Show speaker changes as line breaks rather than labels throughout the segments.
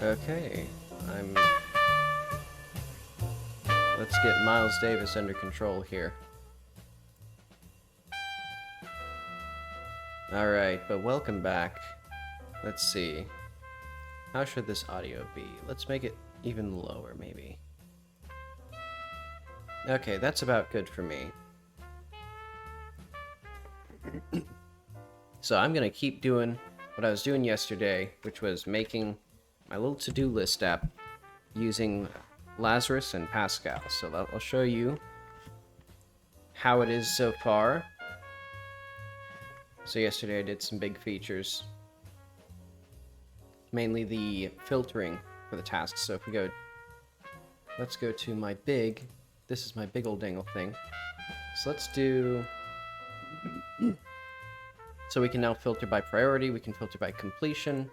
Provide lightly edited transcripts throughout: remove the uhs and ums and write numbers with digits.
Okay, let's get Miles Davis under control here. Alright, but welcome back. Let's see. How should this audio be? Let's make it even lower, maybe. Okay, that's about good for me. So I'm gonna keep doing what I was doing yesterday, which was making my little to-do list app using Lazarus and Pascal. So I'll show you how it is so far. So yesterday I did some big features. Mainly the filtering for the tasks. So if we go, let's go to my big, this is my big old dangle thing. So let's do, so we can now filter by priority, we can filter by completion.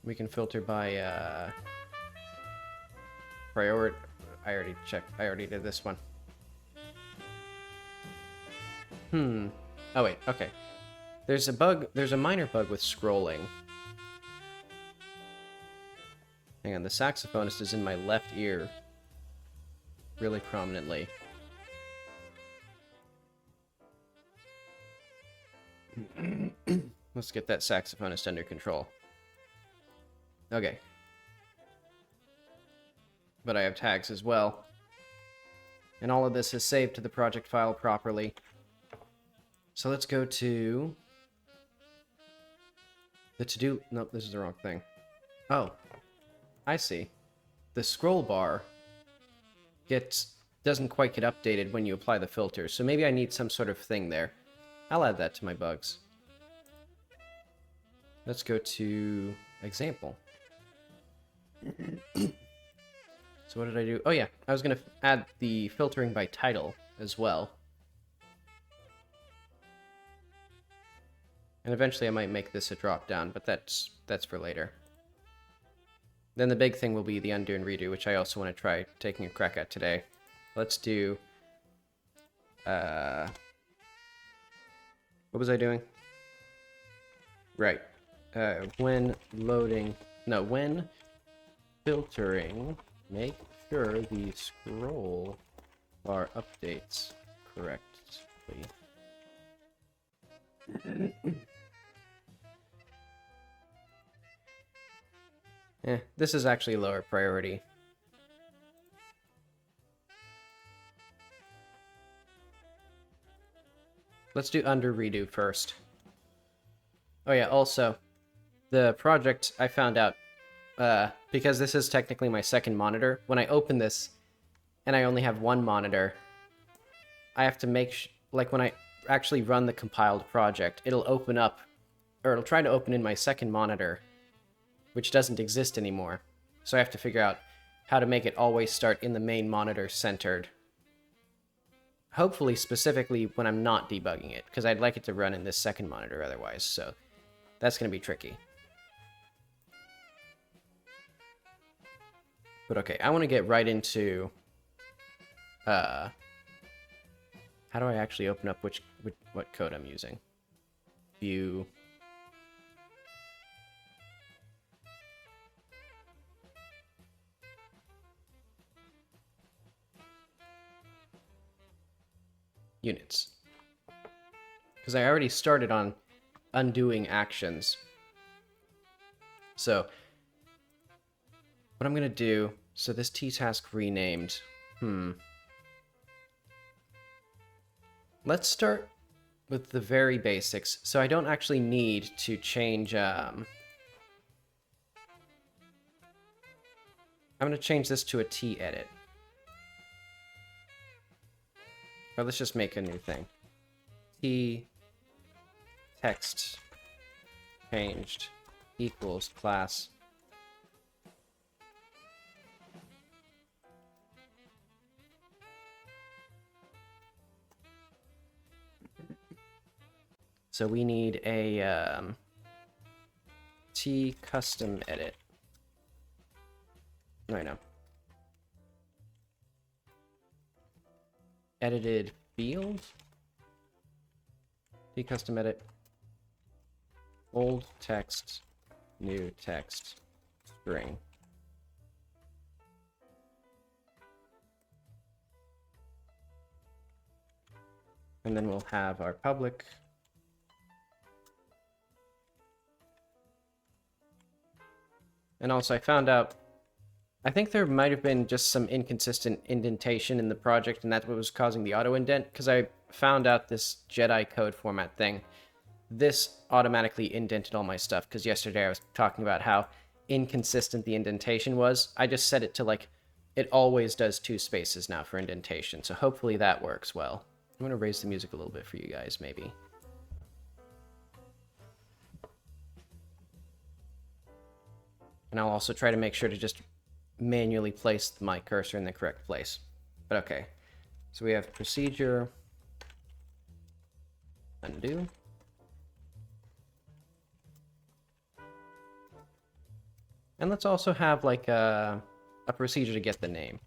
We can filter by, priority. I already checked, I already did this one. Oh wait, okay. There's a bug, there's a minor bug with scrolling. Hang on, the saxophonist is in my left ear. Really prominently. Let's get that saxophonist under control. Okay. But I have tags as well. And all of this is saved to the project file properly. So let's go to the to-do... Nope, this is the wrong thing. Oh. I see. The scroll bar doesn't quite get updated when you apply the filter, so maybe I need some sort of thing there. I'll add that to my bugs. Let's go to example. So what did I do? Oh yeah, I was going to add the filtering by title as well. And eventually I might make this a drop down, but that's for later. Then the big thing will be the undo and redo, which I also want to try taking a crack at today. Let's do... what was I doing? Right. When loading... No, when filtering, make sure the scroll bar updates correctly. This is actually lower priority. Let's do undo redo first. Oh yeah, also, the project I found out, because this is technically my second monitor, when I open this and I only have one monitor, I have to make, like when I actually run the compiled project, it'll open up, or it'll try to open in my second monitor, which doesn't exist anymore. So I have to figure out how to make it always start in the main monitor centered. Hopefully specifically when I'm not debugging it, because I'd like it to run in this second monitor otherwise, so that's going to be tricky. But okay, I want to get right into... how do I actually open up what code I'm using? View... units. Because I already started on undoing actions. So, what I'm going to do... So this t-task renamed... Let's start with the very basics. So I don't actually need to change... I'm going to change this to a t-edit. Or let's just make a new thing. T text changed equals class. So we need a T custom edit. I know. Edited field. T custom edit. Old text, new text. string. And then we'll have our public. And also I found out, I think there might have been just some inconsistent indentation in the project, and that's what was causing the auto indent, because I found out this Jedi code format thing. This automatically indented all my stuff, because yesterday I was talking about how inconsistent the indentation was. I just set it to, like, it always does 2 spaces now for indentation, so hopefully that works well. I'm going to raise the music a little bit for you guys, maybe. And I'll also try to make sure to just manually place my cursor in the correct place. But okay. So we have procedure, undo. And let's also have like a procedure to get the name.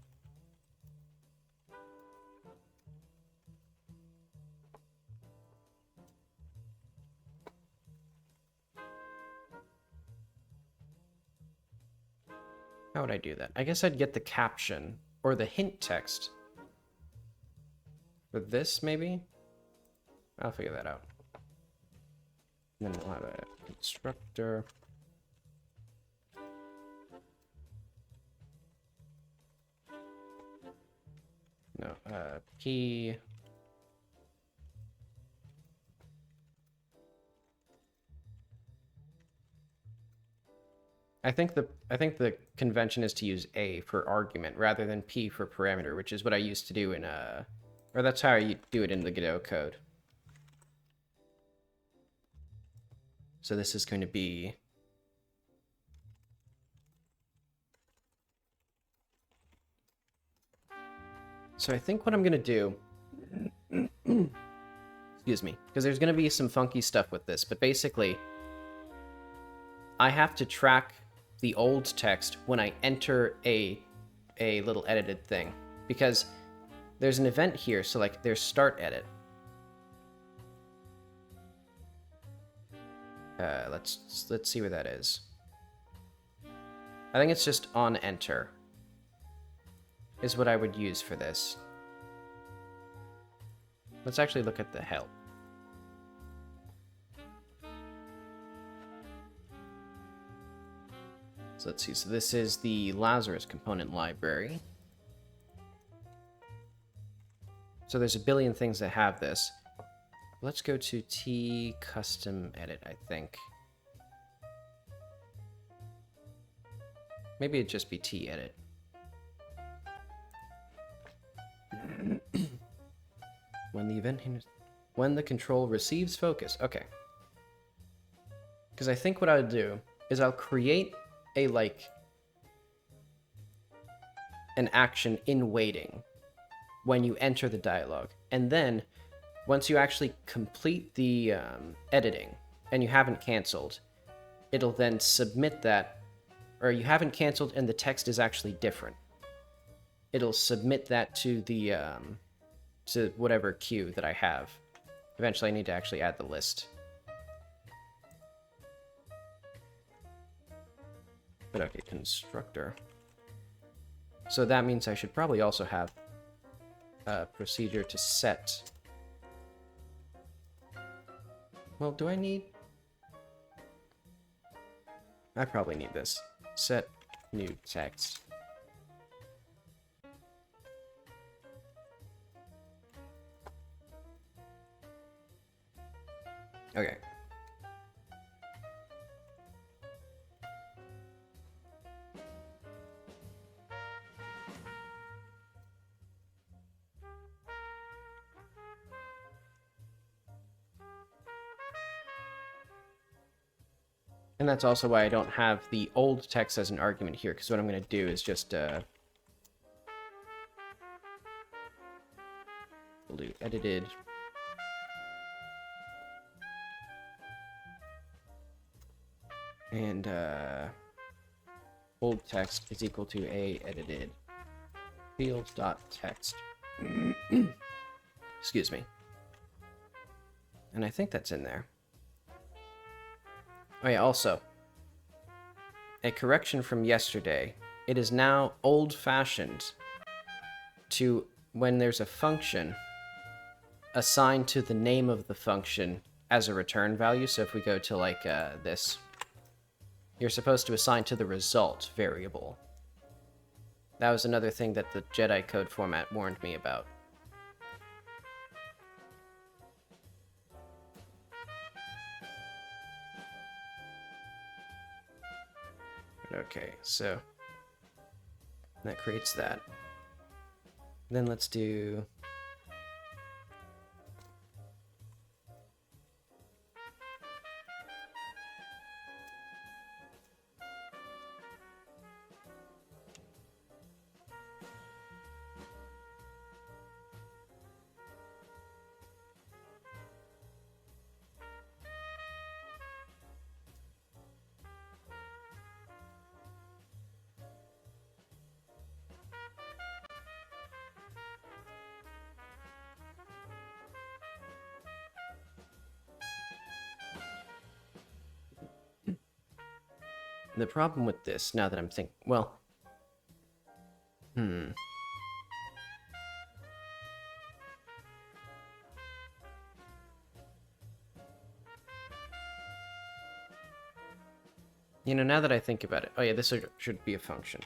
How would I do that? I guess I'd get the caption or the hint text for this, maybe? I'll figure that out. And then we'll have a constructor. No, P. I think the convention is to use A for argument rather than P for parameter, which is what I used to do in or that's how you do it in the Godot code. So this is going to be so I think what I'm going to do excuse me, because there's going to be some funky stuff with this, but basically I have to track the old text when I enter a little edited thing, because there's an event here, so like there's start edit. Let's see where that is. I think it's just on enter is what I would use for this. Let's actually look at the help. So let's see, so this is the Lazarus component library. So there's a billion things that have this. Let's go to T custom edit, I think. Maybe it'd just be T edit. When the control receives focus. Okay. Because I think what I'll do is I'll create an action in waiting when you enter the dialogue, and then once you actually complete the editing and you haven't canceled, it'll then submit that, or you haven't canceled and the text is actually different, it'll submit that to the to whatever queue that I have. Eventually I need to actually add the list. But okay, constructor. So that means I should probably also have a procedure to set. Well, do I need? I probably need this. Set new text. Okay. And that's also why I don't have the old text as an argument here, because what I'm going to do is just we'll do edited. And old text is equal to a edited field.text. Excuse me. And I think that's in there. Oh yeah, also, a correction from yesterday. It is now old-fashioned to, when there's a function, assign to the name of the function as a return value. So if we go to like this, you're supposed to assign to the result variable. That was another thing that the Jedi code format warned me about. Okay, so that creates that. Then let's do... The problem with this, now that I'm thinking, well, You know, now that I think about it, oh yeah, this should be a function.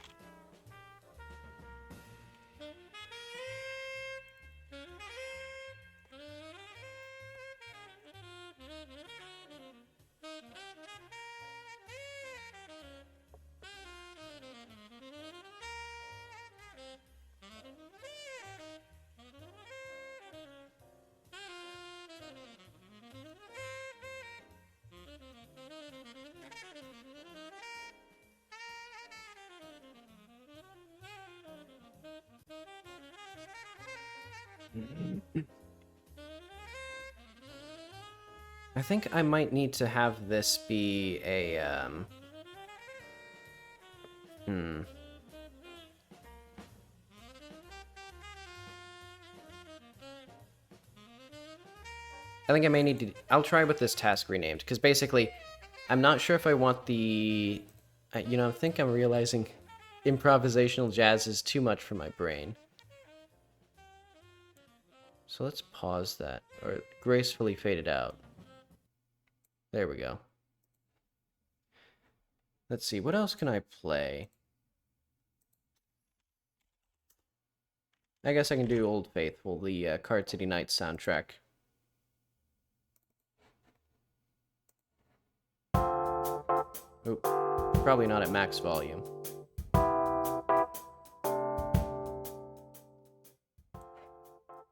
I think I might need to have this be a, I think I may need to... I'll try with this task renamed, because basically, I'm not sure if I want the... you know, I think I'm realizing improvisational jazz is too much for my brain. So let's pause that, or gracefully fade it out. There we go. Let's see, what else can I play? I guess I can do Old Faithful, the Card City Nights soundtrack. Oh, probably not at max volume.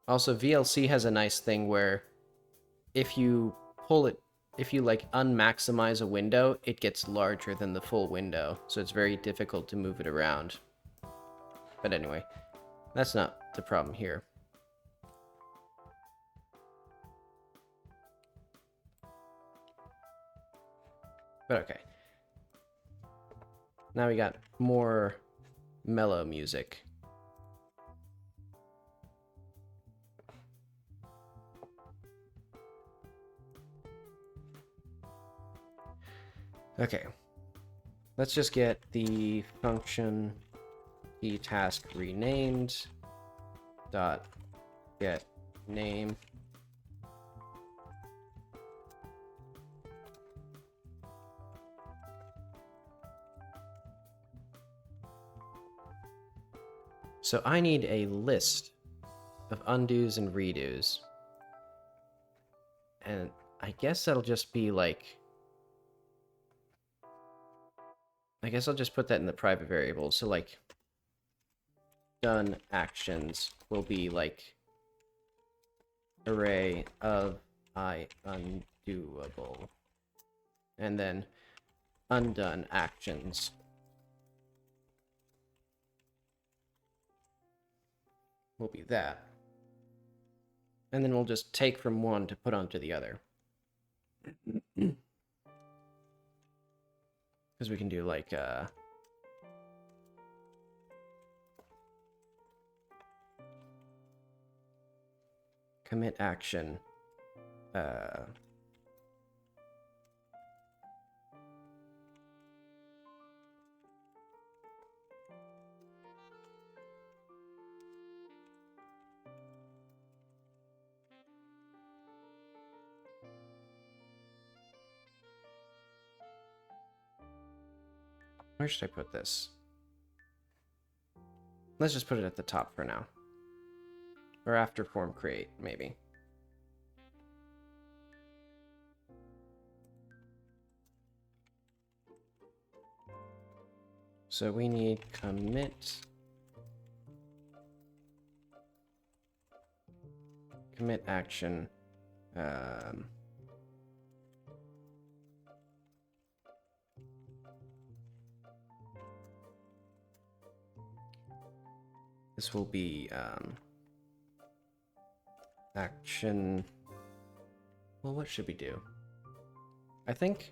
Also, VLC has a nice thing where if you pull it, if you like unmaximize a window, it gets larger than the full window, so it's very difficult to move it around. But anyway, that's not the problem here. But okay. Now we got more mellow music. Okay. Let's just get the function task renamed dot get name. So I need a list of undos and redos. And I guess that'll just be like... I guess I'll just put that in the private variable. So like done actions will be like array of I undoable. And then undone actions will be that. And then we'll just take from one to put onto the other. Because we can do like commit action Where should I put this? Let's just put it at the top for now. Or after form create, maybe. So we need commit action. This will be action. Well, what should we do? I think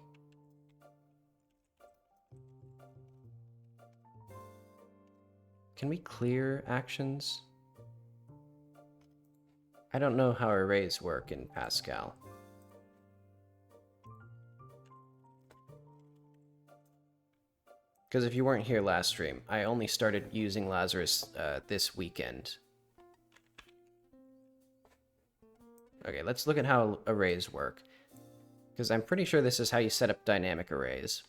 can we clear actions? I don't know how arrays work in Pascal. Because if you weren't here last stream, I only started using Lazarus this weekend. Okay, let's look at how arrays work. Because I'm pretty sure this is how you set up dynamic arrays.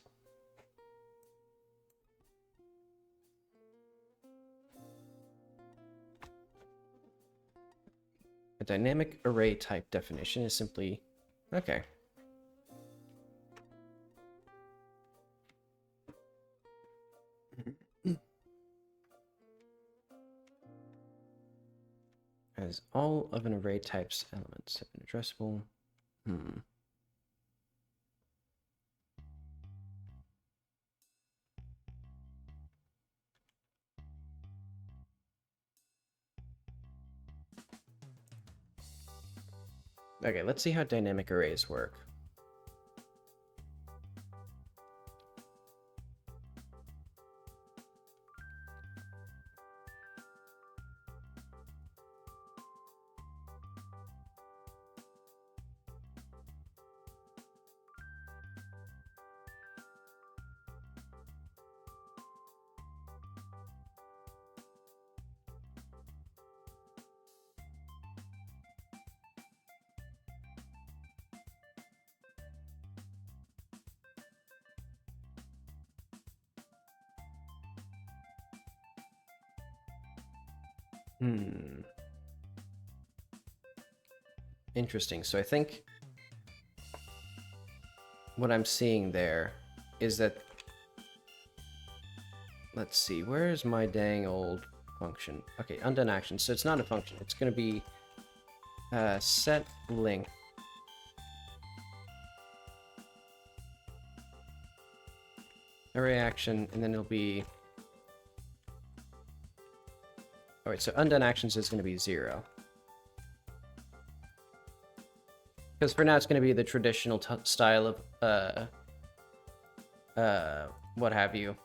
A dynamic array type definition is simply... Okay. As all of an array type's elements have been addressable. Okay, let's see how dynamic arrays work. Interesting. So I think what I'm seeing there is that... Let's see, where is my dang old function? Okay, undone action. So it's not a function. It's going to be set length. Array action, and then it'll be... Alright, so undone actions is going to be 0. Because for now it's going to be the traditional style of, what have you,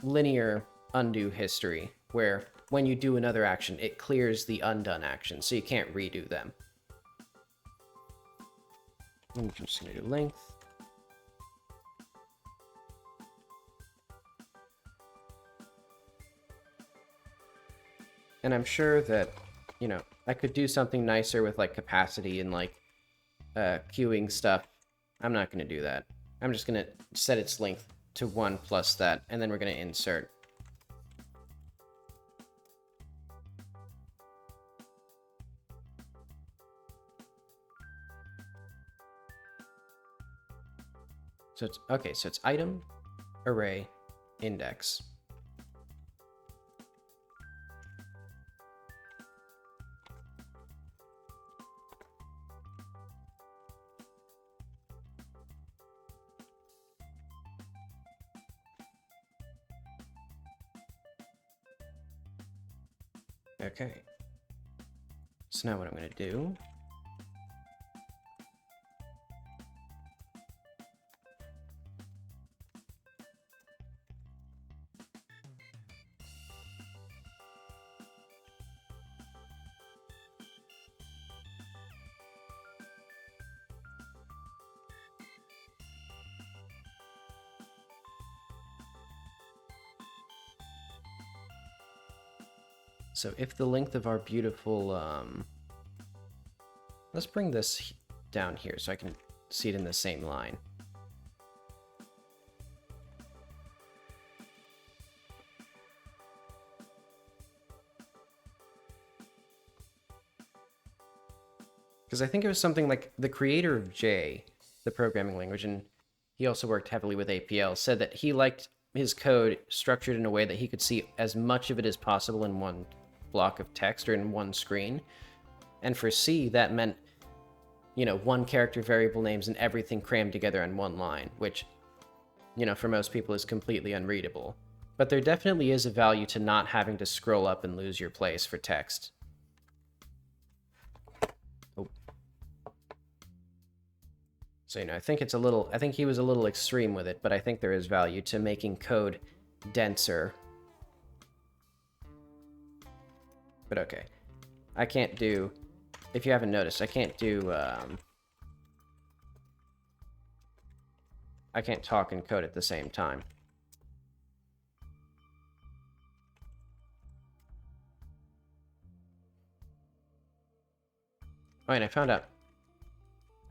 linear undo history, where when you do another action, it clears the undone action, so you can't redo them. I'm just going to do length. And I'm sure that, you know, I could do something nicer with, like, capacity and, like, queuing stuff. I'm not going to do that. I'm just going to set its length to 1 plus that, and then we're going to insert. So it's, okay, so it's item, array, index. Okay. So now what I'm going to do... So if the length of our beautiful, let's bring this down here so I can see it in the same line. Because I think it was something like the creator of J, the programming language, and he also worked heavily with APL, said that he liked his code structured in a way that he could see as much of it as possible in one block of text or in one screen. And for C, that meant, one character variable names and everything crammed together on one line, which, for most people is completely unreadable. But there definitely is a value to not having to scroll up and lose your place for text. Oh. So, I think he was a little extreme with it, but I think there is value to making code denser. But okay. I can't do, if you haven't noticed, I can't do, I can't talk and code at the same time. Oh, and I found out,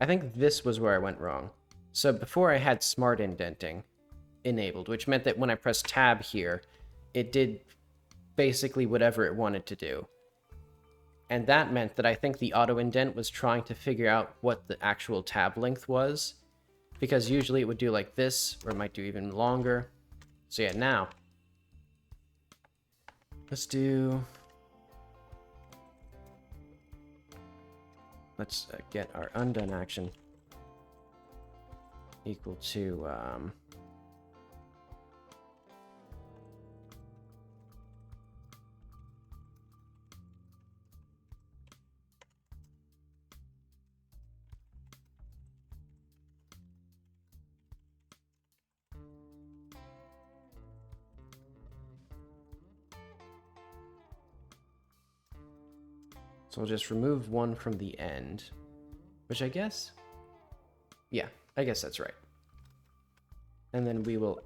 I think this was where I went wrong. So before I had smart indenting enabled, which meant that when I pressed tab here, it did basically whatever it wanted to do. And that meant that I think the auto indent was trying to figure out what the actual tab length was, because usually it would do like this, or it might do even longer. So yeah, now let's get our undone action equal to so we'll just remove one from the end, which I guess, yeah, I guess that's right. And then we will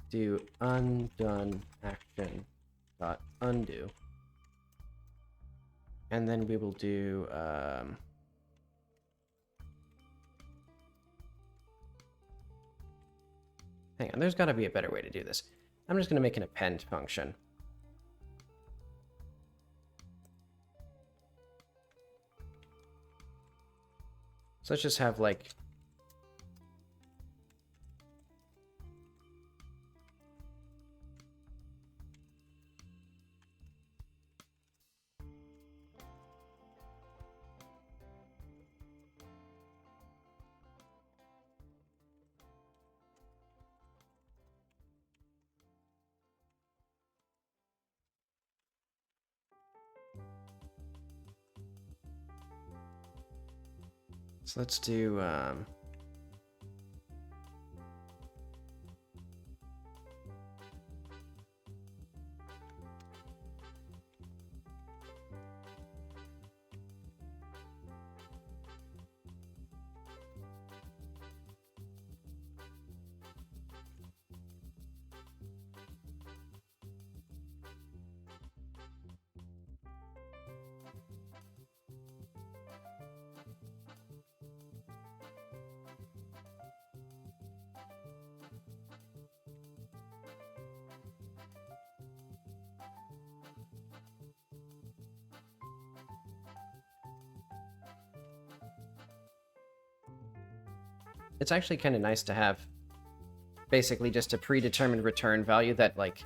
do undone action dot undo. And then we will do, hang on, there's gotta be a better way to do this. I'm just gonna make an append function. So let's just have like, so let's do, it's actually kind of nice to have basically just a predetermined return value that like,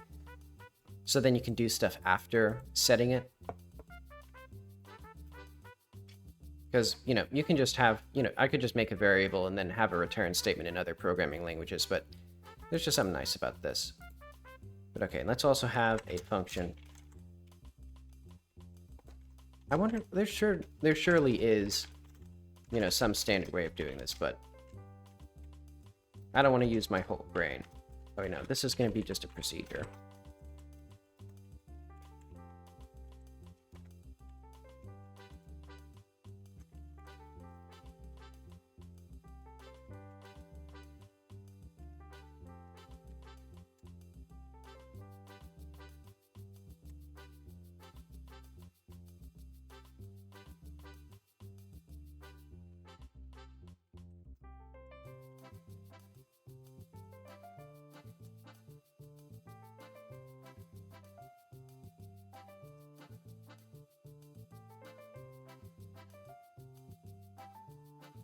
so then you can do stuff after setting it. Because, you can just have, I could just make a variable and then have a return statement in other programming languages, but there's just something nice about this. But okay, let's also have a function. I wonder, there surely is, some standard way of doing this, but I don't want to use my whole brain. Oh, no, this is going to be just a procedure.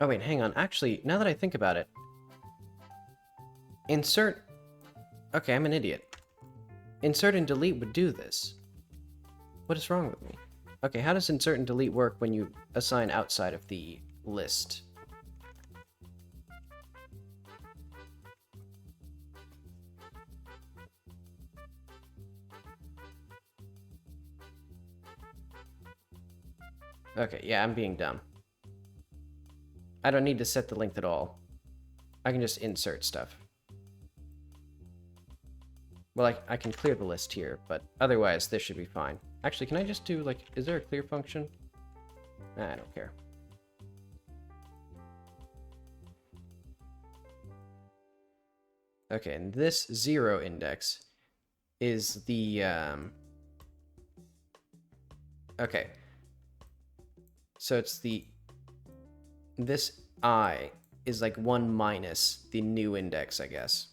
Oh wait, hang on. Actually, now that I think about it, insert... Okay, I'm an idiot. Insert and delete would do this. What is wrong with me? Okay, how does insert and delete work when you assign outside of the list? Okay, yeah, I'm being dumb. I don't need to set the length at all. I can just insert stuff. Well, I can clear the list here, but otherwise this should be fine. Actually, can I just do, like, is there a clear function? Nah, I don't care. Okay, and this 0 index is the, Okay. So it's the... This I is like 1 minus the new index, I guess.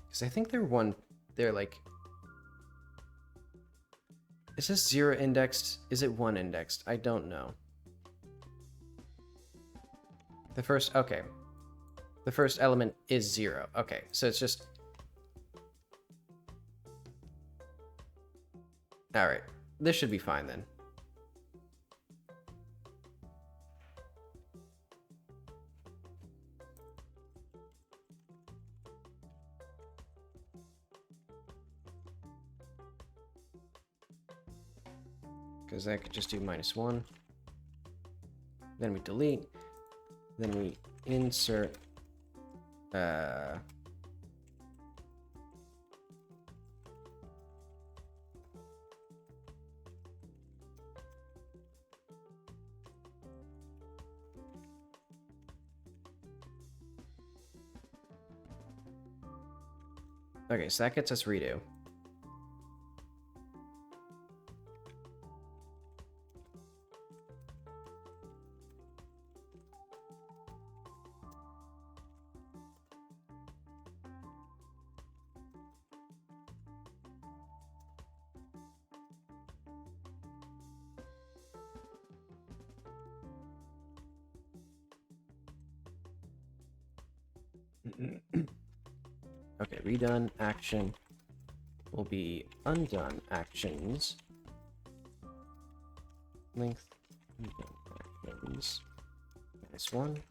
Because I think they're like... Is this 0 indexed? Is it 1 indexed? I don't know. The first... Okay. The first element is 0. Okay, so it's just... Alright. This should be fine then. Because I could just do -1. Then we delete. Then we insert. Okay, so that gets us redo. Okay, redone action will be undone actions. Length undone actions -1.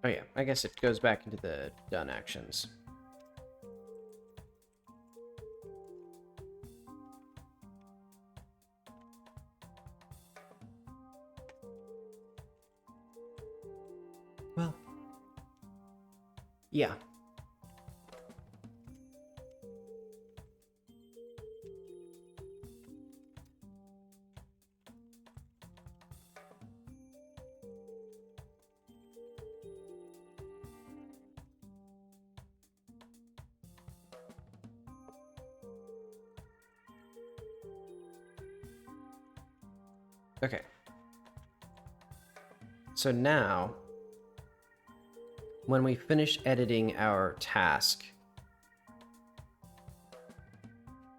Oh yeah, I guess it goes back into the done actions. Well, yeah. Okay. So now, when we finish editing our task,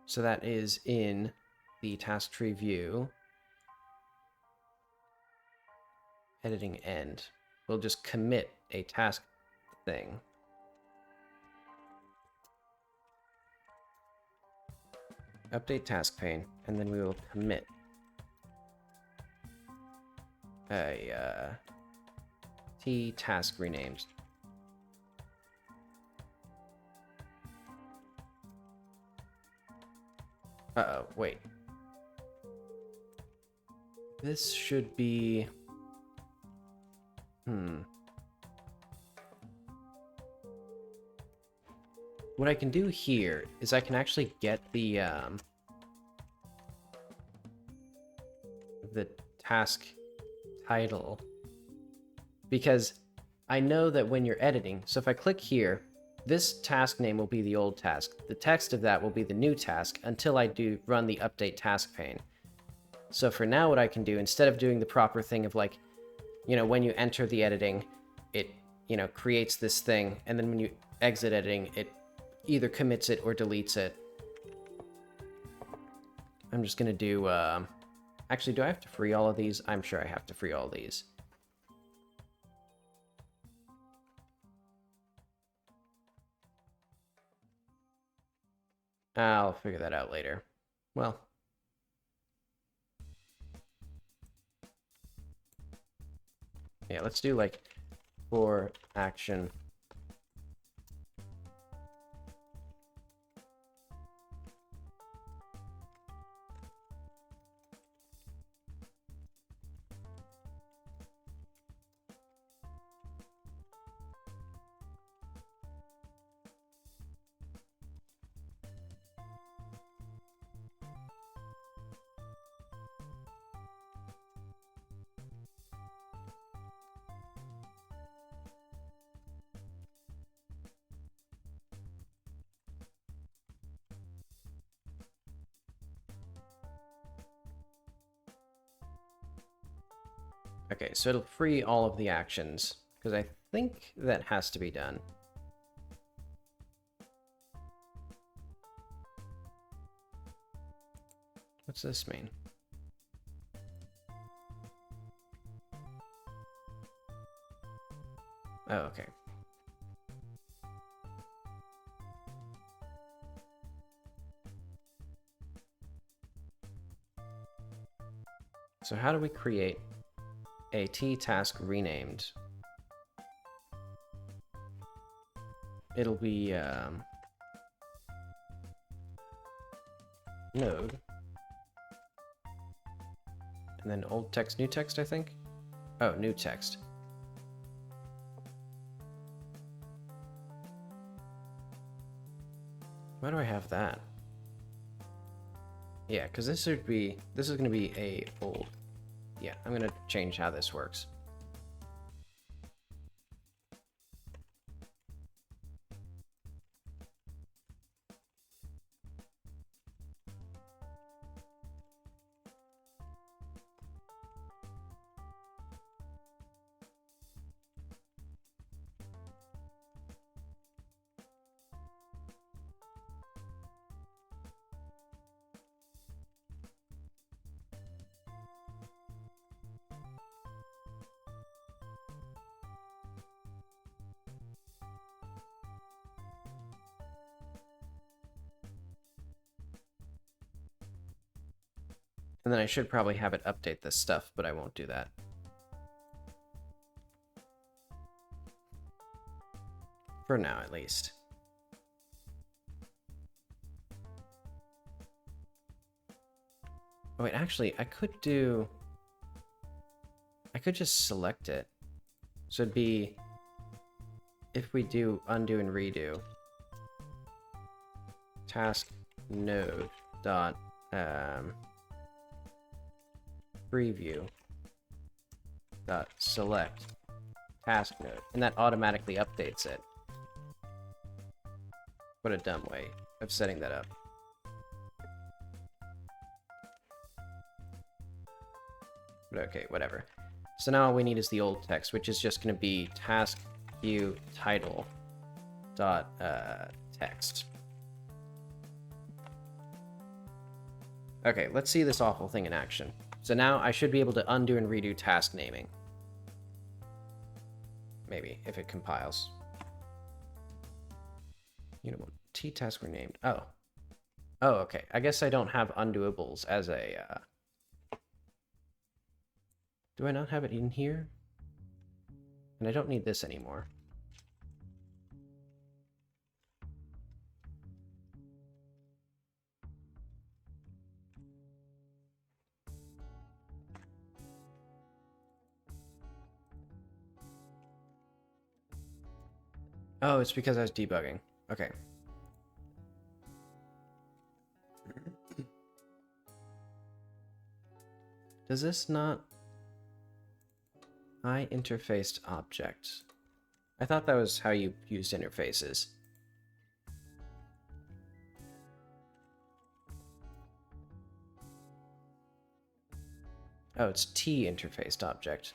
so that is in the task tree view, editing end, we'll just commit a task thing. Update task pane, and then we will commit a T task renamed. Uh-oh, wait. This should be... What I can do here is I can actually get the task title. Because I know that when you're editing, so if I click here, this task name will be the old task. The text of that will be the new task until I do run the update task pane. So for now, what I can do, instead of doing the proper thing of like, you know, when you enter the editing, it, you know, creates this thing, and then when you exit editing, it either commits it or deletes it. I'm just gonna do, actually, do I have to free all of these? I'm sure I have to free all these. I'll figure that out later. Well. Yeah, let's do like for action. Okay, so it'll free all of the actions, because I think that has to be done. What's this mean? Oh, okay. So how do we create a T task renamed? It'll be node, and then old text, new text, I think. Oh, new text. Why do I have that? Yeah, because this is going to be a old. Yeah, I'm going to change how this works. And then I should probably have it update this stuff, but I won't do that. For now, at least. Oh, wait, actually, I could just select it. So it'd be, if we do undo and redo, task node dot preview dot select task node, and that automatically updates it. What a dumb way of setting that up. But okay, whatever. So now all we need is the old text, which is just going to be task view title dot text. Okay, let's see this awful thing in action. So now I should be able to undo and redo task naming. Maybe, if it compiles. You know what? T tasks were named. Oh. Oh, okay. I guess I don't have undoables as a... Do I not have it in here? And I don't need this anymore. Oh, it's because I was debugging. Okay. Does this not... I interfaced object. I thought that was how you used interfaces. Oh, it's T interfaced object.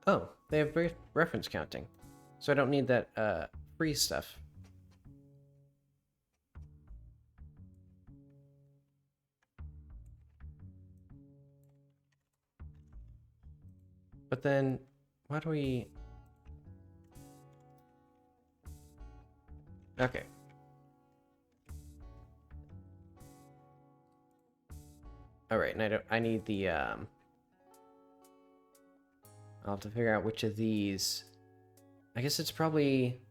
Oh, they have reference counting. So I don't need that free stuff. But then, why do we... Okay. Alright, and I need the, I'll have to figure out which of these... I guess it's probably...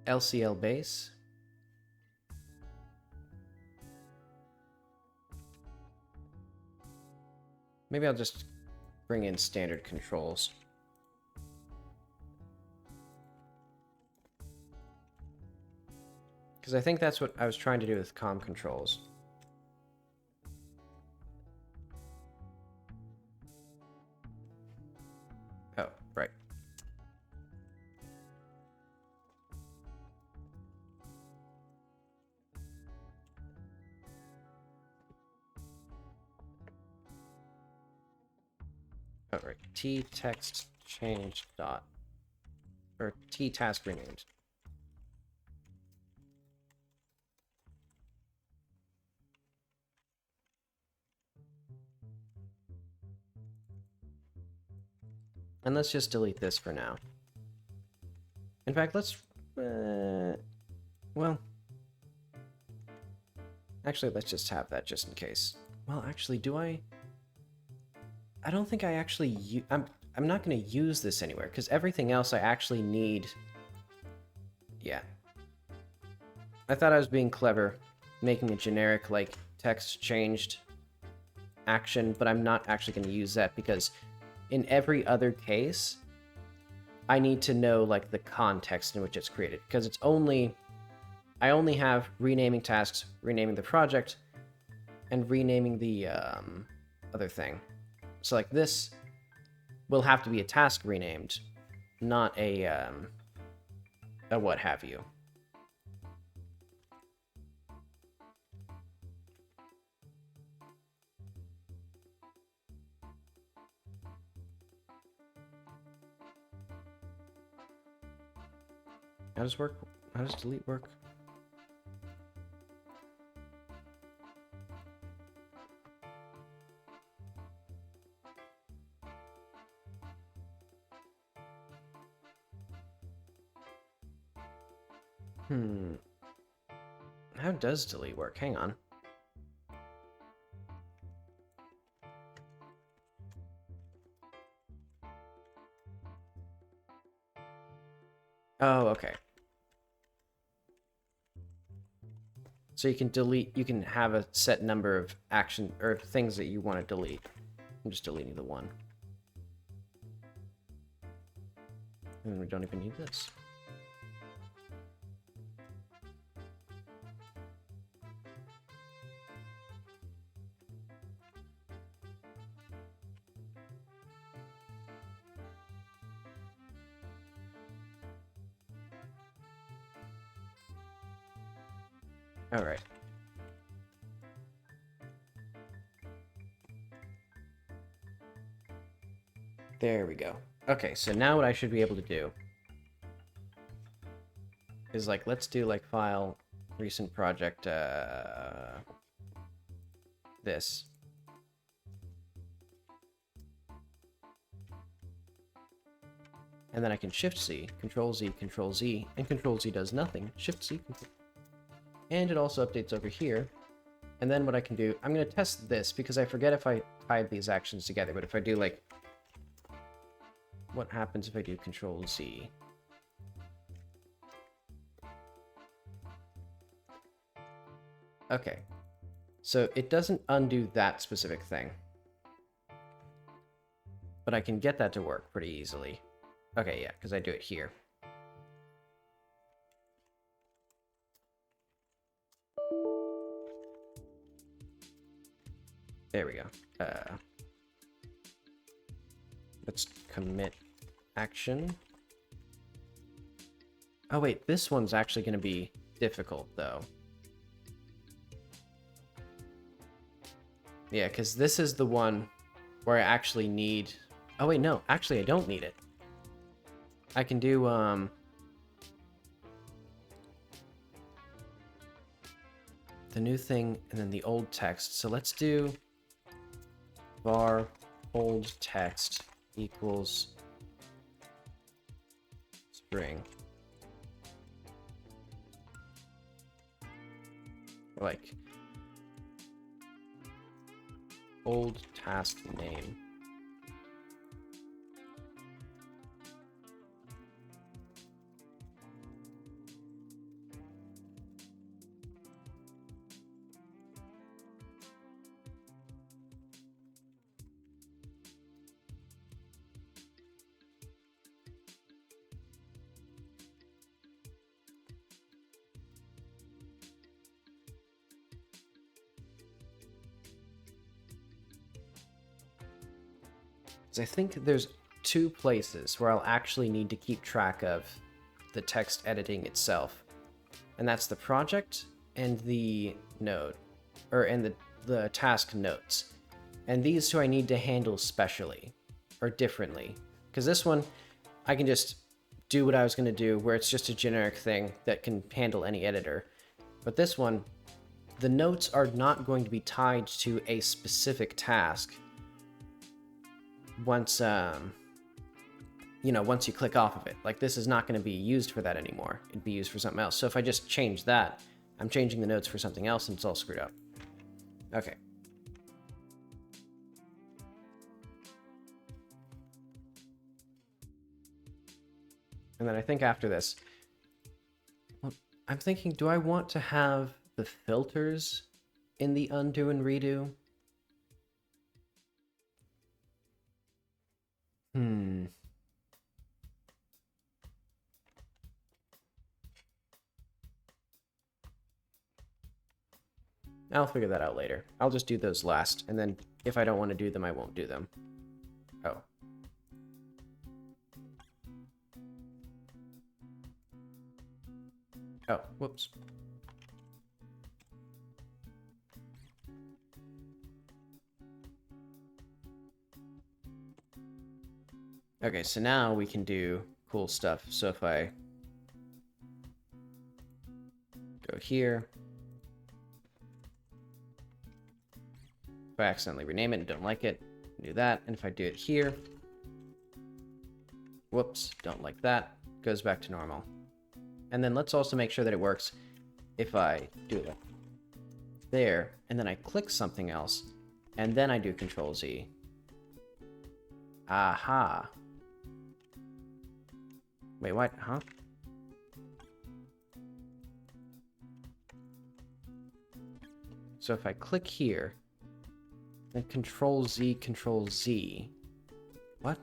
LCL base? Maybe I'll just bring in standard controls. Because I think that's what I was trying to do with comm controls. Oh, right. Oh, right. T text change dot, or T task renamed. And let's just delete this for now. In fact, let's, well, actually, let's just have that just in case. Well, actually, do I don't think I actually, I'm not going to use this anywhere, because everything else I actually need. Yeah. I thought I was being clever, making a generic, like, text changed action, but I'm not actually going to use that, because in every other case, I need to know, like, the context in which it's created, because it's only... I only have renaming tasks, renaming the project, and renaming the, other thing. So, like, this will have to be a task renamed, not a what have you. How does delete work? How does delete work? Hang on. Oh, okay. So you can delete, you can have a set number of action or things that you want to delete. I'm just deleting the one. And we don't even need this. All right. There we go. Okay, so now what I should be able to do is, like, let's do, like, file, recent project, this. And then I can Shift-C, Control-Z, Control-Z, and Control-Z does nothing. Shift-C, Control... And it also updates over here. And then what I can do, I'm going to test this, because I forget if I tied these actions together, but if I do, like... What happens if I do Control-Z? Okay. So it doesn't undo that specific thing. But I can get that to work pretty easily. Okay, yeah, because I do it here. There we go. Let's commit action. Oh wait, this one's actually going to be difficult, though. Yeah, because this is the one where I actually need... Oh wait, no, actually I don't need it. I can do, the new thing and then the old text. So let's do var old text equals string. Like old task name. I think there's two places where I'll actually need to keep track of the text editing itself. And that's the project and the node, and the task notes. And these two I need to handle specially, or differently. Because this one, I can just do what I was going to do, where it's just a generic thing that can handle any editor. But this one, the notes are not going to be tied to a specific task. Once once you click off of it. Like, this is not going to be used for that anymore. It'd be used for something else. So if I just change that, I'm changing the notes for something else, and it's all screwed up. Okay. And then I think after this, well, I'm thinking, do I want to have the filters in the undo and redo? I'll figure that out later. I'll just do those last, and then if I don't want to do them, I won't do them. Oh. Oh, whoops. Okay, so now we can do cool stuff. So if I go here, if I accidentally rename it and don't like it, do that. And if I do it here, whoops, don't like that, goes back to normal. And then let's also make sure that it works if I do it there, and then I click something else, and then I do Control Z. Aha. Wait, what? Huh? So if I click here, then Control Z, Control Z. What?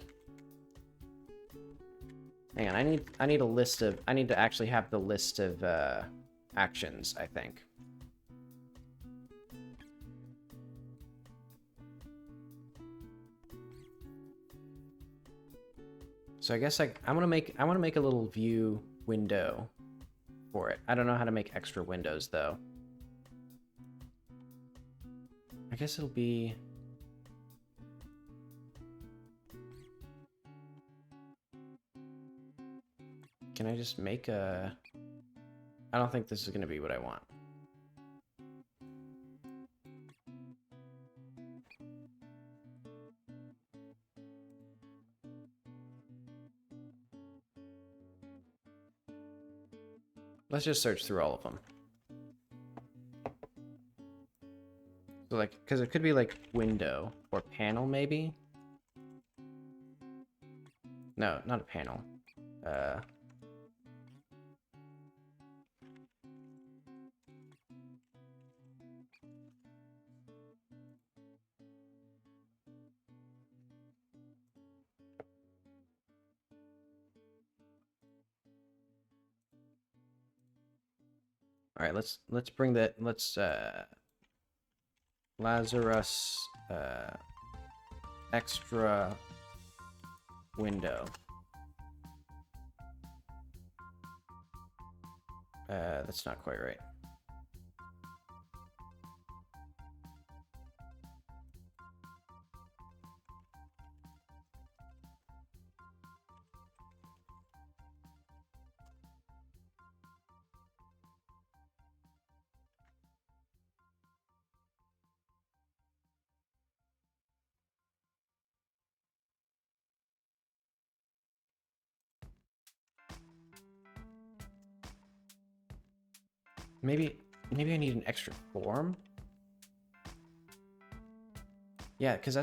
Hang on, I need a list of... I need to actually have the list of actions, I think. So I guess I want to make a little view window for it. I don't know how to make extra windows though. I guess it'll be... Can I just make a... I don't think this is going to be what I want. Let's just search through all of them. So like, because it could be like window or panel maybe? No, not a panel. All right, let's bring that. Let's Lazarus extra window. That's not quite right. Maybe I need an extra form. Yeah, because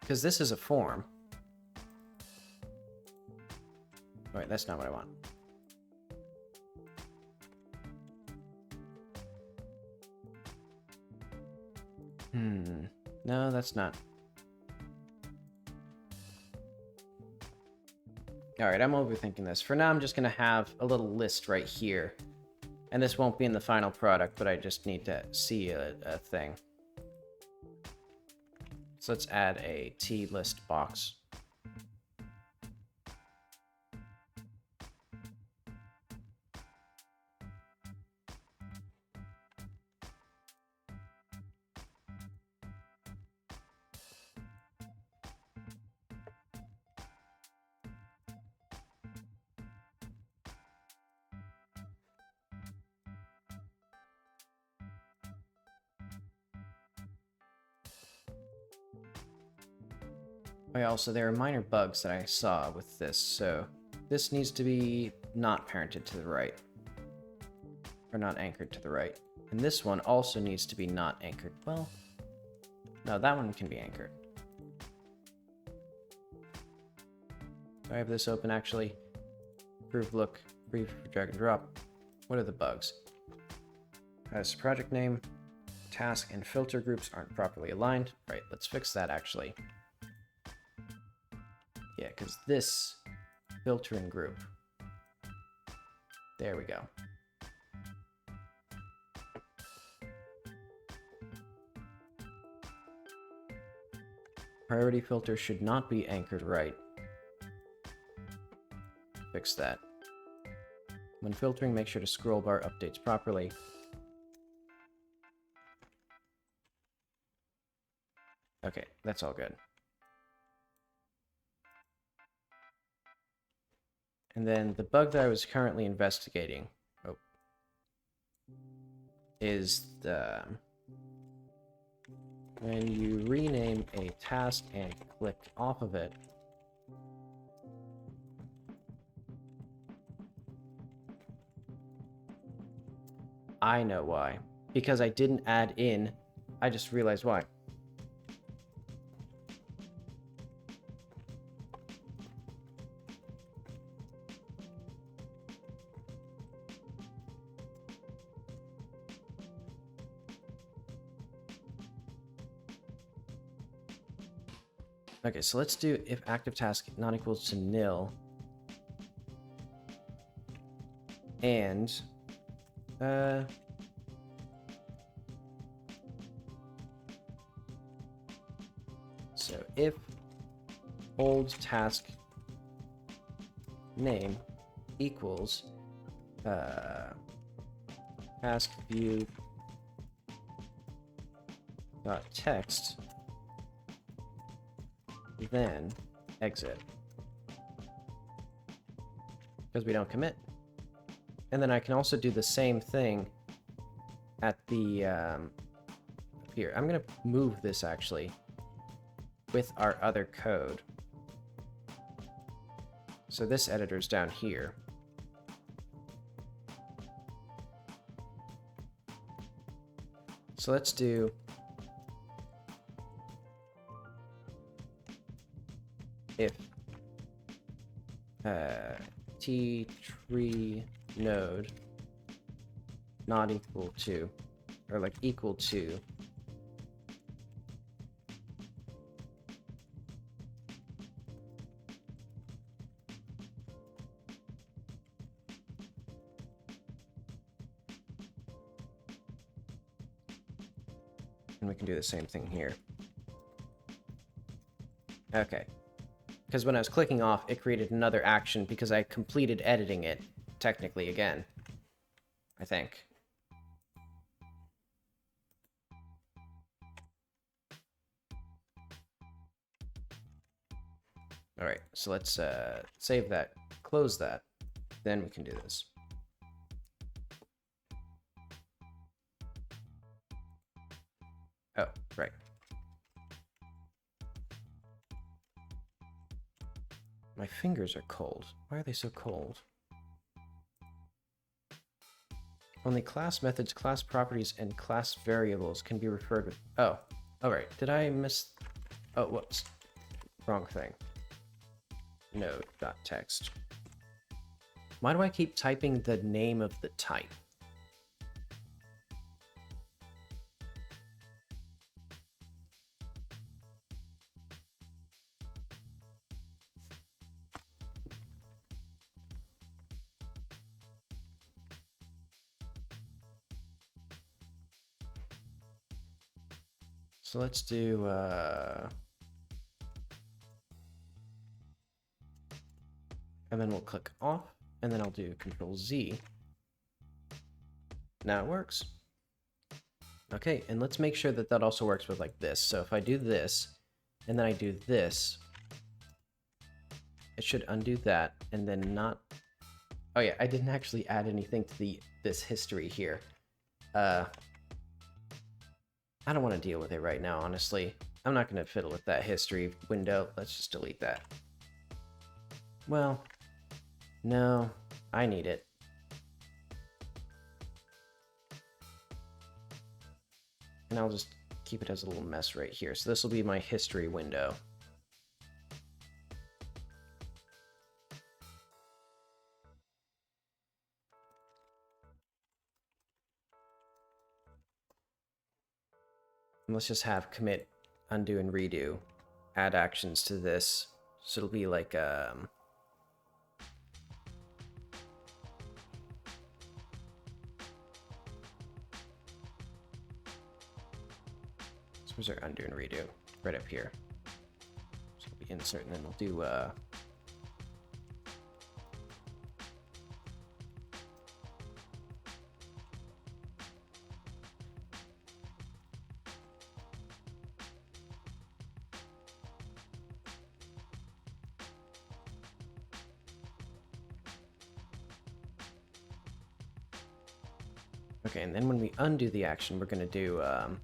this is a form. Wait, that's not what I want. No, that's not. Alright, I'm overthinking this. For now, I'm just going to have a little list right here. And this won't be in the final product, but I just need to see a thing. So let's add a T-list box. Oh yeah, also there are minor bugs that I saw with this, so this needs to be not parented to the right. Or not anchored to the right. And this one also needs to be not anchored. Well, no, that one can be anchored. Do I have this open actually? Proof look, brief, drag and drop. What are the bugs? As project name, task and filter groups aren't properly aligned. Right, let's fix that actually. Yeah, because this filtering group. There we go. Priority filter should not be anchored right. Fix that. When filtering, make sure to scroll bar updates properly. Okay, that's all good. And then the bug that I was currently investigating is the when you rename a task and click off of it, I know why. Because I didn't add in, I just realized why. Okay, so let's do if active task not equals to nil. And so if old task name equals task view dot text, then exit, because we don't commit. And then I can also do the same thing at the here. I'm gonna move this actually with our other code. So this editor's down here. So let's do if t-tree node not equal to, or like equal to And we can do the same thing here. Okay. Because when I was clicking off, it created another action because I completed editing it, technically, again. I think. Alright, so let's save that, close that, then we can do this. Oh, right. My fingers are cold. Why are they so cold? Only class methods, class properties, and class variables can be referred with... Oh, alright. Did I miss... Oh, whoops. Wrong thing. Node.text. Why do I keep typing the name of the type? So let's do, and then we'll click off, and then I'll do Control Z. Now it works. Okay, and let's make sure that that also works with like this. So if I do this, and then I do this, it should undo that, and then not... Oh yeah, I didn't actually add anything to this history here. I don't want to deal with it right now, honestly. I'm not going to fiddle with that history window. Let's just delete that. Well, no, I need it. And I'll just keep it as a little mess right here. So this will be my history window. And let's just have commit, undo, and redo. Add actions to this. So it'll be like, so where's our undo and redo? Right up here. So we'll be insert, and then we'll do, okay, and then when we undo the action, we're going to do, oh.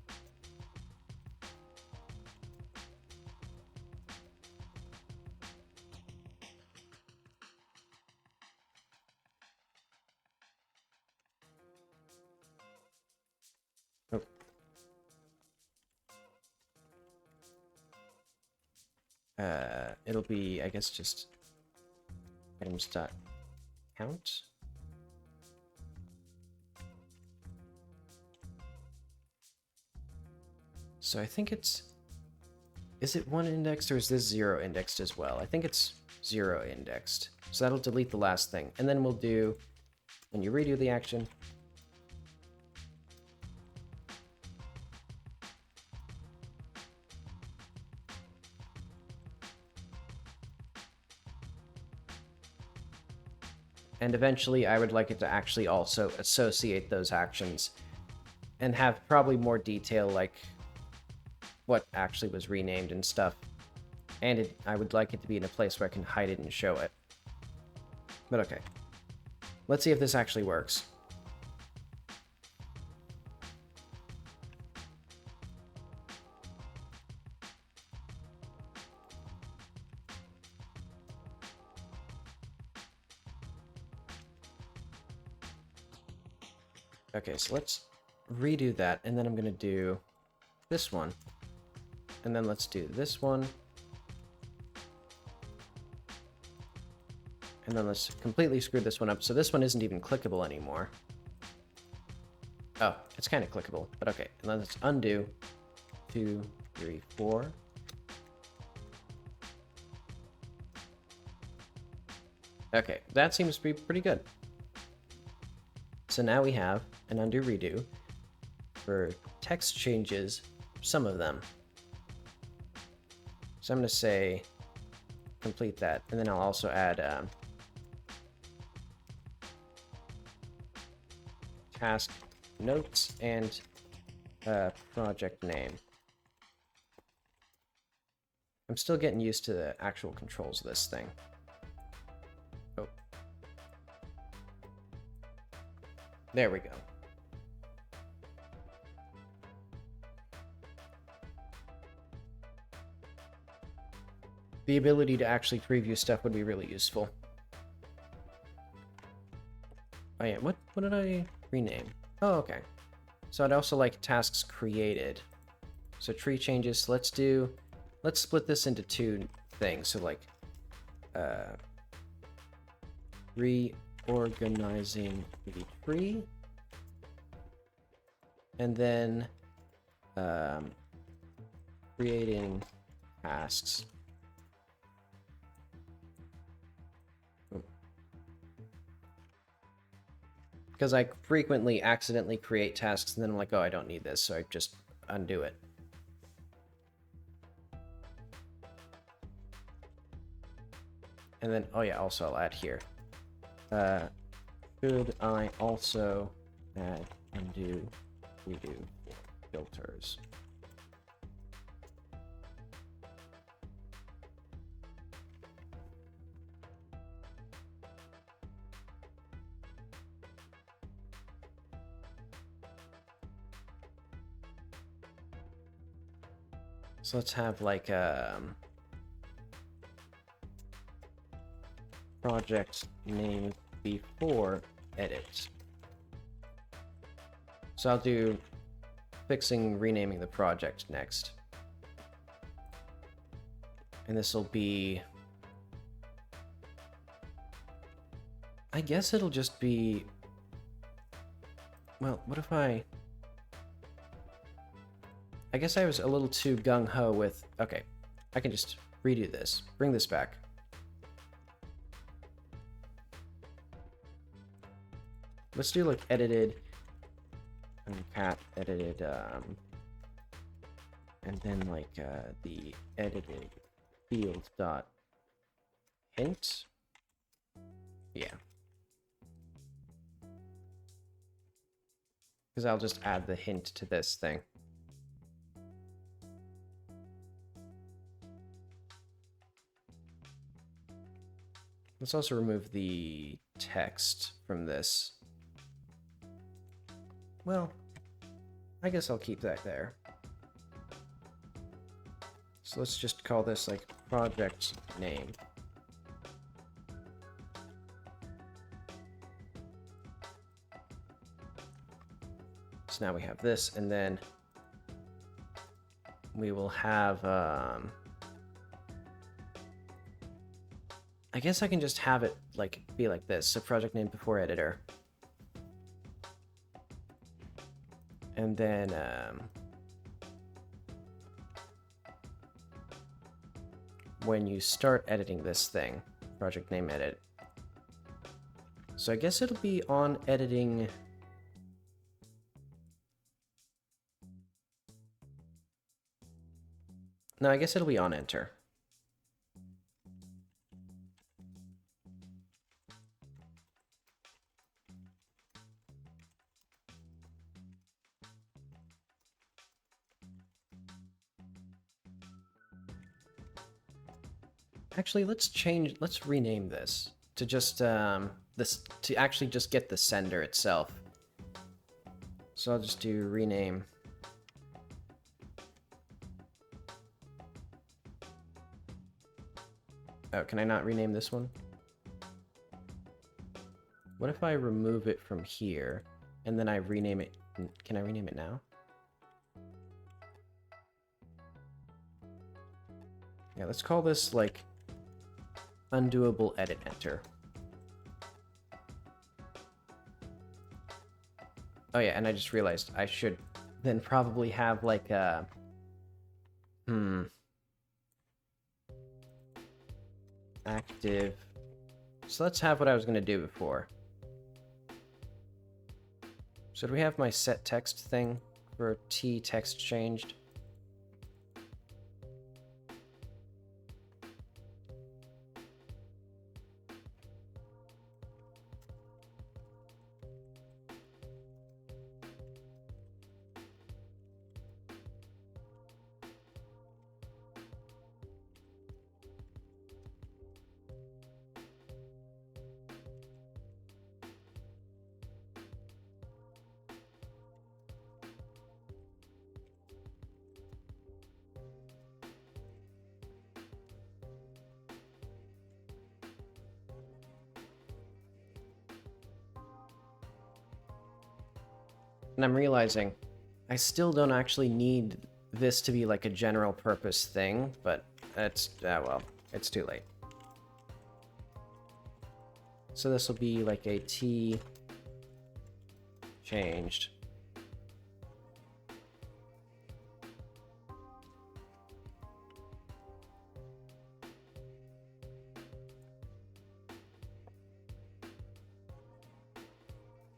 It'll be, I guess, just items.count. So I think it's... Is it 1 indexed or is this 0 indexed as well? I think it's 0 indexed. So that'll delete the last thing. And then we'll do, when you redo the action, and eventually I would like it to actually also associate those actions and have probably more detail, like what actually was renamed and stuff. And I would like it to be in a place where I can hide it and show it. But okay. Let's see if this actually works. Okay, so let's redo that, and then I'm going to do this one. And then let's do this one. And then let's completely screw this one up. So this one isn't even clickable anymore. Oh, it's kind of clickable, but okay. And then let's undo. 2, 3, 4. Okay, that seems to be pretty good. So now we have an undo redo for text changes some of them. So I'm going to say complete that, and then I'll also add task notes and project name. I'm still getting used to the actual controls of this thing. Oh. There we go. The ability to actually preview stuff would be really useful. Oh yeah, what did I rename? Oh, okay. So I'd also like tasks created. So tree changes, let's split this into two things. So like reorganizing the tree, and then creating tasks. Because I frequently accidentally create tasks and then I'm like, oh, I don't need this, so I just undo it. And then, oh yeah, also I'll add here. Should I also add undo, redo filters? So let's have like project name before edit. So I'll do renaming the project next. And this will be, I guess it'll just be, well, what if I guess I was a little too gung-ho with, okay, I can just redo this, bring this back. Let's do like edited, and cat edited, and then like the edited field dot hint. Yeah. Because I'll just add the hint to this thing. Let's also remove the text from this. Well, I guess I'll keep that there. So let's just call this like project name. So now we have this, and then we will have I guess I can just have it like be like this. So project name before editor. And then when you start editing this thing, project name edit. So I guess it'll be on editing. No, I guess it'll be on enter. Actually, let's rename this to just to actually just get the sender itself. So I'll just do rename. Oh, can I not rename this one? What if I remove it from here and then I rename it? Can I rename it now? Yeah, let's call this like undoable edit enter. Oh yeah, and I just realized I should then probably have like a active. So let's have what I was going to do before. So do we have my set text thing for T text changed? And I'm realizing I still don't actually need this to be like a general purpose thing, but it's, well, it's too late. So this will be like a T changed.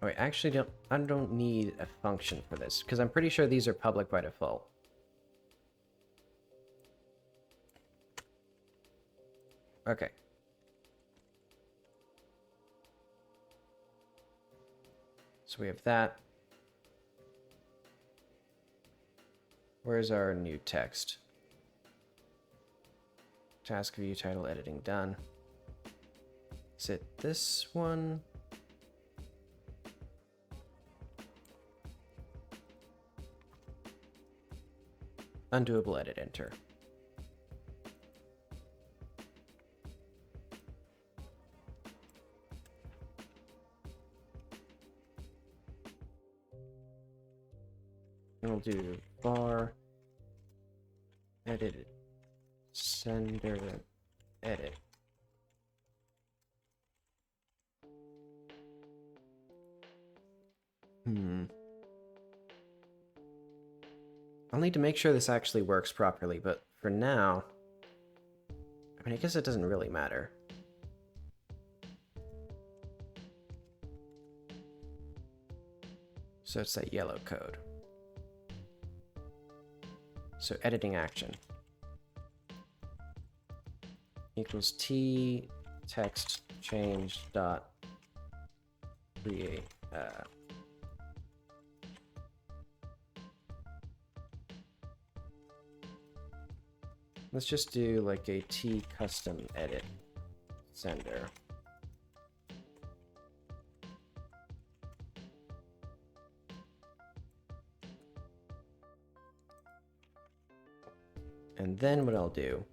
Oh, wait, actually I don't need a function for this, because I'm pretty sure these are public by default. Okay. So we have that. Where's our new text? Task view, title, editing done. Is it this one? Undoable edit, enter. And we'll do var edit sender edit. I'll need to make sure this actually works properly, but for now, I mean, I guess it doesn't really matter. So it's that yellow code. So editing action equals T text change dot create. Let's just do like a T custom edit sender. And then what I'll do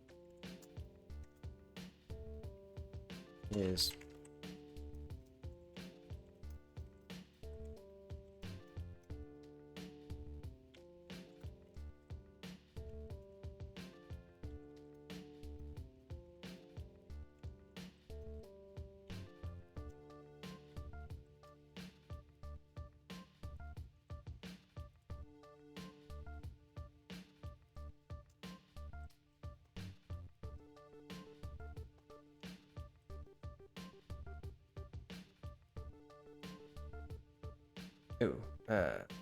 is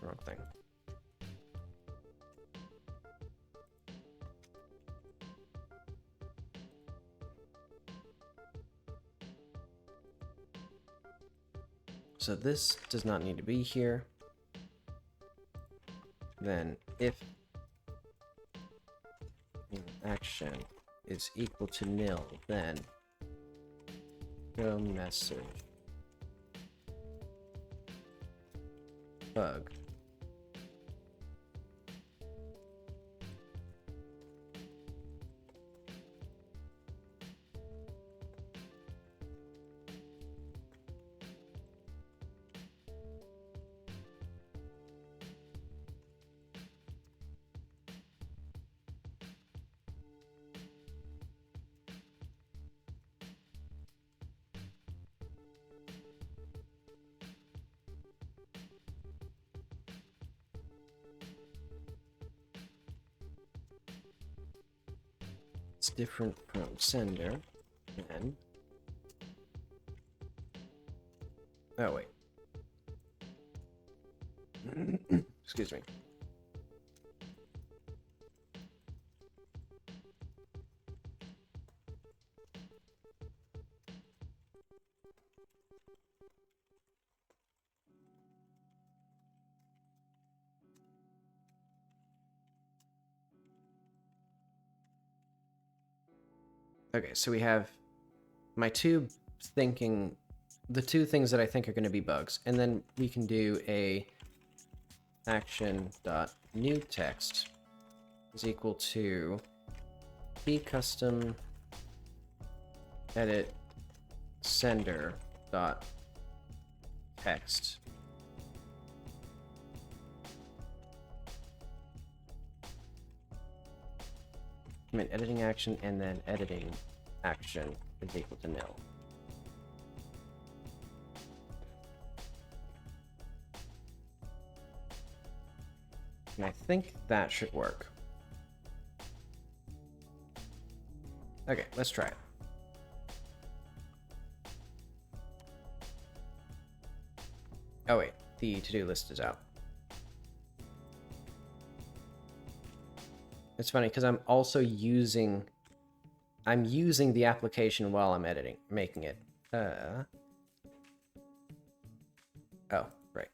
wrong thing. So this does not need to be here. Then if action is equal to nil, then go message bug. It's different from sender, and oh wait, excuse me. Okay, so we have my two the two things that I think are going to be bugs, and then we can do a action dot new text is equal to p custom edit sender dot text. commit editing action, and then editing action is equal to nil. And I think that should work. Okay, let's try it. Oh wait, the to-do list is out. It's funny because I'm using the application while I'm making it. Oh, right.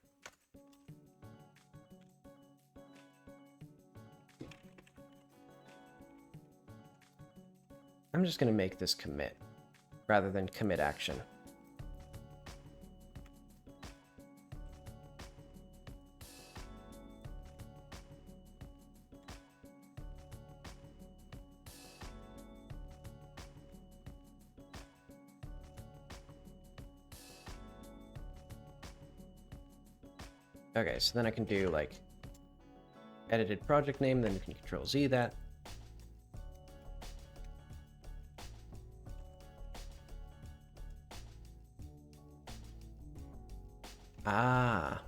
I'm just gonna make this commit rather than commit action. Okay, so then I can do like edited project name, then you can Control Z that. Ah.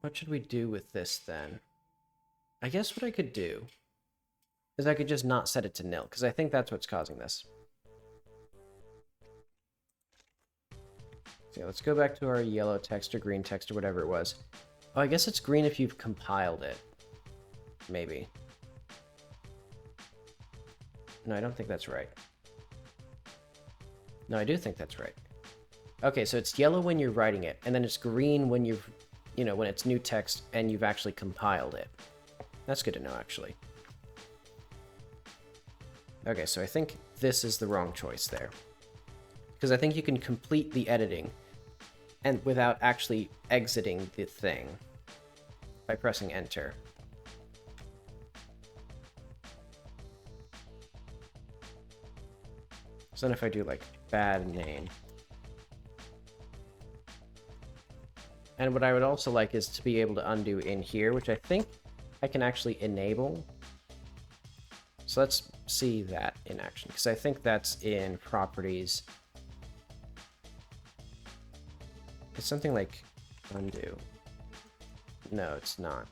What should we do with this then? I guess what I could do is I could just not set it to nil, because I think that's what's causing this. So yeah, let's go back to our yellow text or green text or whatever it was. Oh, I guess it's green if you've compiled it. Maybe. No, I don't think that's right. No, I do think that's right. Okay, so it's yellow when you're writing it, and then it's green when you've, when it's new text and you've actually compiled it. That's good to know, actually. Okay, so I think this is the wrong choice there. Because I think you can complete the editing and without actually exiting the thing by pressing enter. So then if I do like bad name. And what I would also like is to be able to undo in here, which I think I can actually enable. So let's see that in action, because I think that's in properties. It's something like undo. No, it's not.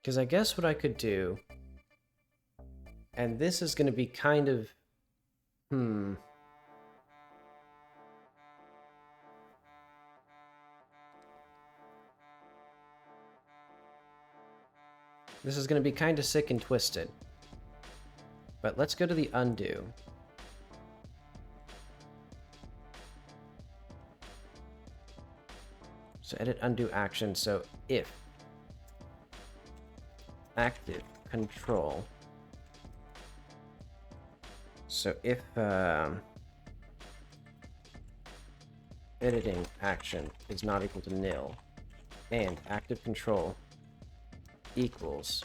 Because I guess what I could do, and this is going to be kind of, this is going to be kind of sick and twisted. But let's go to the undo. So edit undo action. So if active control. So if editing action is not equal to nil and active control equals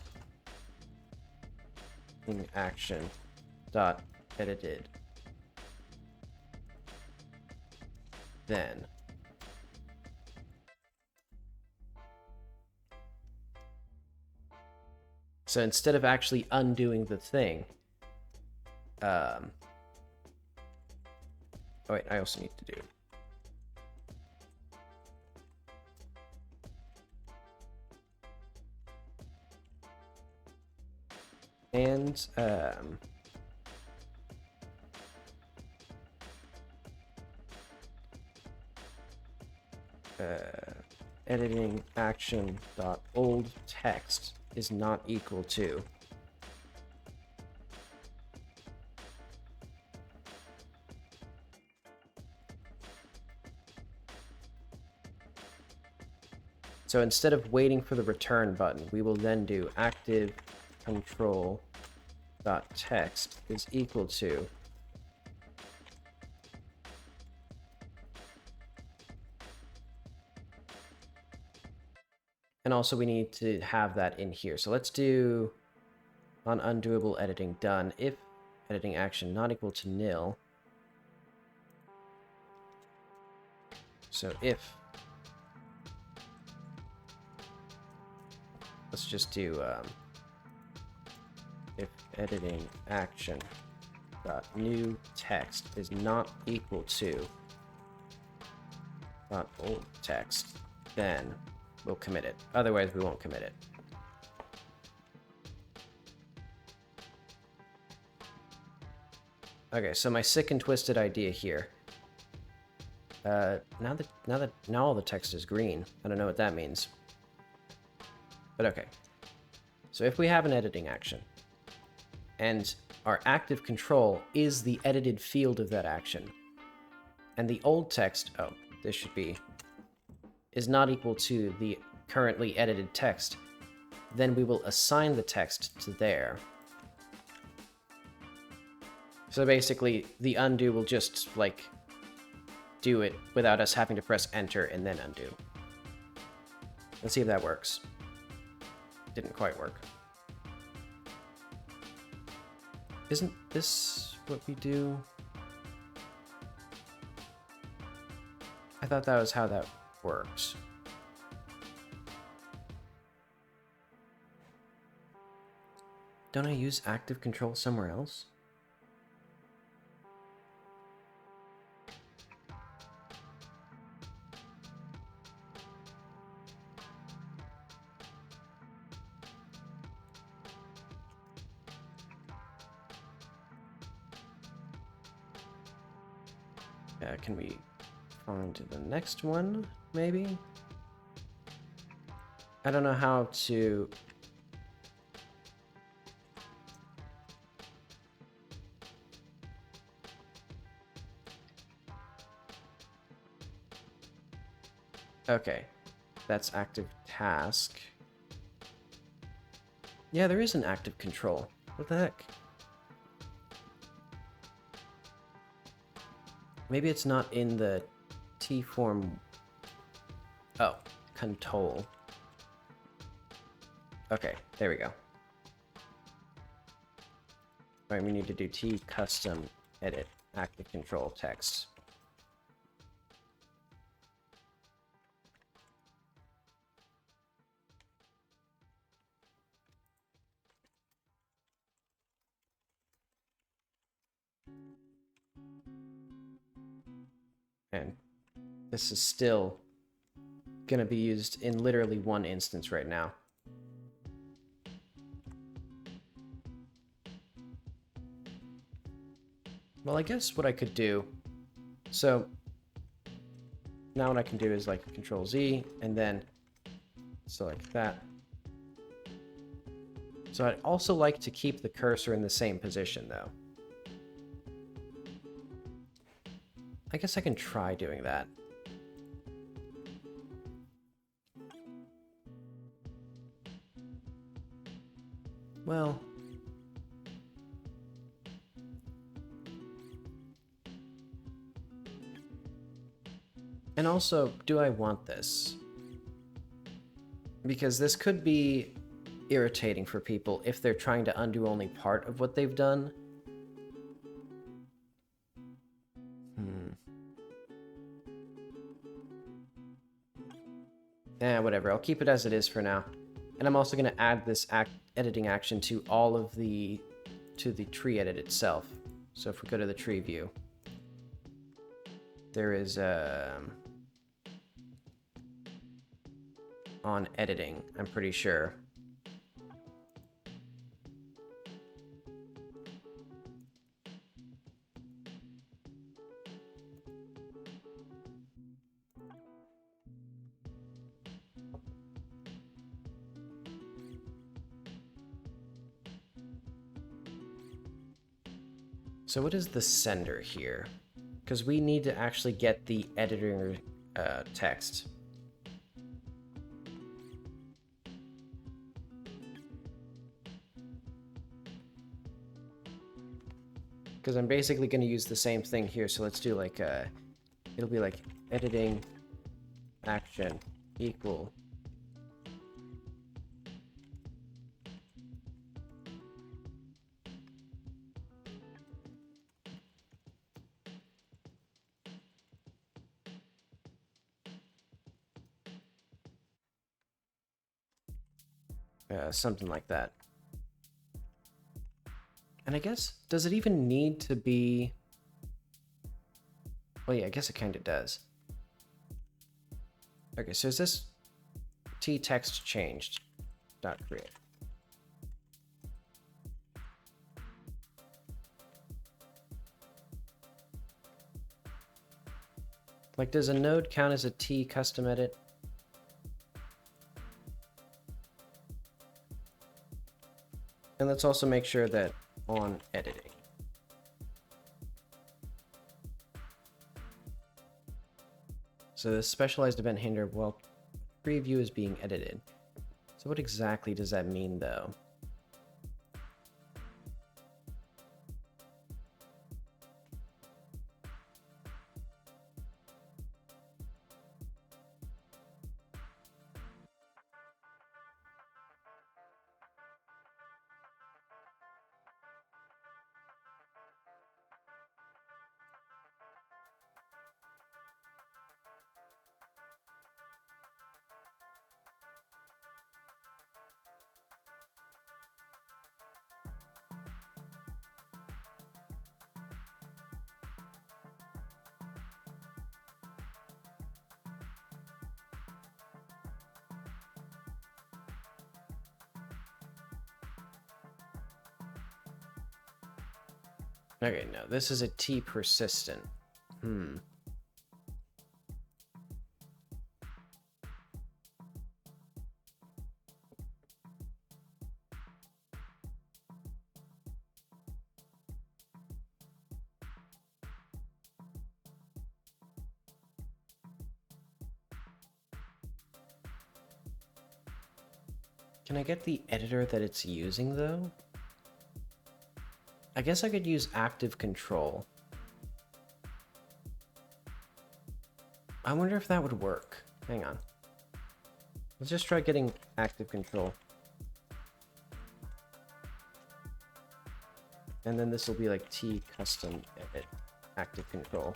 in action dot edited, then so instead of actually undoing the thing, oh wait, I also need to do and editing action dot old text is not equal to So instead of waiting for the return button, we will then do active control dot text is equal to and also we need to have that in here. So let's do on undoable editing done if editing action not equal to nil. So if let's just do if editing action dot new text is not equal to dot old text, then we'll commit it. Otherwise, we won't commit it. Okay, so my sick and twisted idea here. Now all the text is green. I don't know what that means. But okay. So if we have an editing action, and our active control is the edited field of that action, and the old text, oh, this should be, is not equal to the currently edited text, then we will assign the text to there. So basically, the undo will just, like, do it without us having to press enter and then undo. Let's see if that works. Didn't quite work. Isn't this what we do? I thought that was how that works. Don't I use active control somewhere else? Can we find the next one, maybe? I don't know how to... Okay, that's active task. Yeah, there is an active control. What the heck? Maybe it's not in the T form. Oh, control. Okay, there we go. Alright, we need to do T custom edit active control text. And this is still going to be used in literally one instance right now. Well, I guess what I could do... So, now what I can do is like Control Z, and then select that. So I'd also like to keep the cursor in the same position, though. I guess I can try doing that. Well... And also, do I want this? Because this could be irritating for people if they're trying to undo only part of what they've done. Whatever, I'll keep it as it is for now. And I'm also going to add this editing action to all of the tree edit itself. So if we go to the tree view, there is on editing, I'm pretty sure. So what is the sender here? Because we need to actually get the editor text. Because I'm basically going to use the same thing here, so let's do like, it'll be like editing action equal something like that. And I guess, does it even need to be... Well, yeah, I guess it kind of does. Okay, so is this t text changed dot create? Like, does a node count as a t custom edit? And let's also make sure that on editing. So the specialized event handler, well, preview is being edited. So what exactly does that mean, though? Okay, no, this is a t persistent. Can I get the editor that it's using, though? I guess I could use active control. I wonder if that would work. Hang on. Let's just try getting active control. And then this will be like T custom edit active control.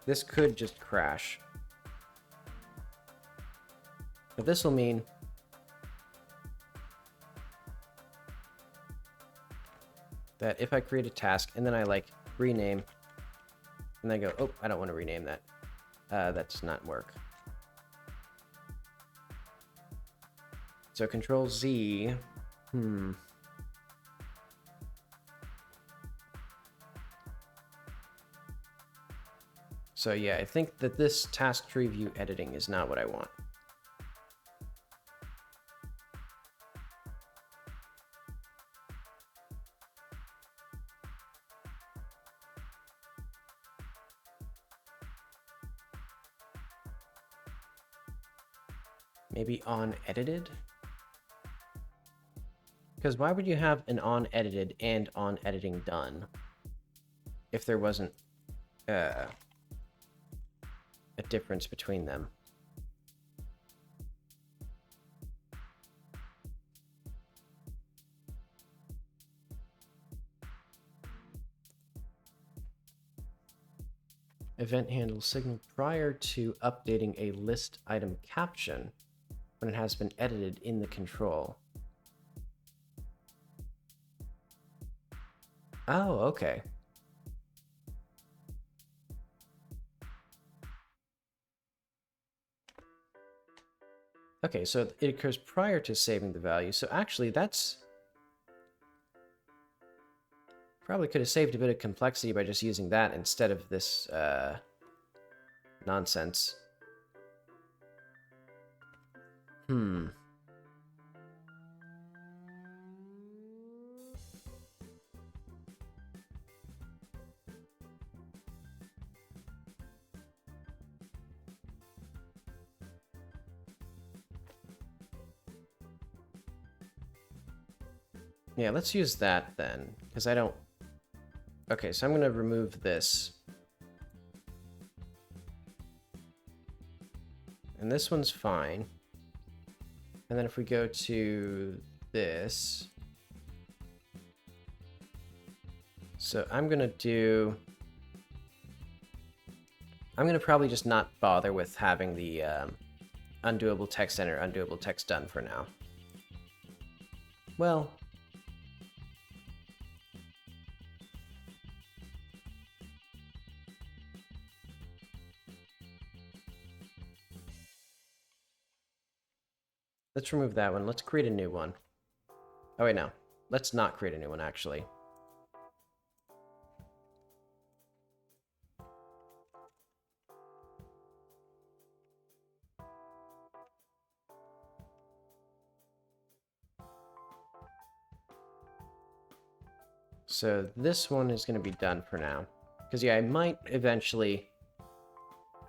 This could just crash. But this will mean that if I create a task and then I like rename and then go, oh, I don't want to rename that. That does not work. So Control Z. So yeah, I think that this task tree view editing is not what I want. Maybe on edited? Because why would you have an on edited and on editing done if there wasn't a difference between them? Event handle signal prior to updating a list item caption when it has been edited in the control. Oh, okay. Okay, so it occurs prior to saving the value. So actually, that's... Probably could have saved a bit of complexity by just using that instead of this nonsense. Yeah, let's use that then, because I don't Okay, so I'm going to remove this. And this one's fine. And then if we go to this... So I'm going to probably just not bother with having the undoable text enter, undoable text done for now. Well... Let's remove that one. Let's create a new one. Oh, wait, no. Let's not create a new one, actually. So this one is going to be done for now. Because, yeah, I might eventually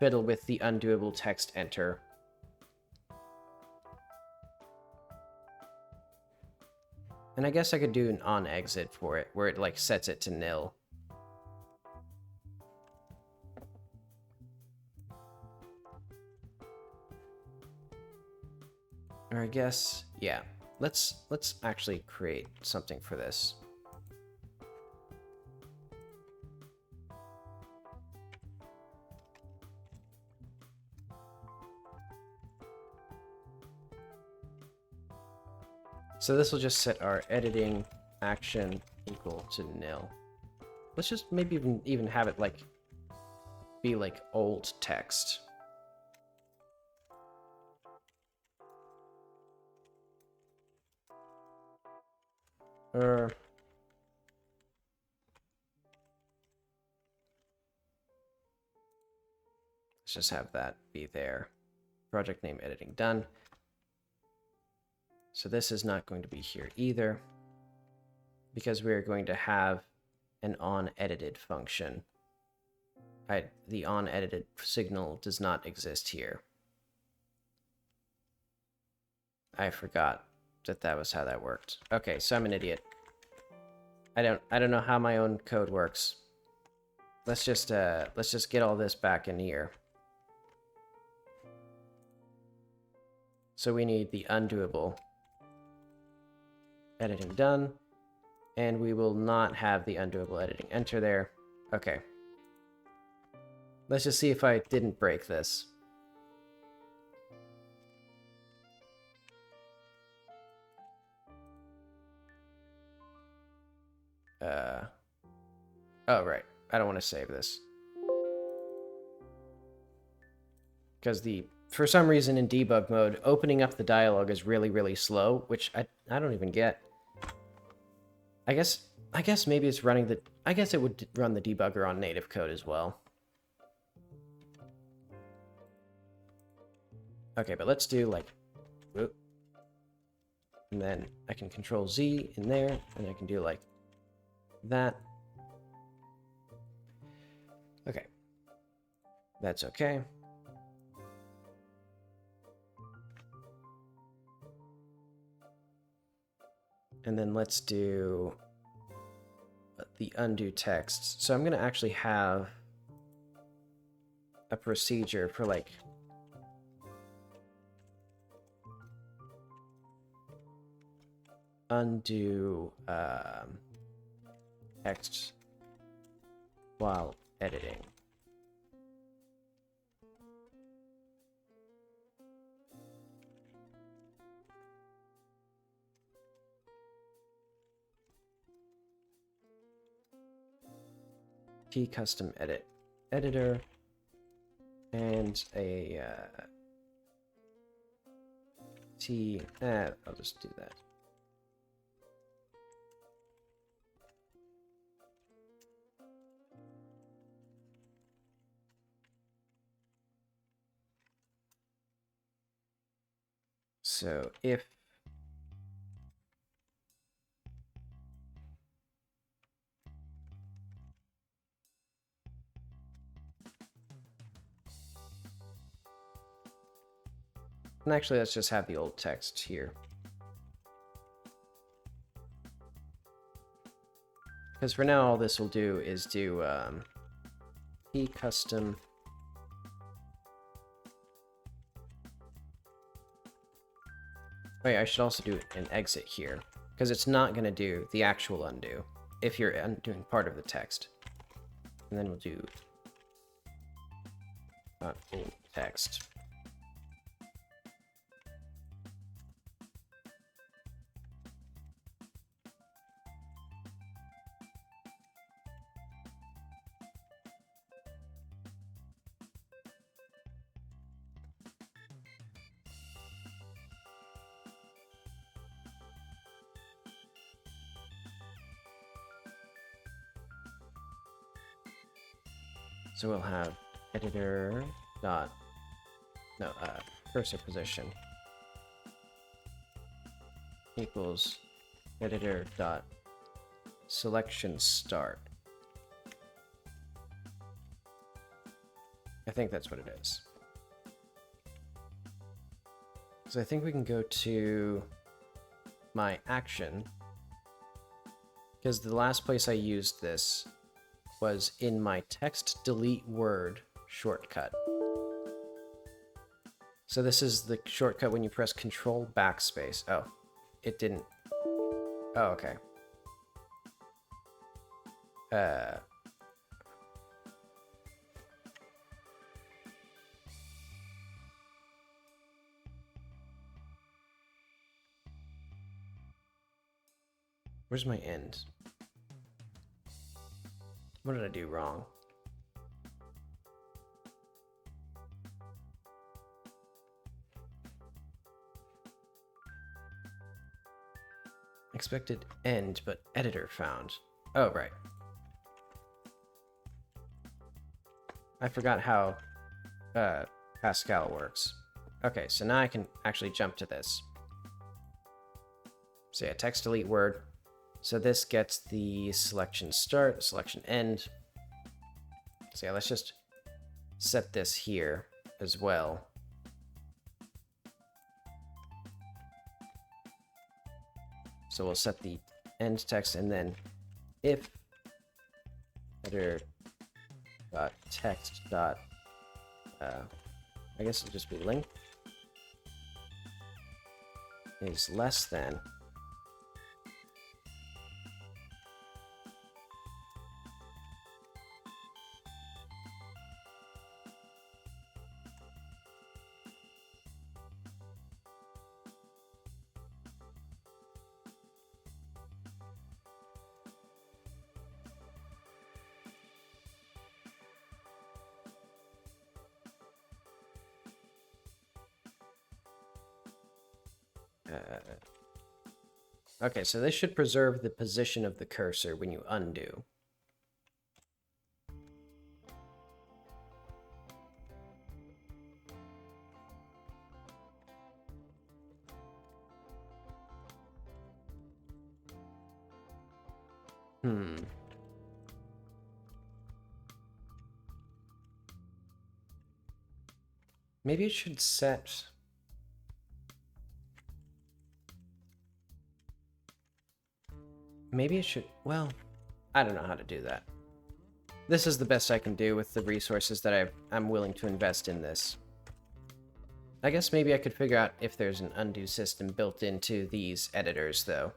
fiddle with the undoable text enter. And I guess I could do an on exit for it, where it like sets it to nil. Or I guess, yeah. Let's actually create something for this. So this will just set our editing action equal to nil. Let's just maybe even have it like be like old text. Let's just have that be there. Project name editing done. So this is not going to be here either, because we're going to have an onEdited function. The onEdited signal does not exist here. I forgot that was how that worked. Okay, so I'm an idiot. I don't know how my own code works. Let's just get all this back in here. So we need the undoable editing done, and we will not have the undoable editing enter there. Okay. Let's just see if I didn't break this. Oh, right. I don't want to save this. Because for some reason in debug mode, opening up the dialog is really, really slow, which I don't even get. I guess maybe it's running I guess it would run the debugger on native code as well. Okay, but let's do like, whoop. And then I can control Z in there, and I can do like that. Okay. That's okay. And then let's do the undo text. So I'm going to actually have a procedure for like undo text while editing. T custom edit editor and a T. I'll just do that. So if and actually let's just have the old text here. Because for now, all this will do is do p custom. Wait, I should also do an exit here, because it's not going to do the actual undo if you're undoing part of the text. And then we'll do old text. So we'll have editor dot cursor position equals editor dot selection start. I think that's what it is. So I think we can go to my action, because the last place I used this was in my text delete word shortcut. So this is the shortcut when you press Control backspace. Oh, it didn't. Oh, okay. Where's my end? What did I do wrong? Expected end, but editor found. Oh, right. I forgot how Pascal works. Okay, so now I can actually jump to this. So yeah, text delete word. So this gets the selection start, selection end. So yeah, let's just set this here as well. So we'll set the end text, and then if header dot text dot I guess it'll just be length is less than . Okay, so this should preserve the position of the cursor when you undo. Maybe it should set... Maybe it should... Well, I don't know how to do that. This is the best I can do with the resources that I'm willing to invest in this. I guess maybe I could figure out if there's an undo system built into these editors, though.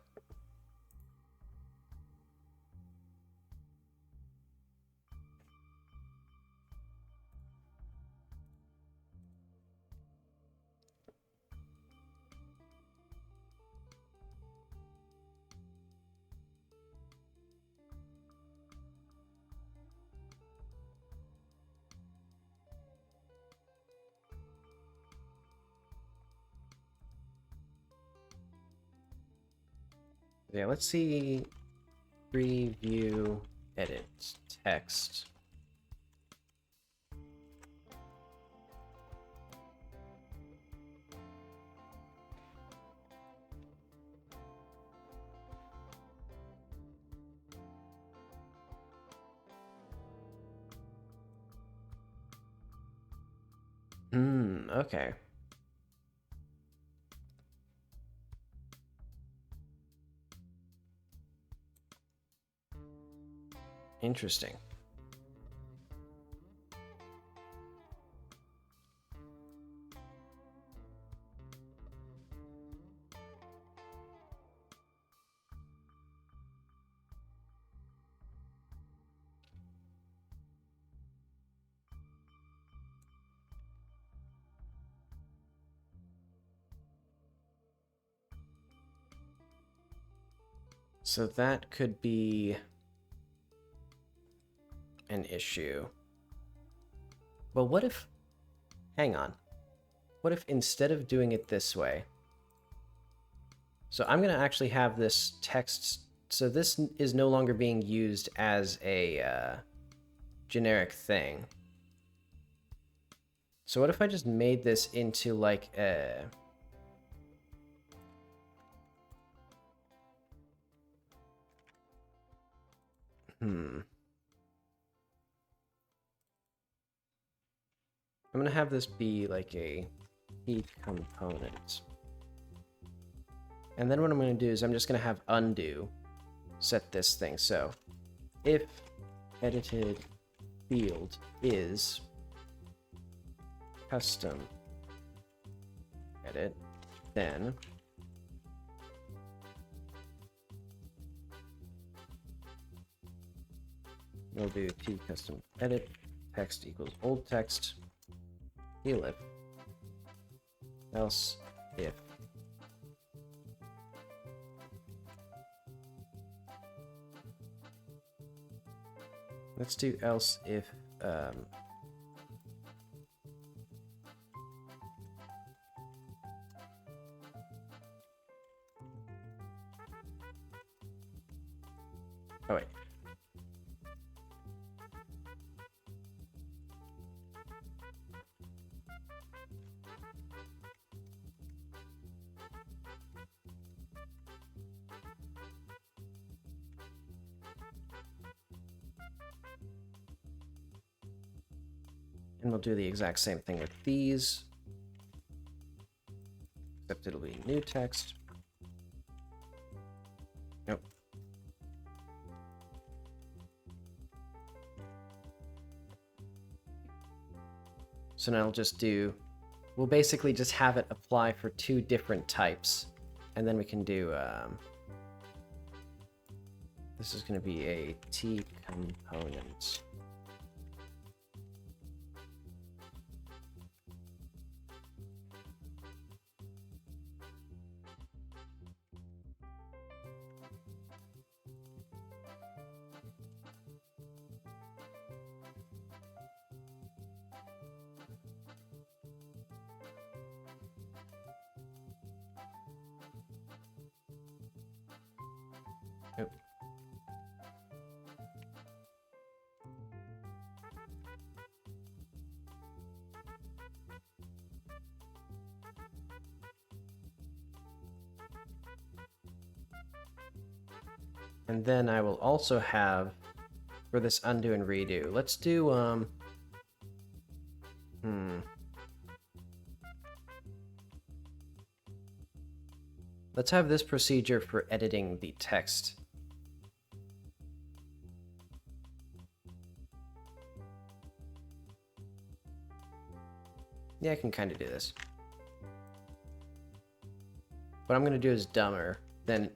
Yeah, let's see. Preview, edit, text. Okay. Interesting. So that could be an issue. Well, what if... Hang on. What if instead of doing it this way... So I'm going to actually have this text... So this is no longer being used as a generic thing. So what if I just made this into like a... I'm going to have this be like a key component. And then what I'm going to do is I'm just going to have undo set this thing. So if edited field is custom edit, then we'll do t custom edit text equals old text, elif, else if. Let's do else if oh wait. And we'll do the exact same thing with these, except it'll be new text. Nope. So now we'll basically just have it apply for two different types. And then we can do, this is going to be a T component. Nope. And then I will also have, for this undo and redo, let's do, let's have this procedure for editing the text. Yeah, I can kind of do this. What I'm going to do is dumber than,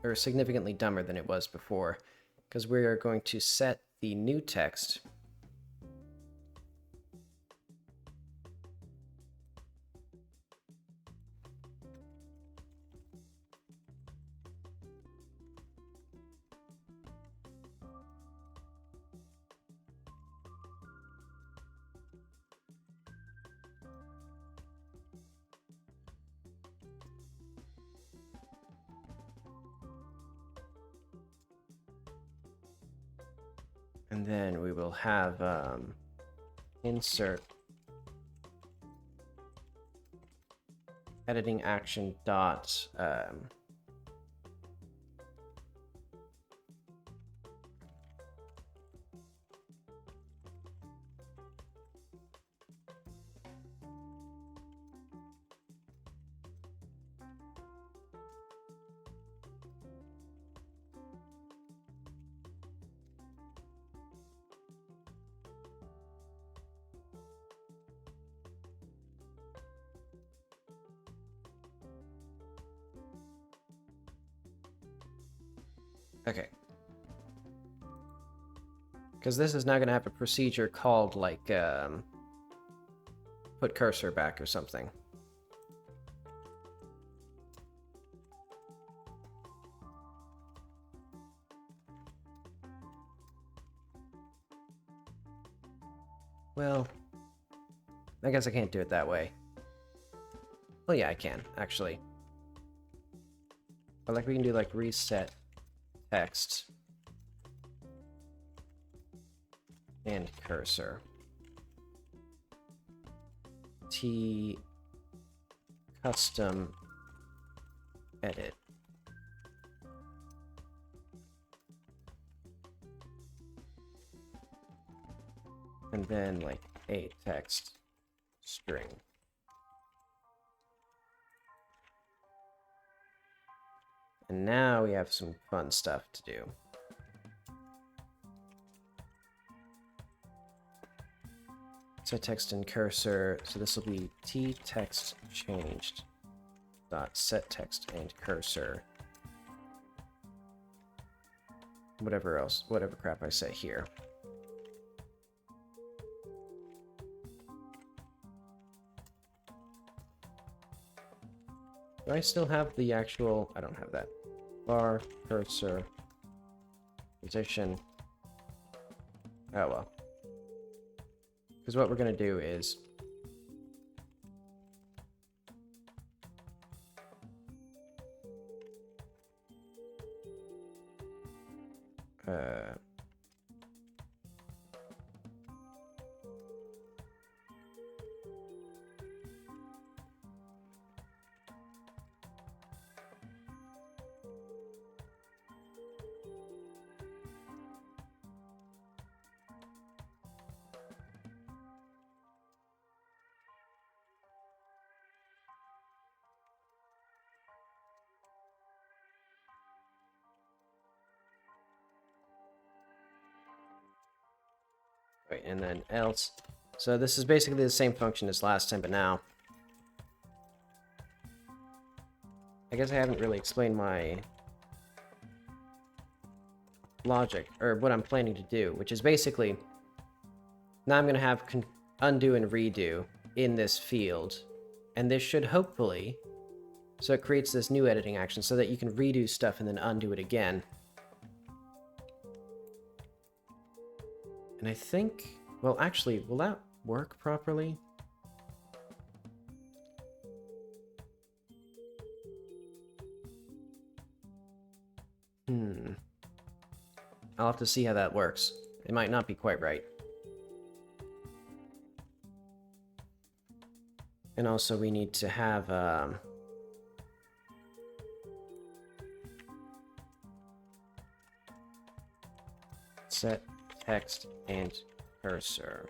or significantly dumber than it was before, because we are going to set the new text and then we will have insert editing action dot Okay. Because this is now going to have a procedure called, like, put cursor back or something. Well, I guess I can't do it that way. Well, yeah, I can, actually. But, like, we can do, like, reset text and cursor. T custom edit. And then, like, a text string. And now we have some fun stuff to do. Set text and cursor. So this will be t text changed dot set text and cursor. Whatever else, whatever crap I say here. Do I still have the actual? I don't have that. Bar, cursor, position. Oh well. Because what we're going to do is right, and then else. So this is basically the same function as last time, but now I guess I haven't really explained my logic, or what I'm planning to do, which is basically now I'm going to have undo and redo in this field, and this should hopefully, so it creates this new editing action so that you can redo stuff and then undo it again. And I think, well, actually, will that work properly? I'll have to see how that works. It might not be quite right. And also we need to have, set text and cursor.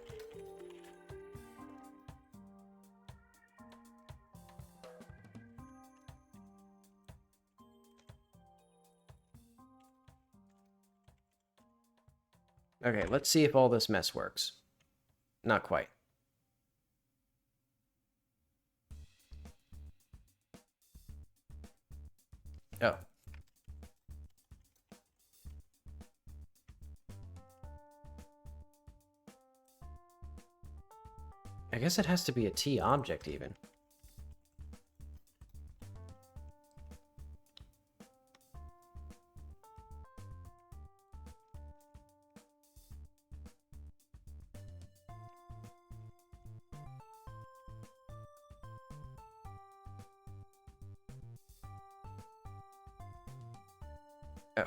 Okay, let's see if all this mess works. Not quite. Oh. I guess it has to be a T object even. Oh.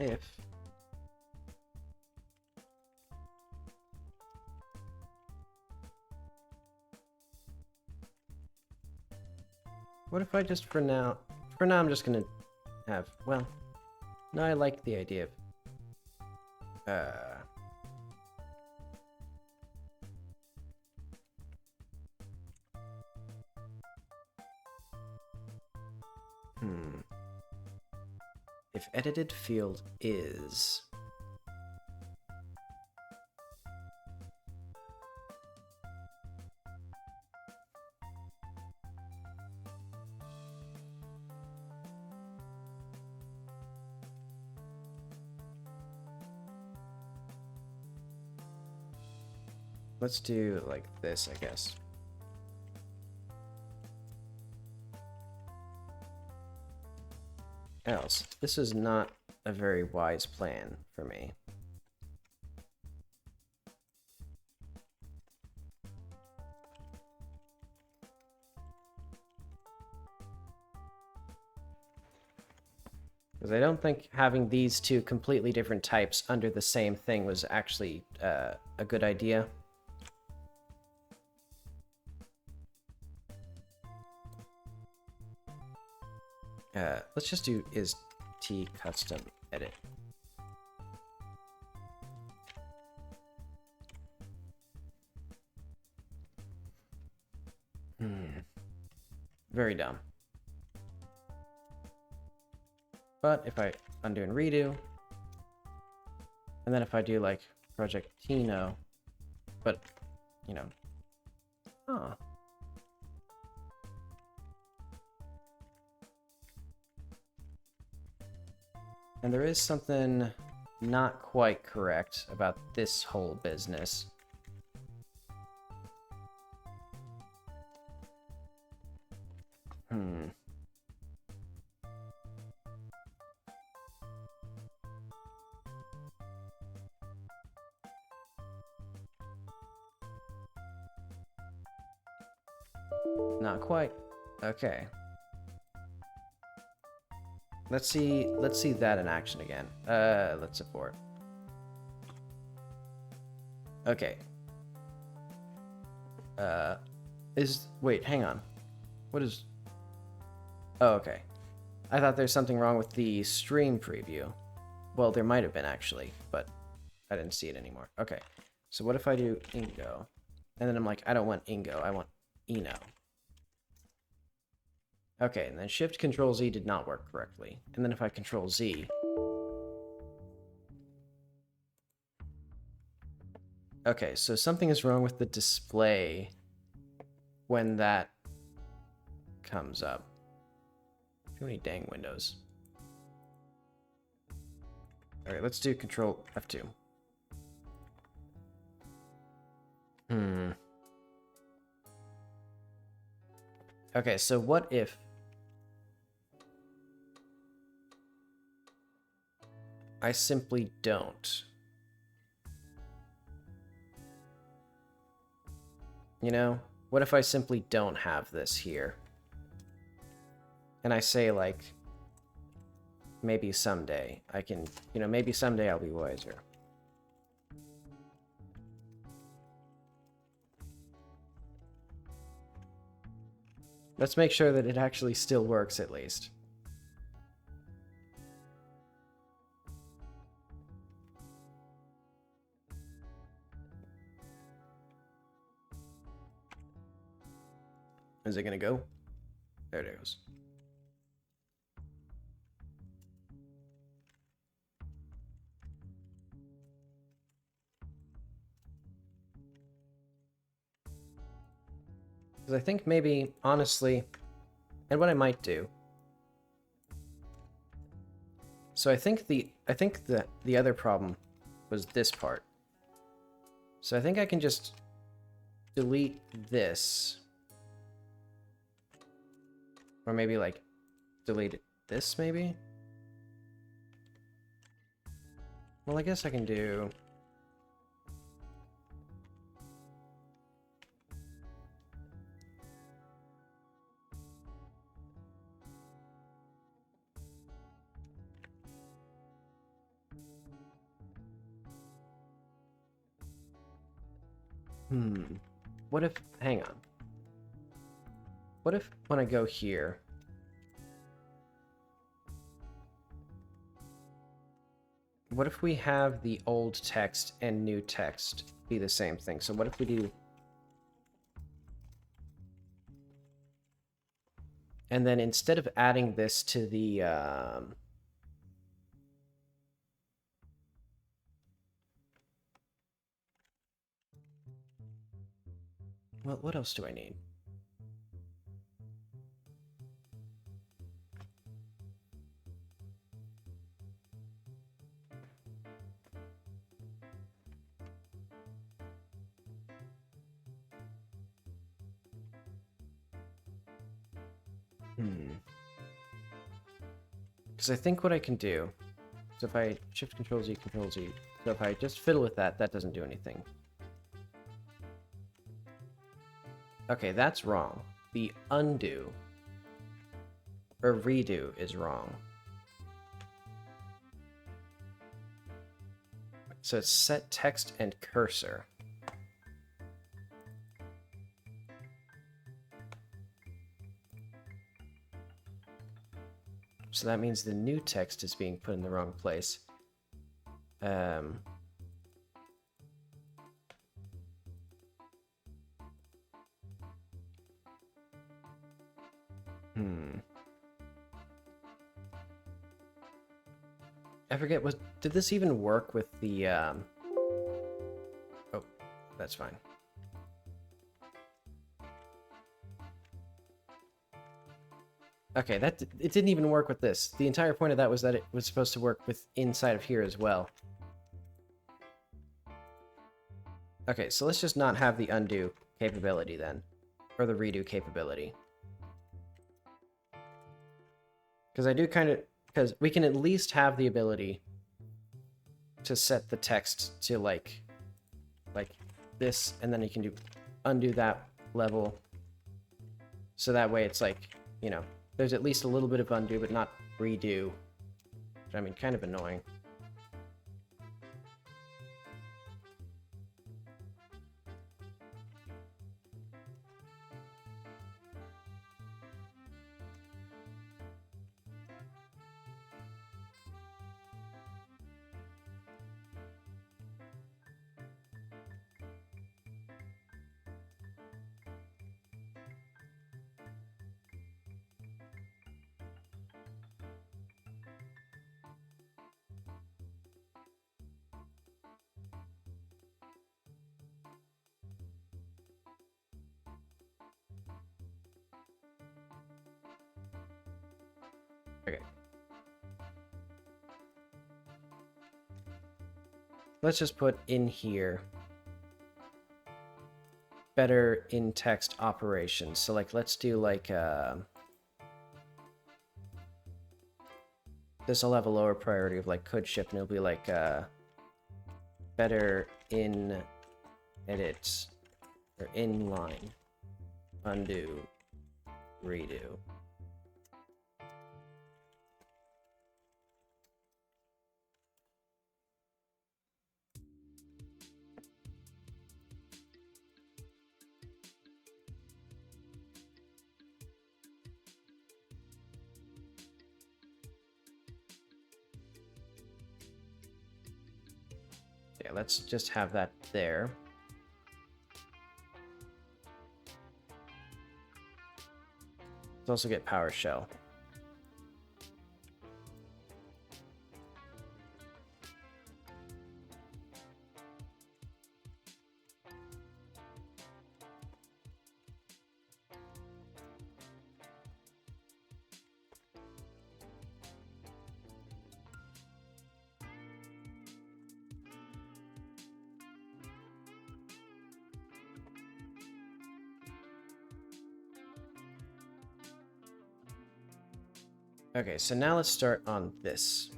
If what if I just for now I'm just gonna have, well, no, I like the idea of if edited field is... Let's do like this, I guess. Else, this is not a very wise plan for me. Because I don't think having these two completely different types under the same thing was actually a good idea. Let's just do is t custom edit. Very dumb. But if I undo and redo, and then if I do like project Tino, but you know, huh. And there is something not quite correct about this whole business. Not quite. Okay. Let's see that in action again. Let's support. Okay. Wait, hang on. What is... Oh, okay. I thought there's something wrong with the stream preview. Well, there might have been actually, but I didn't see it anymore. Okay. So what if I do Ingo? And then I'm like, I don't want Ingo, I want Eno. Okay, and then Shift Control Z did not work correctly. And then if I Control Z... Okay, so something is wrong with the display when that comes up. Too many dang windows. Alright, let's do Control F2. Okay, so what if... I simply don't? You know? What if I simply don't have this here? And I say, like, maybe someday I can... You know, maybe someday I'll be wiser. Let's make sure that it actually still works, at least. Is it gonna go? There it goes. Because I think maybe, honestly, and what I might do. So I think the other problem was this part. So I think I can just delete this. Or maybe like delete this maybe? Well, I guess I can do... What if... Hang on. What if when I go here... What if we have the old text and new text be the same thing? So what if we do... And then instead of adding this to the... Well, what else do I need? Because I think what I can do is if I shift Control Z, Control Z, so if I just fiddle with that, that doesn't do anything. Okay, that's wrong. The undo or redo is wrong. So it's set text and cursor. So that means the new text is being put in the wrong place. I forget, did this even work with the, Oh, that's fine. Okay, it didn't even work with this. The entire point of that was that it was supposed to work with inside of here as well. Okay, so let's just not have the undo capability then. Or the redo capability. Because I do kind of... Because we can at least have the ability to set the text to, like this, and then you can do undo that level. So that way it's like, you know, there's at least a little bit of undo, but not redo. Which, I mean, kind of annoying. Okay. Let's just put in here better in text operations. So like let's do like this will have a lower priority of like could ship, and it'll be like better in edit or inline undo redo. Yeah, let's just have that there. Let's also get PowerShell. Okay, so now let's start on this.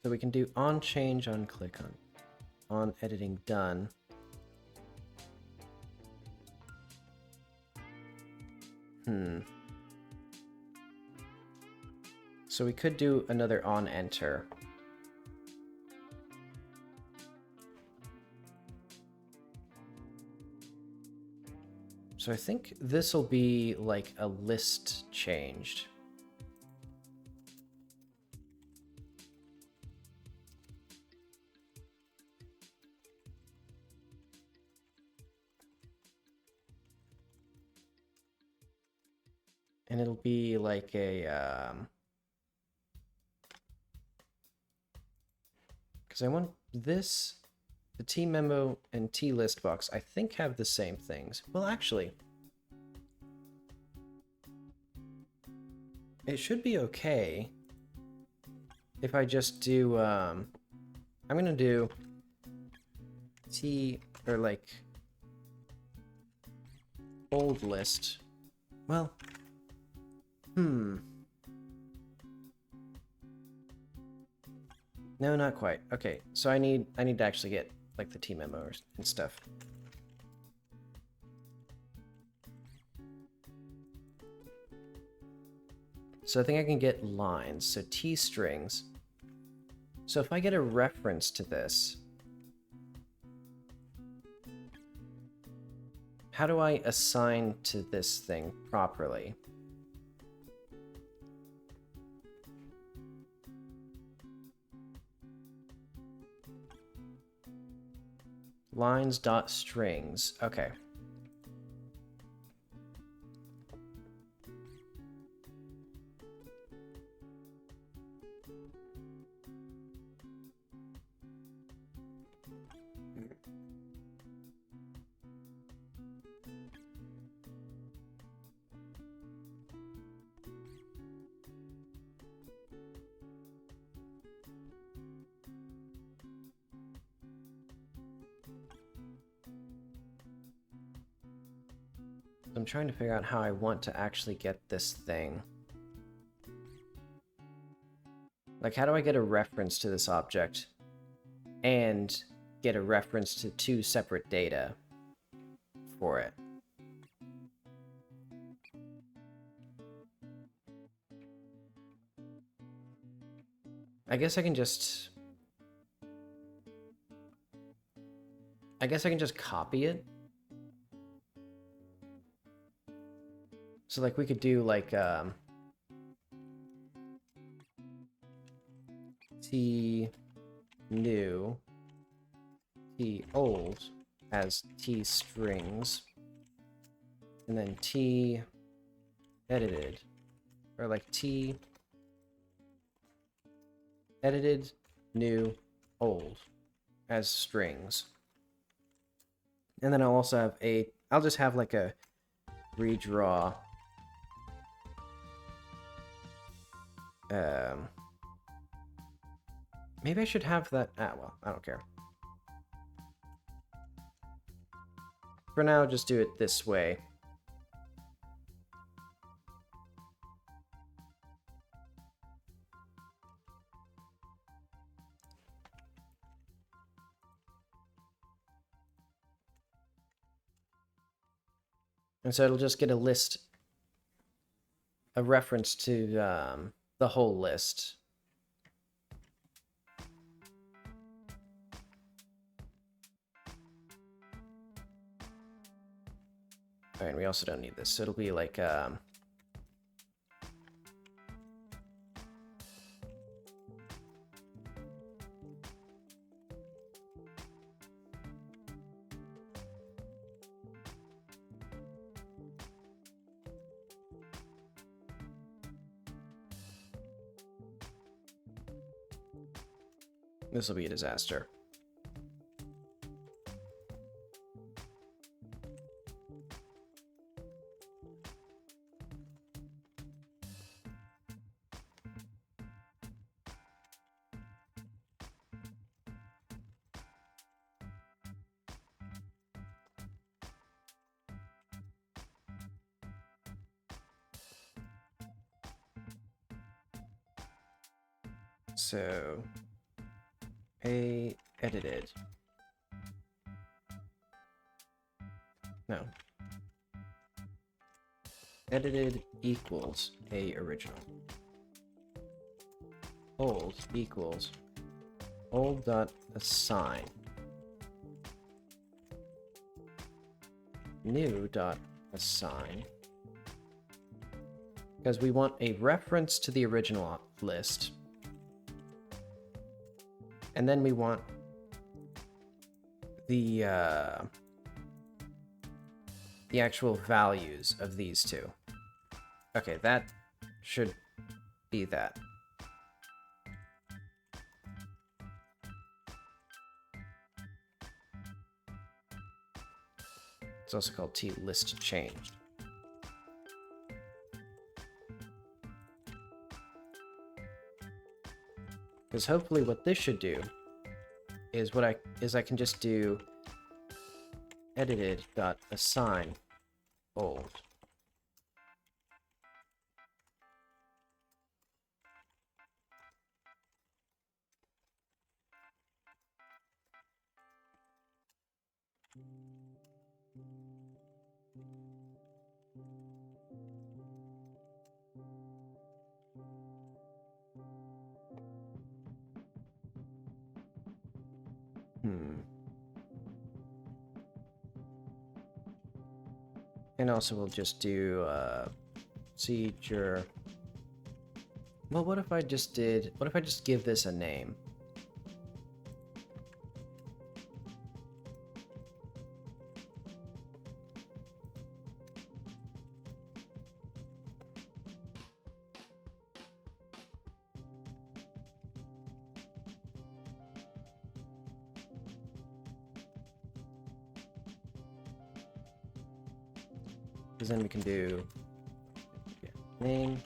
So we can do on change, on click, on editing done. So we could do another on enter. So I think this will be like a list changed. And it'll be like a, because I want this, the T memo and T list box, I think have the same things. Well, actually, it should be okay if I just do, I'm gonna do T, or like, old list. Well, no, not quite. Okay, so I need to actually get like the T memo and stuff. So I think I can get lines. So T strings. So if I get a reference to this, how do I assign to this thing properly? Lines.strings. Okay. I'm trying to figure out how I want to actually get this thing. Like, how do I get a reference to this object and get a reference to two separate data for it? I guess I can just copy it. So like we could do like T new, T old as T strings, and then T edited, or like T edited, new, old as strings. And then I'll also have I'll just have like a redraw maybe I should have that. Well, I don't care. For now, just do it this way. And so it'll just get a list, a reference to the whole list. Alright, and we also don't need this, so it'll be like, this will be a disaster. So, A edited. No. Edited equals A original. old equals old dot assign new dot assign, because we want a reference to the original list, and then we want the actual values of these two. Okay, that should be that. It's also called t-list changed. Because hopefully what this should do is I can just do edited.assign old. And also we'll just do procedure. Well, what if I just give this a name? Because then we can do name.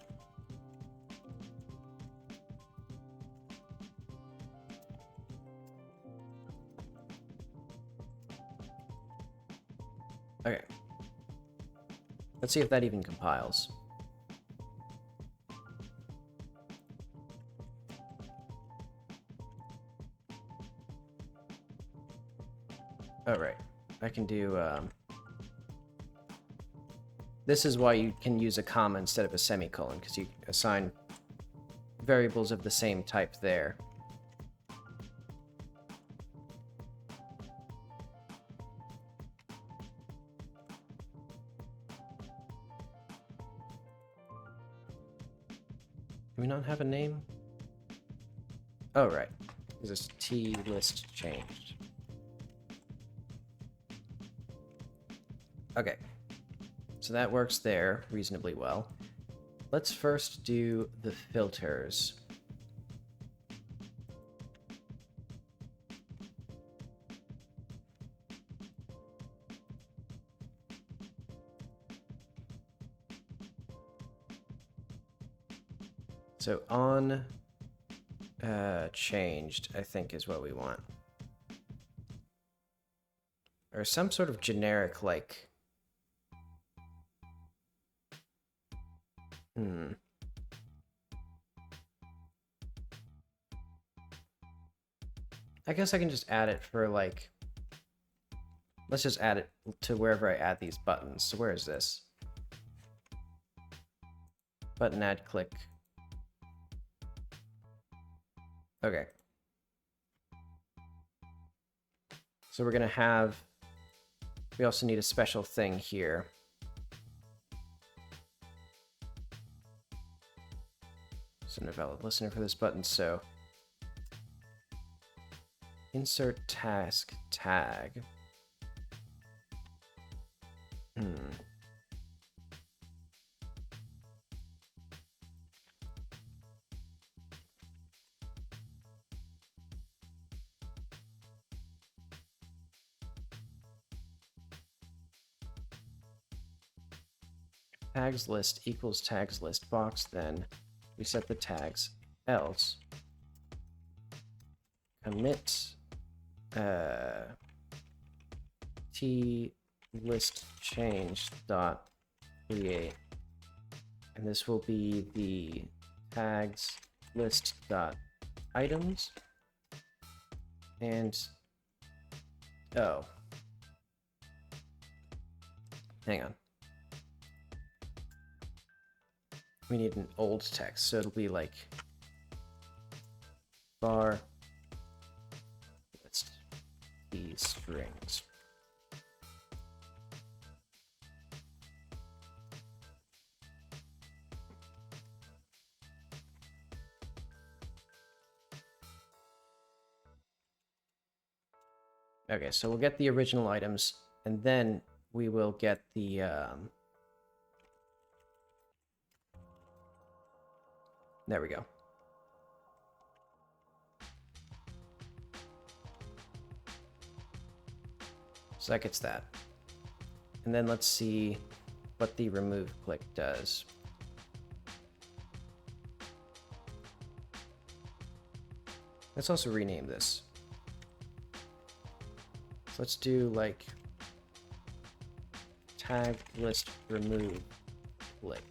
Okay. Let's see if that even compiles. Alright. I can do this is why you can use a comma instead of a semicolon, because you assign variables of the same type there. Do we not have a name? Oh, right. This is t-list changed. Okay. So that works there reasonably well. Let's first do the filters. So on changed, I think, is what we want. Or some sort of generic, like... I guess I can just add it for, like... Let's just add it to wherever I add these buttons. So where is this? Button add click. Okay. So we're going to have... We also need a special thing here. So a valid listener for this button, so... Insert task tag. Tags list equals tags list box, then we set the tags, else commit t list change dot create, and this will be the tags list dot items, and oh, hang on. We need an old text, so it'll be like bar list key strings. Okay, so we'll get the original items, and then we will get the there we go. So that gets that. And then let's see what the remove click does. Let's also rename this. So let's do like tag list remove click.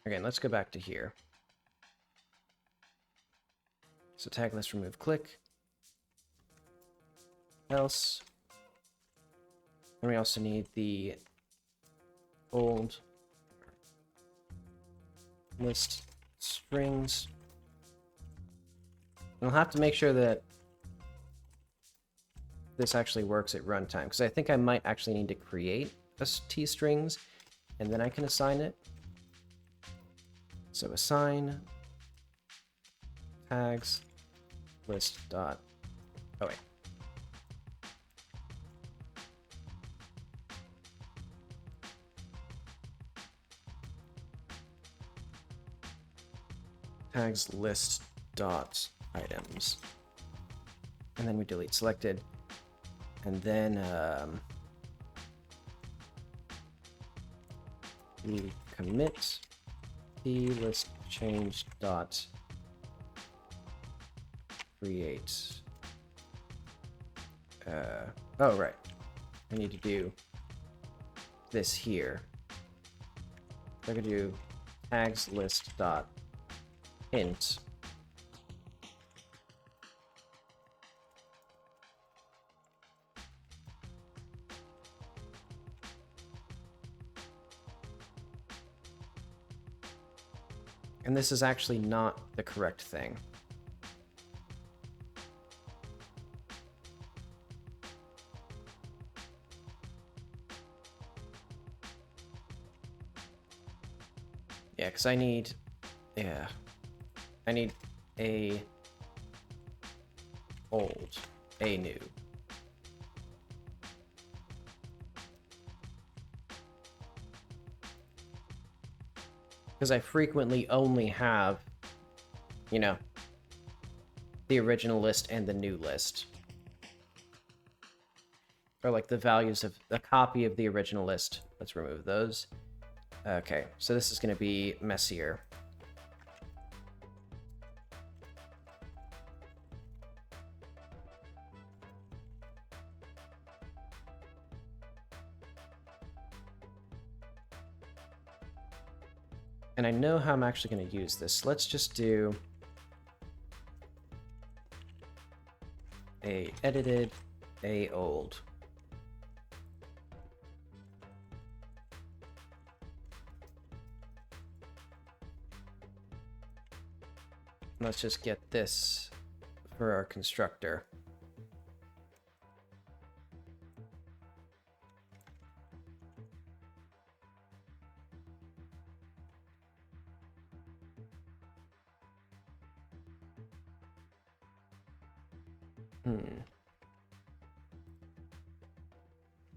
Again, let's go back to here. So tag list remove click. Else. And we also need the old list strings. And I'll have to make sure that this actually works at runtime, because I think I might actually need to create a t-strings, and then I can assign it. So assign tags list dot, oh wait. Tags list dot items. And then we delete selected. And then we commit the list change dot create. Oh, right. I need to do this here. So I could do tags list dot int. And this is actually not the correct thing. Yeah, because I need a old, a new. Because I frequently only have, you know, the original list and the new list. Or like the values of a copy of the original list. Let's remove those. Okay, so this is going to be messier. And I know how I'm actually going to use this. Let's just do a edited, a old. Let's just get this for our constructor.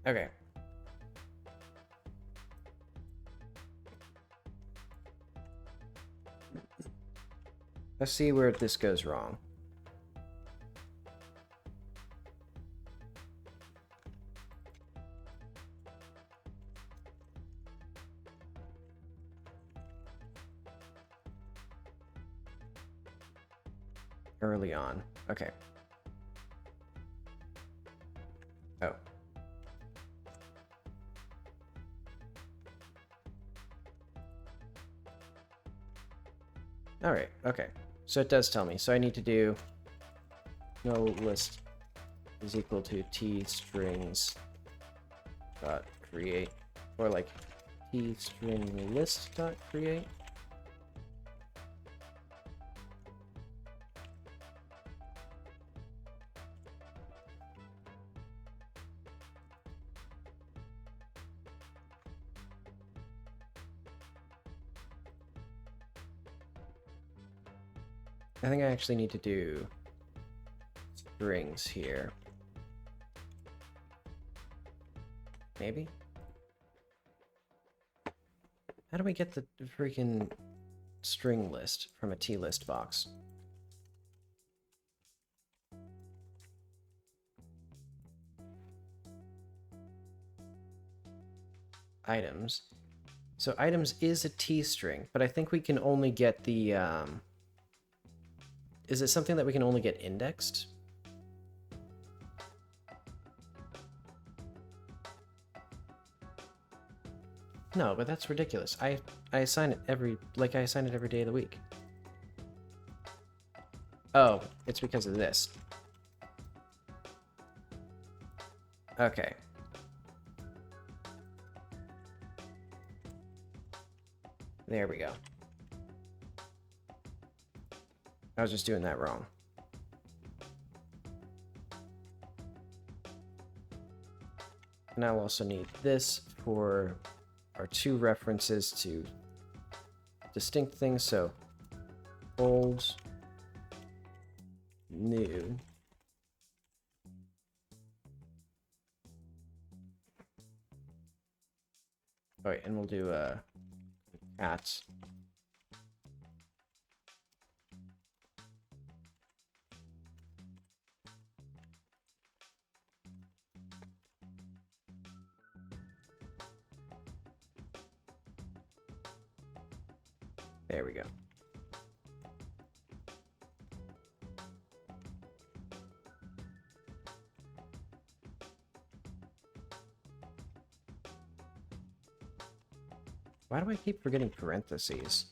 Okay. Let's see where this goes wrong. Early on. Okay. Oh. Alright, okay. So it does tell me. So I need to do no list is equal to t strings dot create, or like t string list dot create. I think I actually need to do strings here. Maybe? How do we get the freaking string list from a T-list box? Items. So items is a T string, but I think we can only get the, is it something that we can only get indexed? No, but that's ridiculous. I assign it every, like I assign it every day of the week. Oh, it's because of this. Okay. There we go. I was just doing that wrong. And I'll also need this for our two references to distinct things. So old, new. All right, and we'll do at. There we go. Why do I keep forgetting parentheses?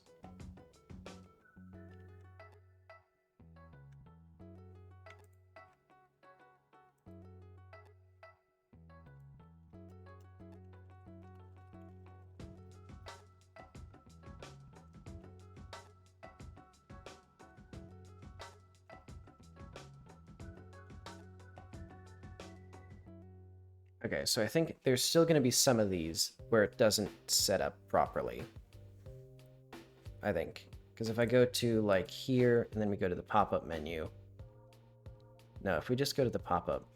Okay, so I think there's still going to be some of these where it doesn't set up properly. I think. Because if I go to, like, here, and then we go to the pop-up menu... No, if we just go to the pop-up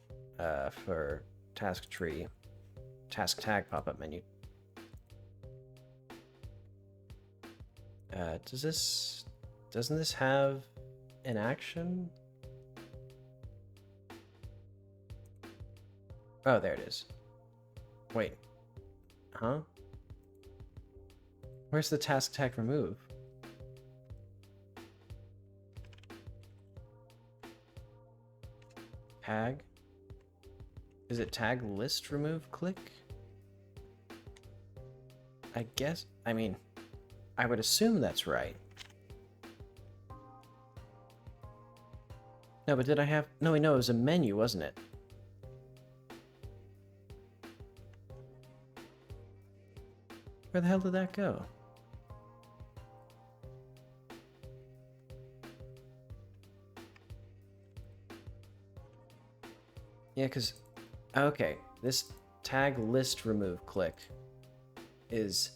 for task tree, task tag pop-up menu... Doesn't this have an action? Oh, there it is. Wait. Huh? Where's the task tag remove? Tag? Is it tag list remove click? I guess, I mean, I would assume that's right. No, but did I have, no, it was a menu, wasn't it? Where the hell did that go? Yeah, because... Okay, this tag list remove click is...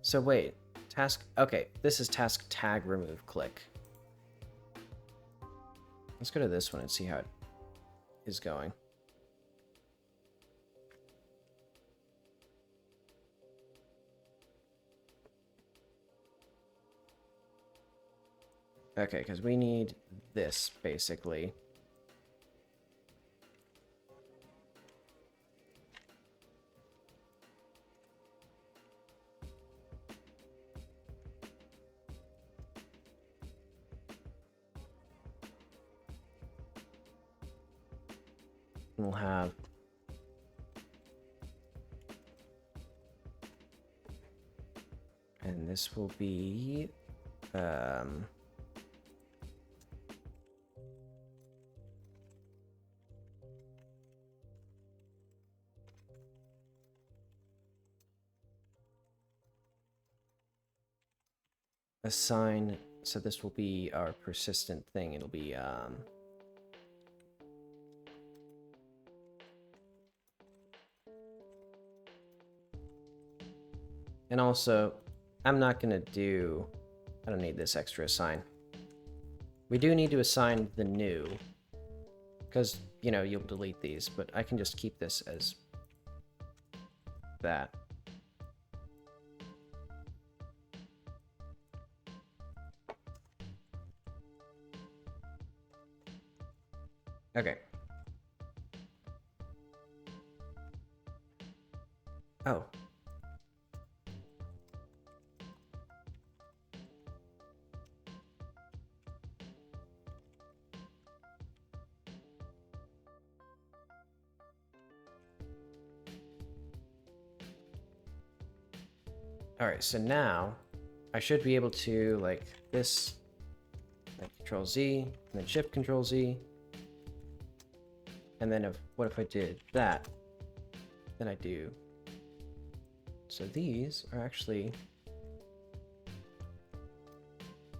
So wait, task... Okay, this is task tag remove click. Let's go to this one and see how it is going. Okay, because we need this, basically. We'll have... And this will be... Um, assign, so this will be our persistent thing. It'll be, and also, I'm not gonna do, I don't need this extra assign. We do need to assign the new, because, you know, you'll delete these, but I can just keep this as that. Okay. Oh. Alright, so now I should be able to, like, this, like, Control Z, and then Shift Control Z. And then what if I did that? Then I do. So these are actually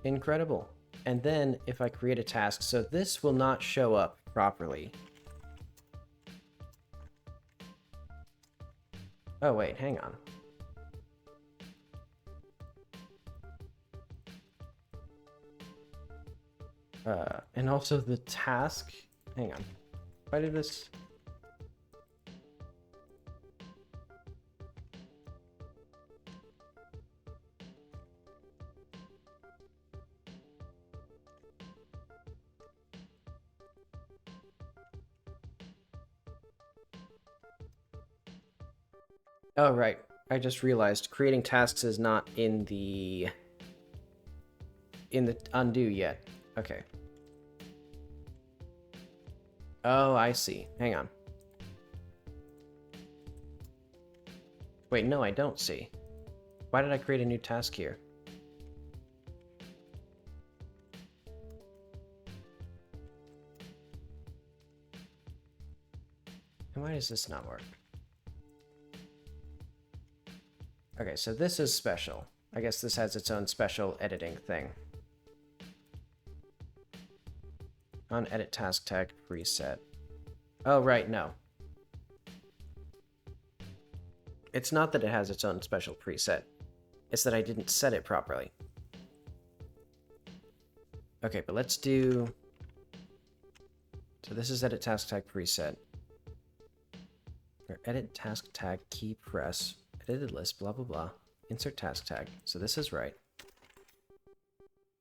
incredible. And then if I create a task, so this will not show up properly. Oh wait, hang on. And also the task, hang on. Why did this? Oh, right. I just realized creating tasks is not in the undo yet. Okay. Oh, I see. Hang on. Wait, no, I don't see. Why did I create a new task here? And why does this not work? Okay, so this is special. I guess this has its own special editing thing. On edit task tag preset. Oh, right, no. It's not that it has its own special preset. It's that I didn't set it properly. Okay, but let's do... So this is edit task tag preset. Or edit task tag key press. Edited list, blah, blah, blah. Insert task tag. So this is right.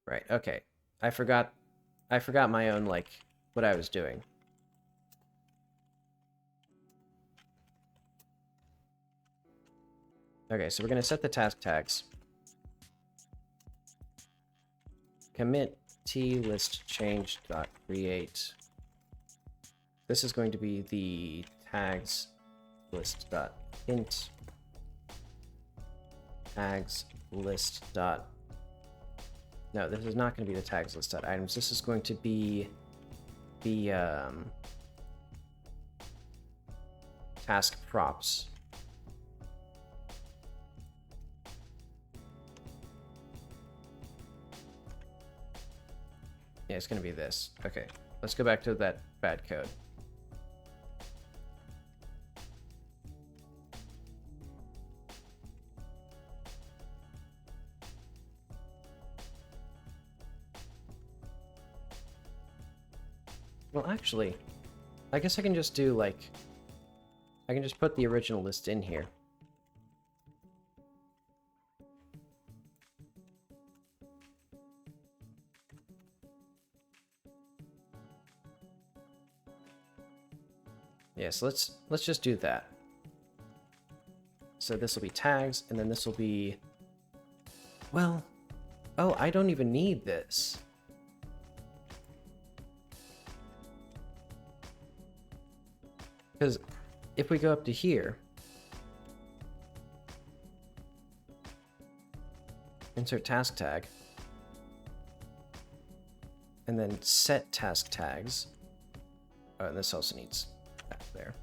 Right, okay. I forgot my own, like, what I was doing. Okay, so we're going to set the task tags. Commit t list change dot create. This is going to be the tags list dot int tags list dot. No, this is not going to be the tags list dot items. This is going to be the task props. Yeah, it's going to be this. Okay, let's go back to that bad code. Well, actually, I guess I can just do, like, I can just put the original list in here. Yes, let's just do that. So this will be tags, and then this will be... Well, oh, I don't even need this. Because if we go up to here, insert task tag, And then set task tags. Oh, and this also needs that there.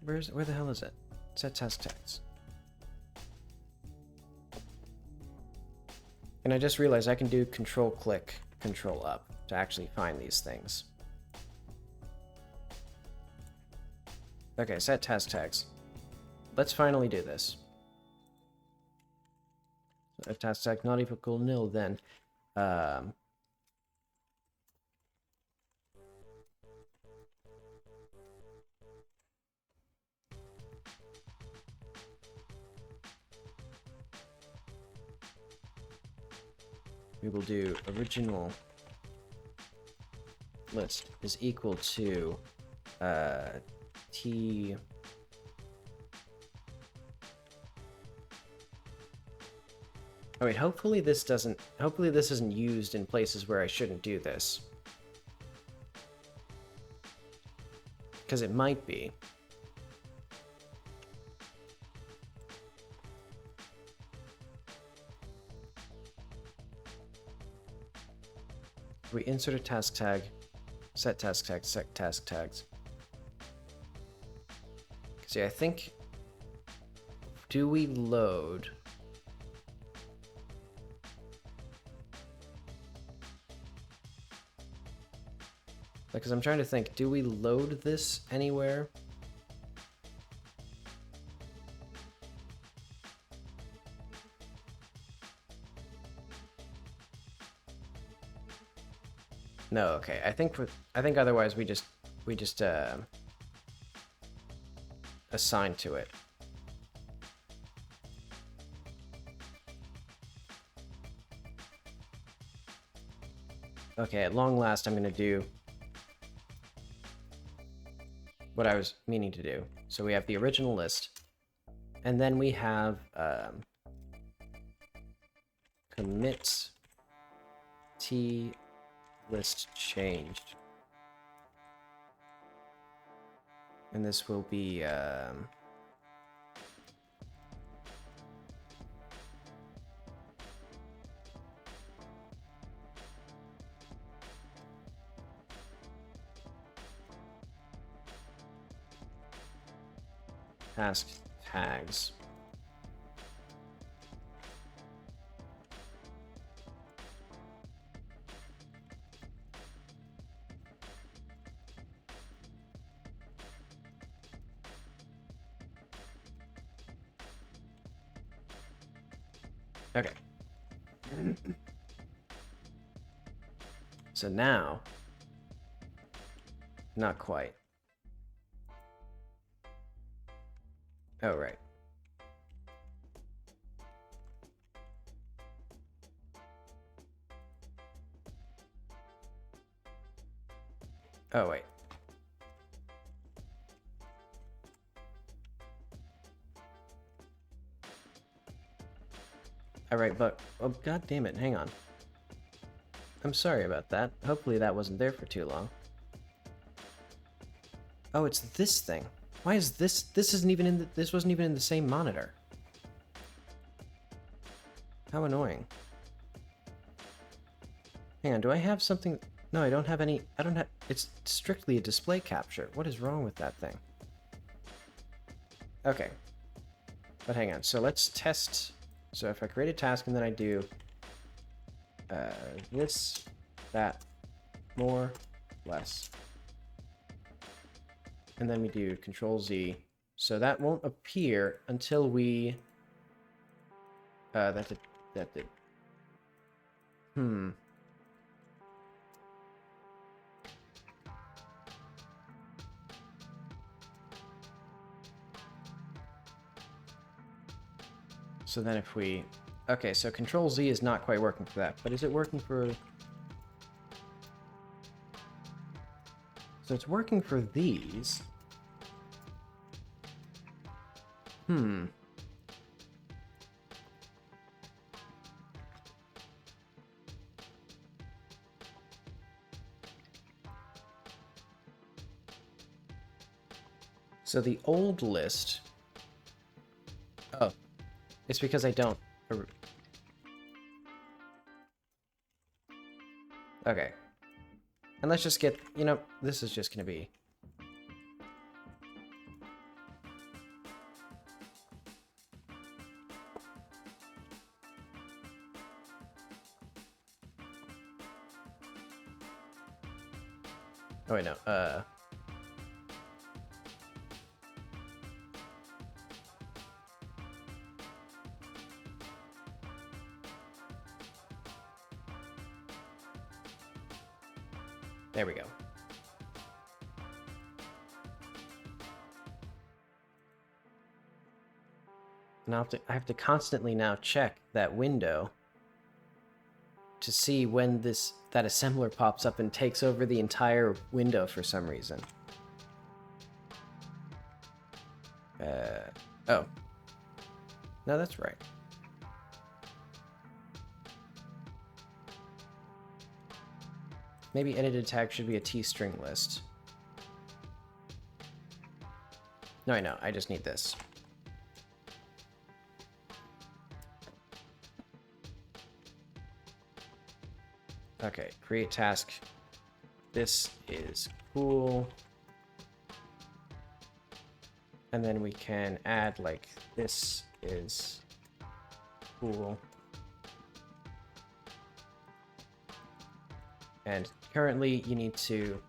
Where the hell is it? Set task tags. And I just realized I can do control click, control up to actually find these things. Okay, set task tags. Let's finally do this. A task tag not equal nil then. We will do original list is equal to t. Oh wait, hopefully this isn't used in places where I shouldn't do this. Because it might be. We insert a task tag, set task tags, set task tags. See, I think, do we load? Because I'm trying to think, do we load this anywhere? No, okay. I think otherwise we just assign to it. Okay, at long last I'm gonna do what I was meaning to do. So we have the original list, and then we have commit t list changed, and this will be task tags. Okay. So now, not quite. Oh, right. Oh, wait. Alright, but... Oh, god damn it, hang on. I'm sorry about that. Hopefully that wasn't there for too long. Oh, it's this thing. Why is this... This isn't even in the... This wasn't even in the same monitor. How annoying. Hang on, do I have something... No, I don't have any... I don't have... It's strictly a display capture. What is wrong with that thing? Okay. But hang on, so let's test... So if I create a task and then I do this, that, more, less. And then we do Control Z. So that won't appear until we... that did. So then if we... Okay, so Control Z is not quite working for that, but is it working for... So it's working for these. So the old list... Oh. It's because I don't... Okay. And let's just get, you know, this is just going to be... Oh, wait, no. There we go. Now I have to constantly now check that window to see when that assembler pops up and takes over the entire window for some reason. Oh. No, that's right. Maybe edited tag should be a T-string list. No, I know. I just need this. Okay, create task. This is cool. And then we can add, like, this is cool. And currently, you need to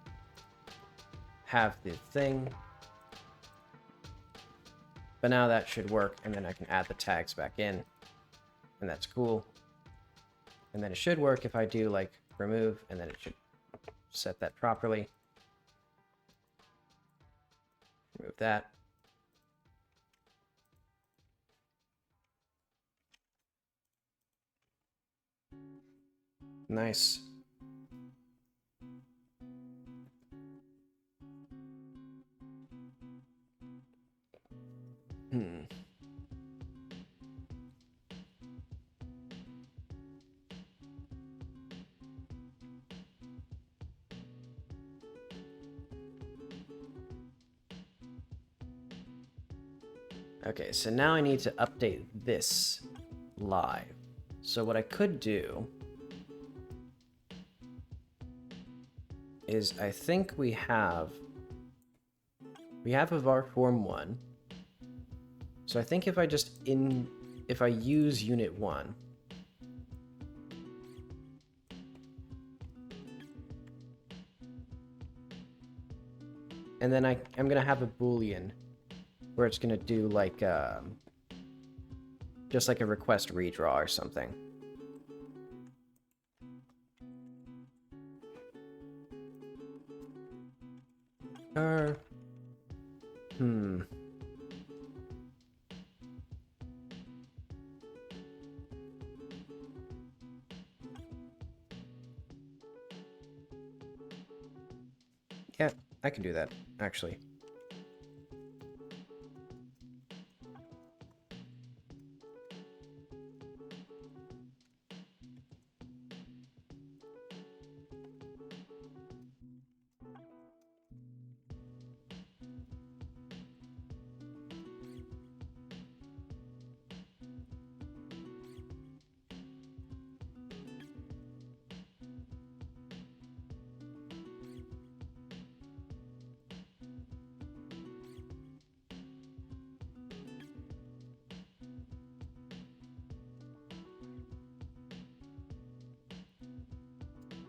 have the thing. But now that should work, and then I can add the tags back in. And that's cool. And then it should work if I do, like, remove, and then it should set that properly. Remove that. Nice. Okay, so now I need to update this live. So what I could do is I think we have a var form 1. So I think if I use unit 1, and then I'm gonna have a boolean where it's gonna do like just like a request redraw or something. Yeah, I can do that, actually.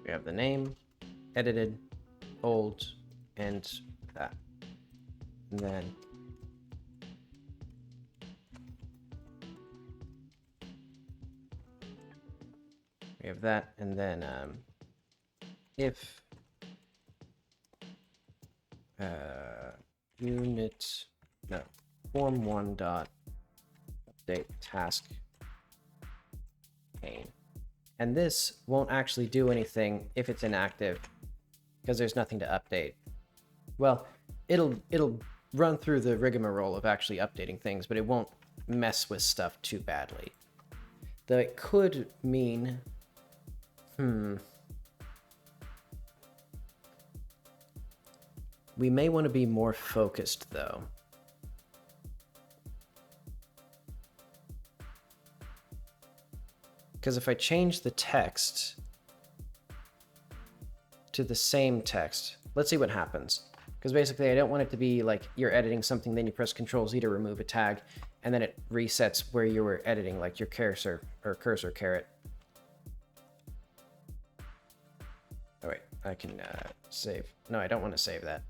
We have the name, edited, old, and that. And then we have that, and then if form 1 dot update task pane. And this won't actually do anything if it's inactive, because there's nothing to update. Well, it'll run through the rigmarole of actually updating things, but it won't mess with stuff too badly. Though it could mean... We may want to be more focused, though. Because if I change the text, to the same text. Let's see what happens. Because basically I don't want it to be like you're editing something, then you press Ctrl-Z to remove a tag, and then it resets where you were editing, like your cursor or cursor caret. Oh wait, I can save. No, I don't want to save that.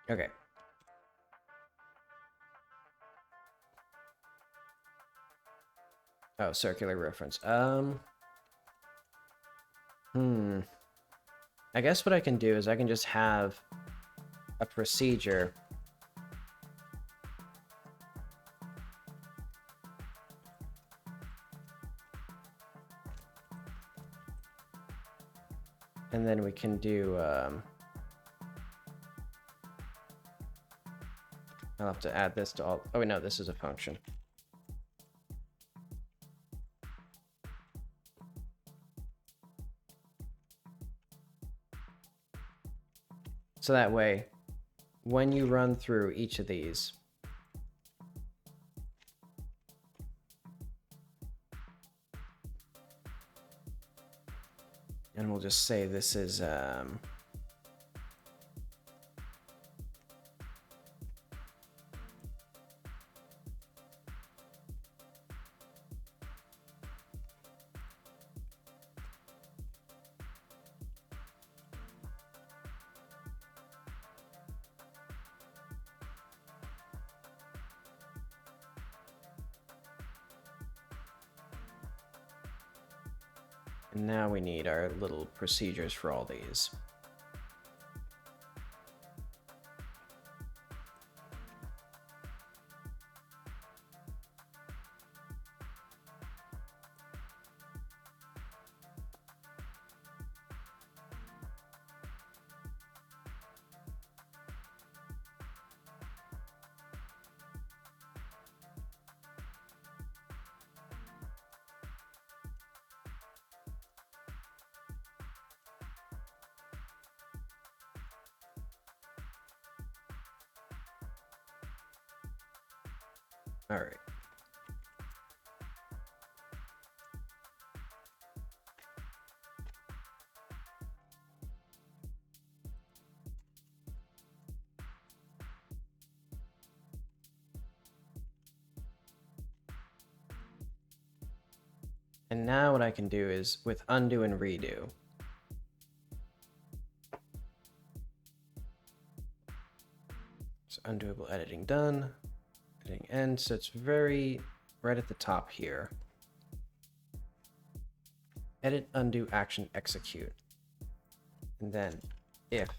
Okay. Oh, circular reference. I guess what I can do is I can just have a procedure. And then we can do, I'll have to add this to all, oh wait, no, this is a function. So that way, when you run through each of these, and we'll just say this is, and now we need our little procedures for all these. All right. And now what I can do is with undo and redo. So undoable editing done. Editing end, so it's very right at the top here. Edit, undo, action, execute. And then if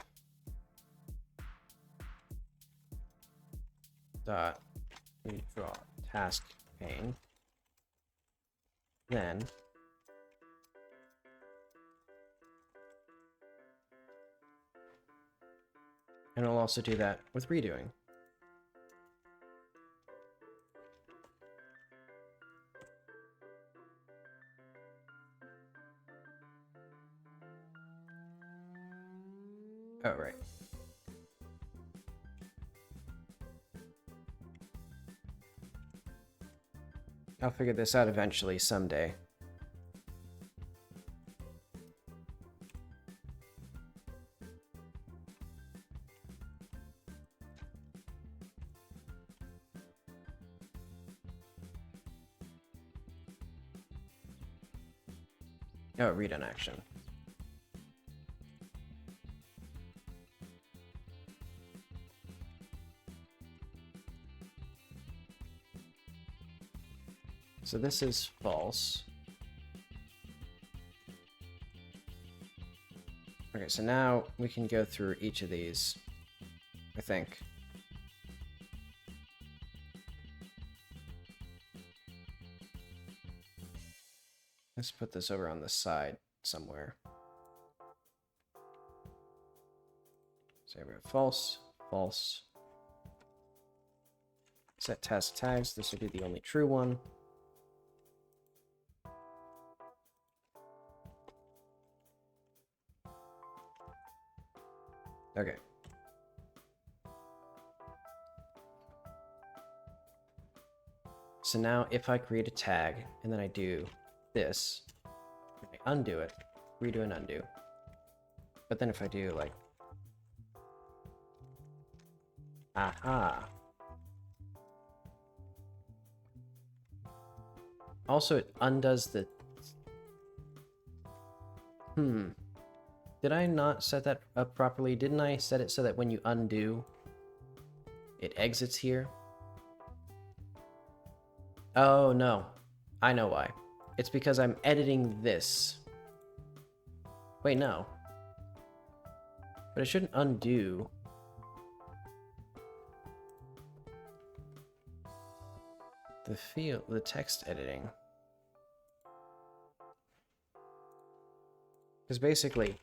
dot redraw task pane, then and I'll also do that with redoing. Oh, right. I'll figure this out eventually, someday. Oh, read on action. So this is false. Okay, so now we can go through each of these, I think. Let's put this over on the side somewhere. So we have false, false. Set task tags. This will be the only true one. Okay. so now if I create a tag and then I do this, I undo it, redo and undo. But then if I do like, aha. Also, it undoes the... Did I not set that up properly? Didn't I set it so that when you undo, it exits here? Oh, no. I know why. It's because I'm editing this. Wait, no. But it shouldn't undo. The text editing. Because basically,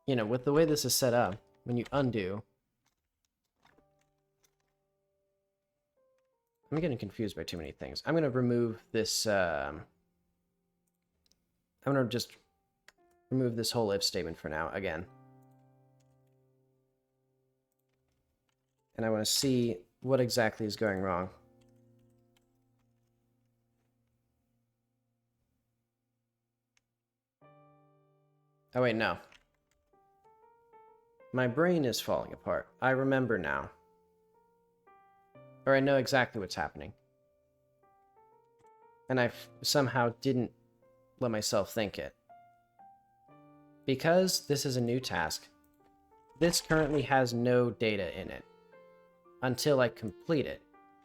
you know, with the way this is set up, when you undo... I'm getting confused by too many things. I'm going to remove this... I'm going to just remove this whole if statement for now, again. And I want to see what exactly is going wrong. Oh wait, no. My brain is falling apart. I remember now. Or I know exactly what's happening. And I somehow didn't let myself think it. Because this is a new task, this currently has no data in it until I complete it.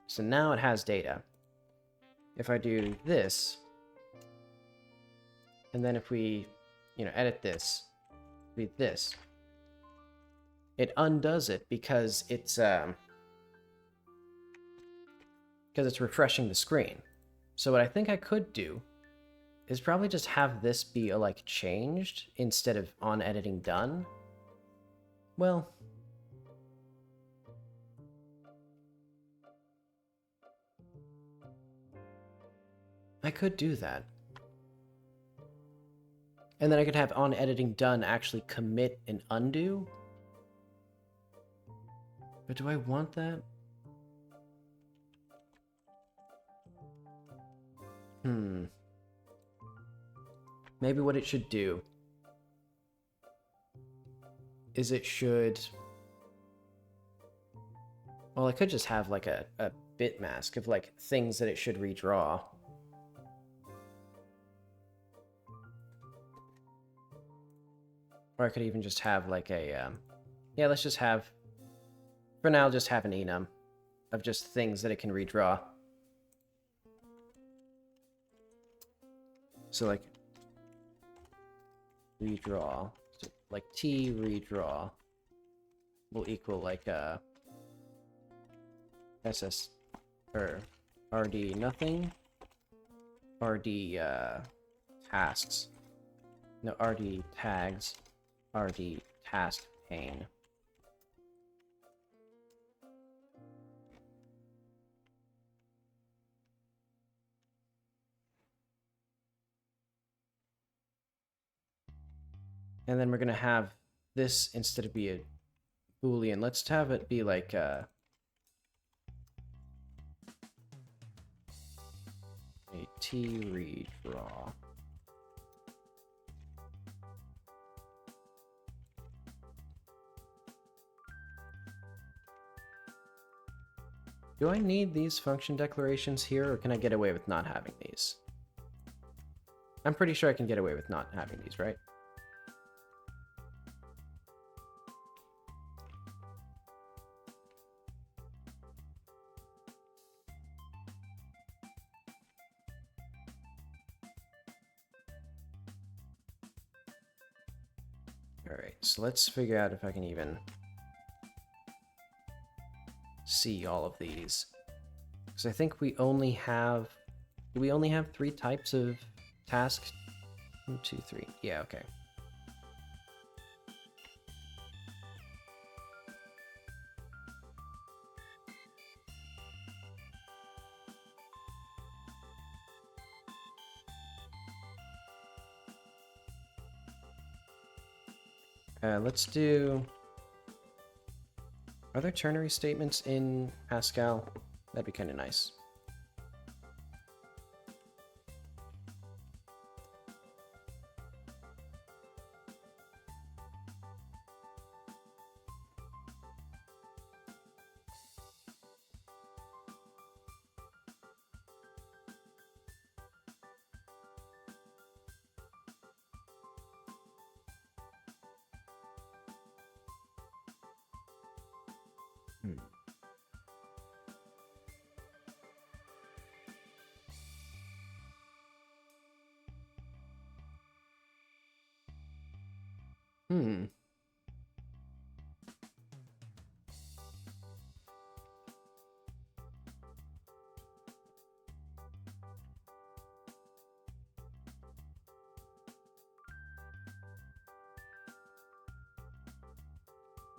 So now it has data. If I do this, and then if we, you know, edit this, read this, it undoes it because it's refreshing the screen. So what I think I could do is probably just have this be like changed instead of on editing done. Well, I could do that. And then I could have on editing done actually commit and undo. But do I want that? Maybe what it should do is it should... Well, I could just have like a bit mask of like things that it should redraw. Or I could even just have like a... yeah, let's just have... For now, just have an enum of just things that it can redraw. So like... redraw. So like T redraw will equal like SS or RD nothing. RD tasks. No, RD tags. RD task pane. And then we're going to have this, instead of be a Boolean, let's have it be like a T redraw. Do I need these function declarations here, or can I get away with not having these? I'm pretty sure I can get away with not having these, right? Alright, so let's figure out if I can even see all of these. Because I think we only have... Do we only have 3 types of tasks? 1, 2, 3. Yeah, okay. Let's do... Are there ternary statements in Pascal? That'd be kind of nice. Hmm. Hmm.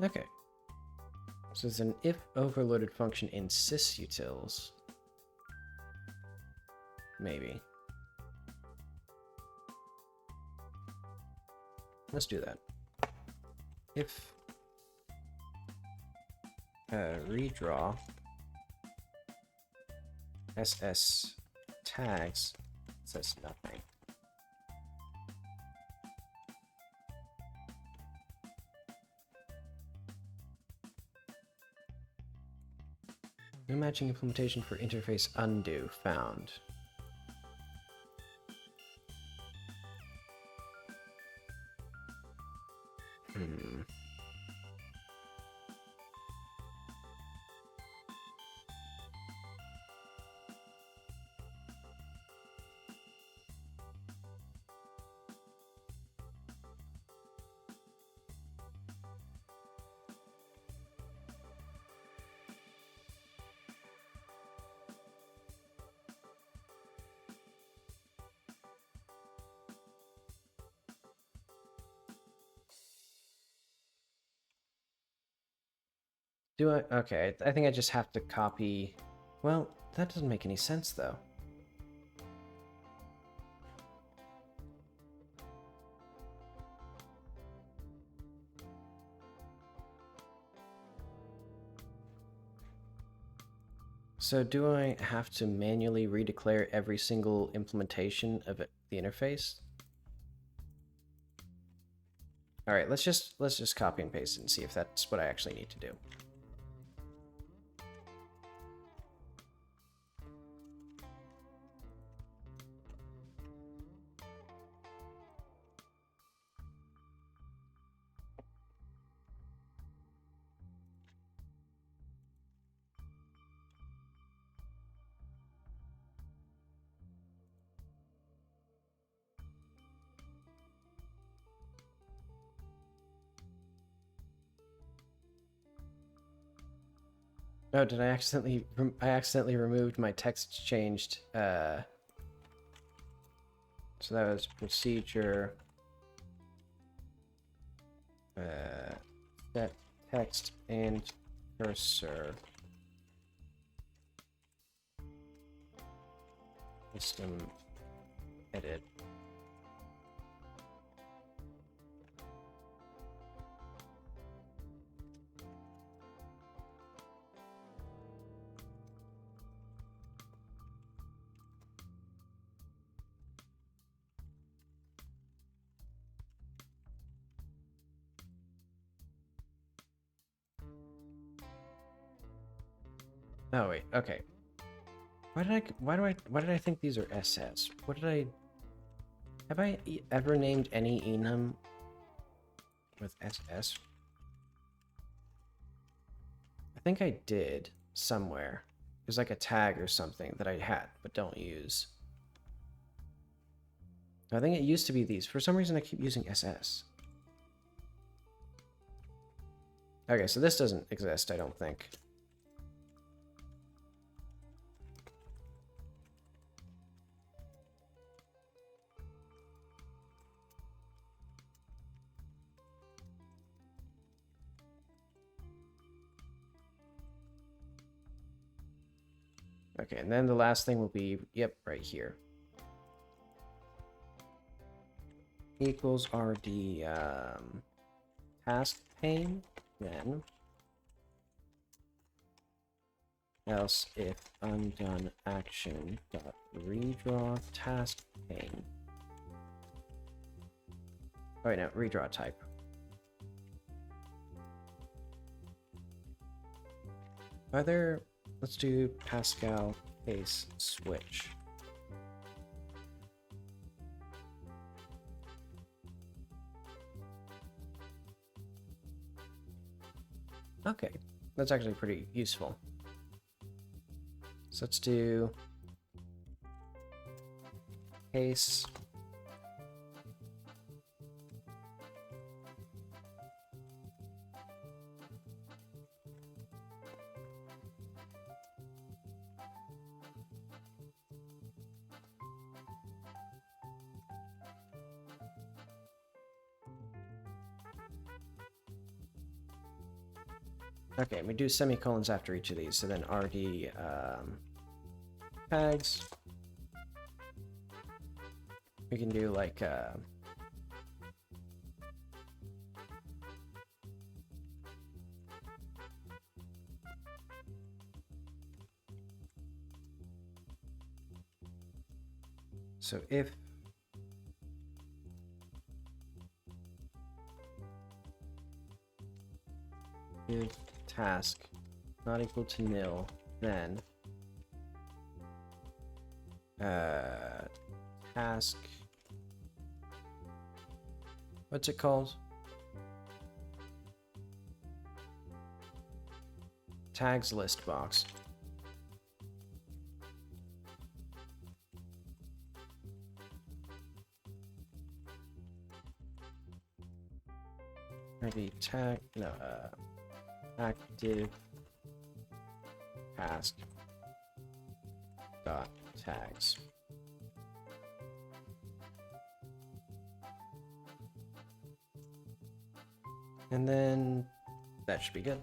Okay. So it's an if overloaded function in sysutils. Maybe. Let's do that. If redraw SS tags says nothing. No matching implementation for interface undo found. Hmm. Do I? Okay, I think I just have to copy. Well, that doesn't make any sense though. So do I have to manually redeclare every single implementation of the interface? All right, let's just copy and paste it and see if that's what I actually need to do. Oh, did I accidentally? I accidentally removed my text changed. So that was procedure. Set text and cursor. System edit. Oh wait, okay. Why did I think these are SS? Have I ever named any enum with SS? I think I did somewhere. There's like a tag or something that I had but don't use. I think it used to be these. For some reason I keep using SS. Okay, so this doesn't exist, I don't think. Okay, and then the last thing will be, yep, right here. Equals RD task pane, then else if undone action dot redraw task pane. Oh wait, no, redraw type. Either let's do Pascal case switch. Okay, That's actually pretty useful. So let's do case. Okay, we do semicolons after each of these, so then RD tags. We can do like so if task not equal to nil, then task, what's it called? Tags list box. Maybe tag, no, active task dot tags. And then that should be good.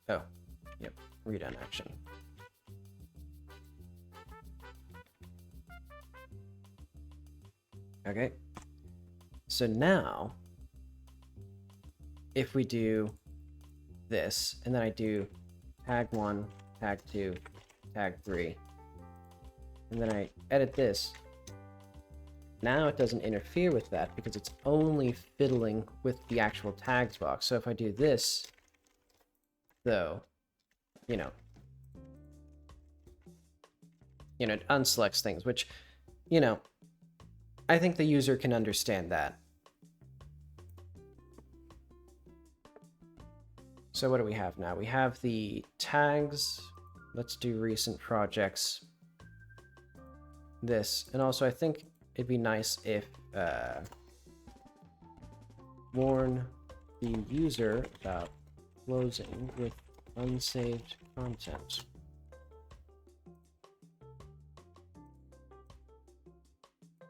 Oh, yep, redone action. Okay, so now if we do this, and then I do tag 1, tag 2, tag 3, and then I edit this, now it doesn't interfere with that because it's only fiddling with the actual tags box. So if I do this, though, you know, it unselects things, which, you know, I think the user can understand that. So what do we have now? We have the tags. Let's do recent projects. This. And also I think it'd be nice if warn the user about closing with unsaved content.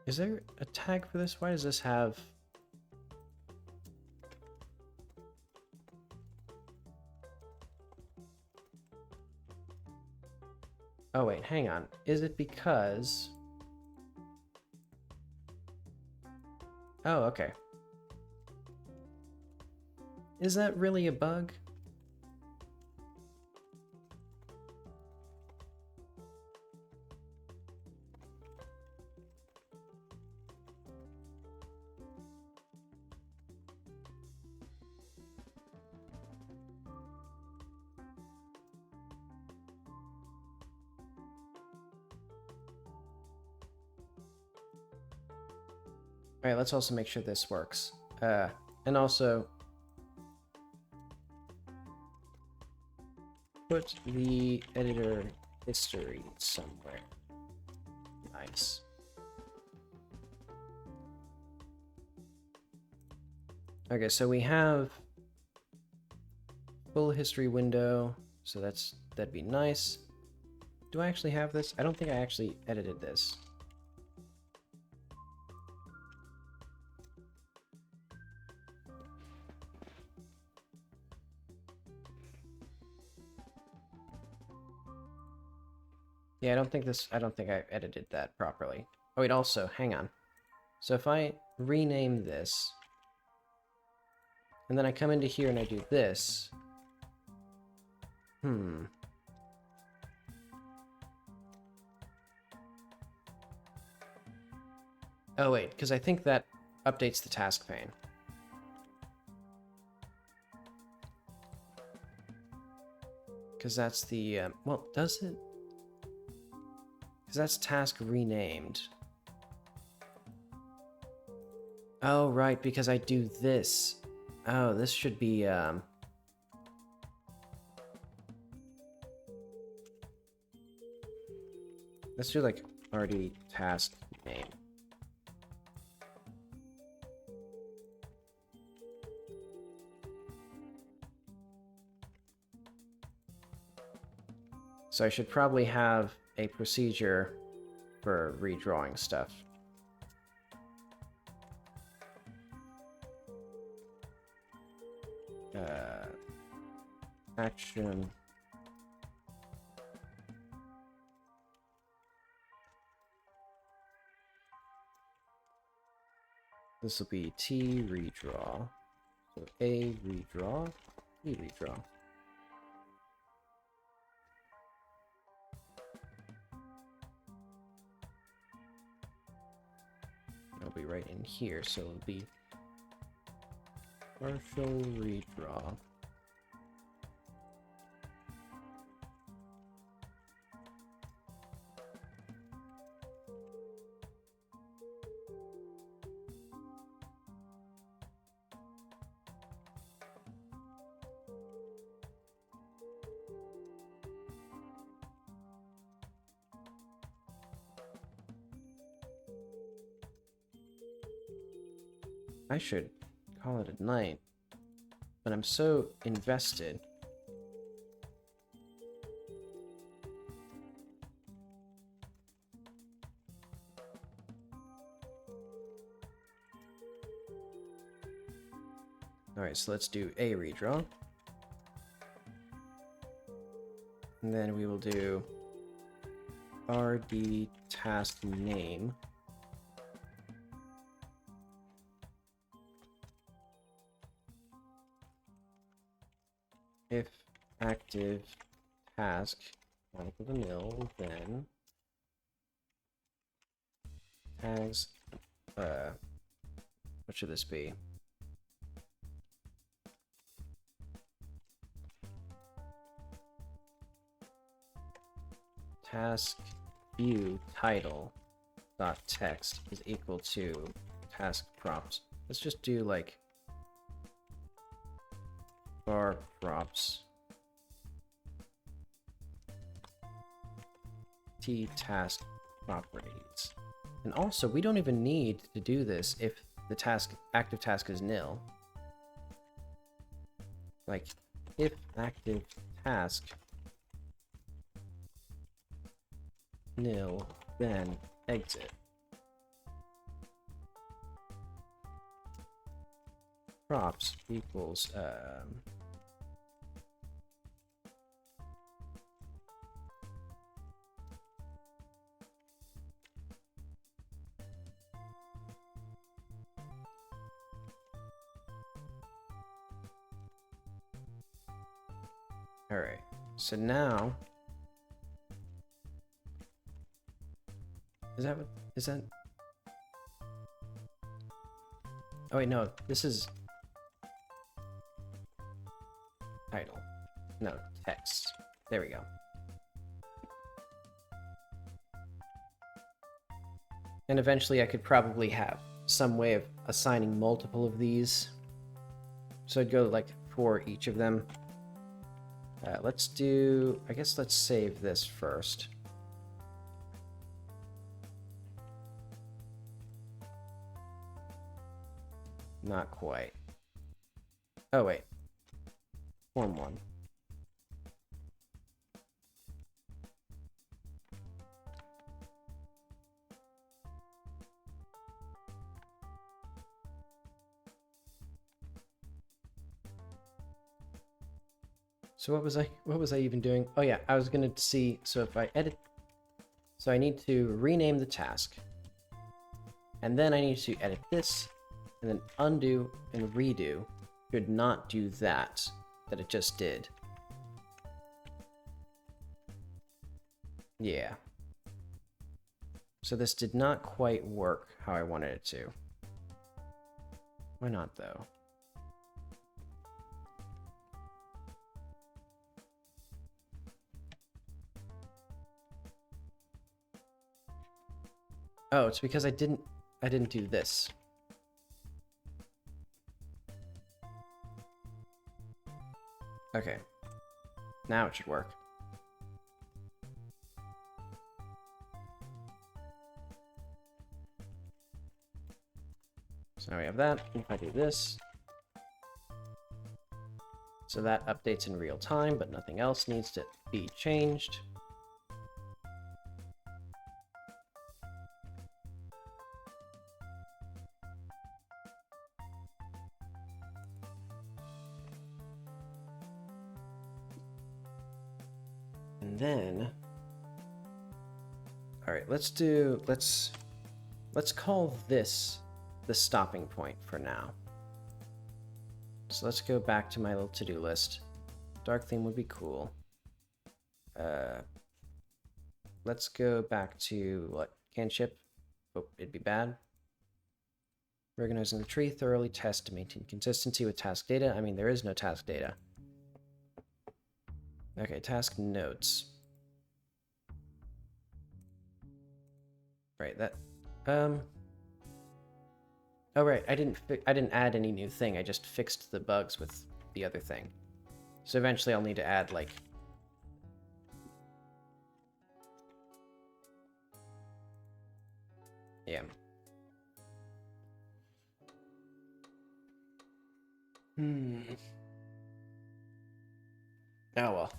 Is there a tag for this? Why does this have... Oh wait, hang on. Is it because... Oh, okay. Is that really a bug? All right, let's also make sure this works. And also put the editor history somewhere. Nice. Okay, so we have full history window, so that'd be nice. Do I actually have this? I don't think I actually edited this. Yeah, I don't think I edited that properly. Oh wait, also, hang on. So if I rename this, and then I come into here and I do this. Oh wait, because I think that updates the task pane. Because that's the, well, does it? Because that's task renamed. Oh, right, because I do this. Oh, this should be, let's do, like, already task name. So I should probably have a procedure for redrawing stuff. Action. This will be T redraw. So A redraw, T redraw. It'll be right in here, so it'll be partial redraw. I should call it a night, but I'm so invested. Alright, so let's do a redraw. And then we will do RD task name. If active task not equal to nil, then tags, what should this be? Task view title dot text is equal to task props. Let's just do like bar props t task properties. And also, we don't even need to do this if the active task is nil. Like, if active task nil, then exit. Props equals all right. So now is that oh wait, no, this is title. No, text. There we go. And eventually I could probably have some way of assigning multiple of these. So I'd go like for each of them. Let's do, I guess let's save this first. Not quite. Oh wait. Form 1. So what was I even doing? Oh yeah, I was gonna see, so if I edit, so I need to rename the task. And then I need to edit this, and then undo and redo. Should not do that it just did. Yeah. So this did not quite work how I wanted it to. Why not though? Oh, it's because I didn't do this. Okay. Now it should work. So now we have that. If I do this, so that updates in real time, but nothing else needs to be changed. And then, all right, let's call this the stopping point for now. So let's go back to my little to-do list. Dark theme would be cool. Let's go back to what? Can ship? Oh, it'd be bad. Organizing the tree, thoroughly test to maintain consistency with task data. I mean, there is no task data. Okay, task notes. Right, that. Oh right, I didn't add any new thing. I just fixed the bugs with the other thing. So eventually I'll need to add like. Yeah. Oh well.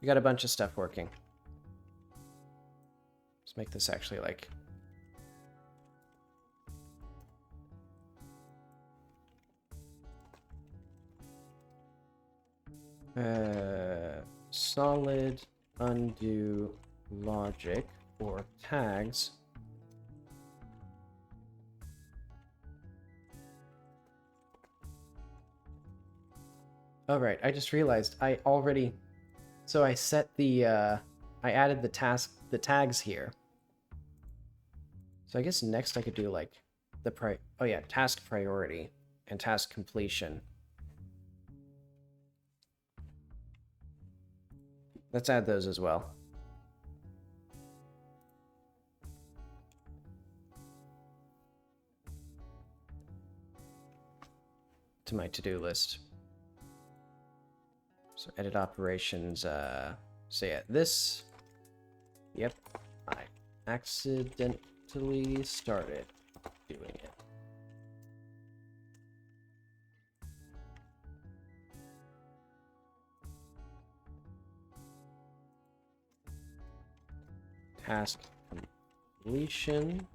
We got a bunch of stuff working. Let's make this actually like. Solid undo logic or tags. Oh right, I just realized I already. So I set the I added the tags here. So I guess next I could do like the oh yeah, task priority and task completion. Let's add those as well. To my to-do list. So edit operations, so yeah, this, yep, I accidentally started doing it. Task completion,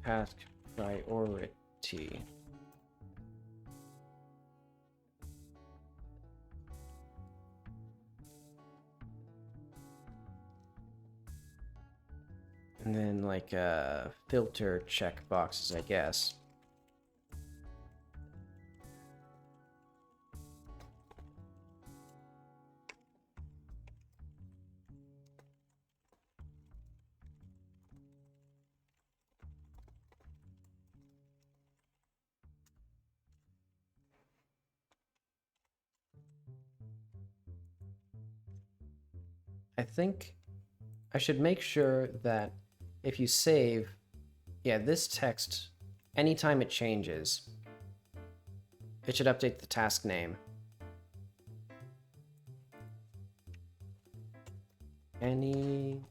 task priority. And then like filter check boxes, I guess. I think I should make sure that if you save, yeah, this text, anytime it changes, it should update the task name. Any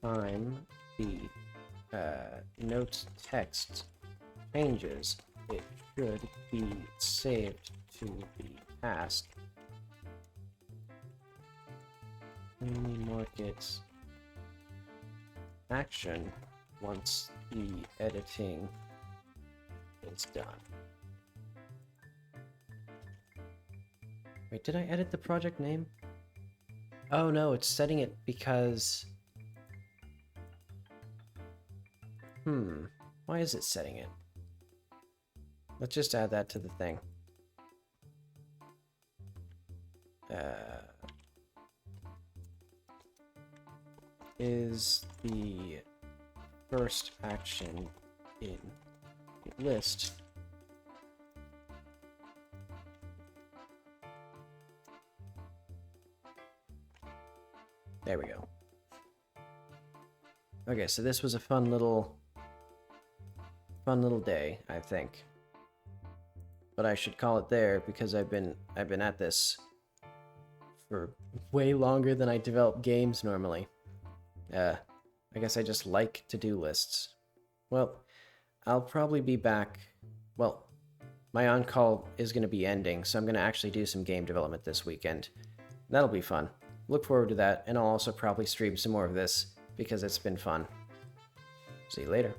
time the note text changes, it should be saved to the task. Only mark it action once the editing is done. Wait, did I edit the project name? Oh no, it's setting it because... Why is it setting it? Let's just add that to the thing. Is the first action in the list there we go. Okay, so this was a fun little day, I think. But I should call it there because I've been at this for way longer than I develop games normally. I guess I just like to-do lists. Well, I'll probably be back. Well, my on-call is going to be ending, so I'm going to actually do some game development this weekend. That'll be fun. Look forward to that, and I'll also probably stream some more of this because it's been fun. See you later.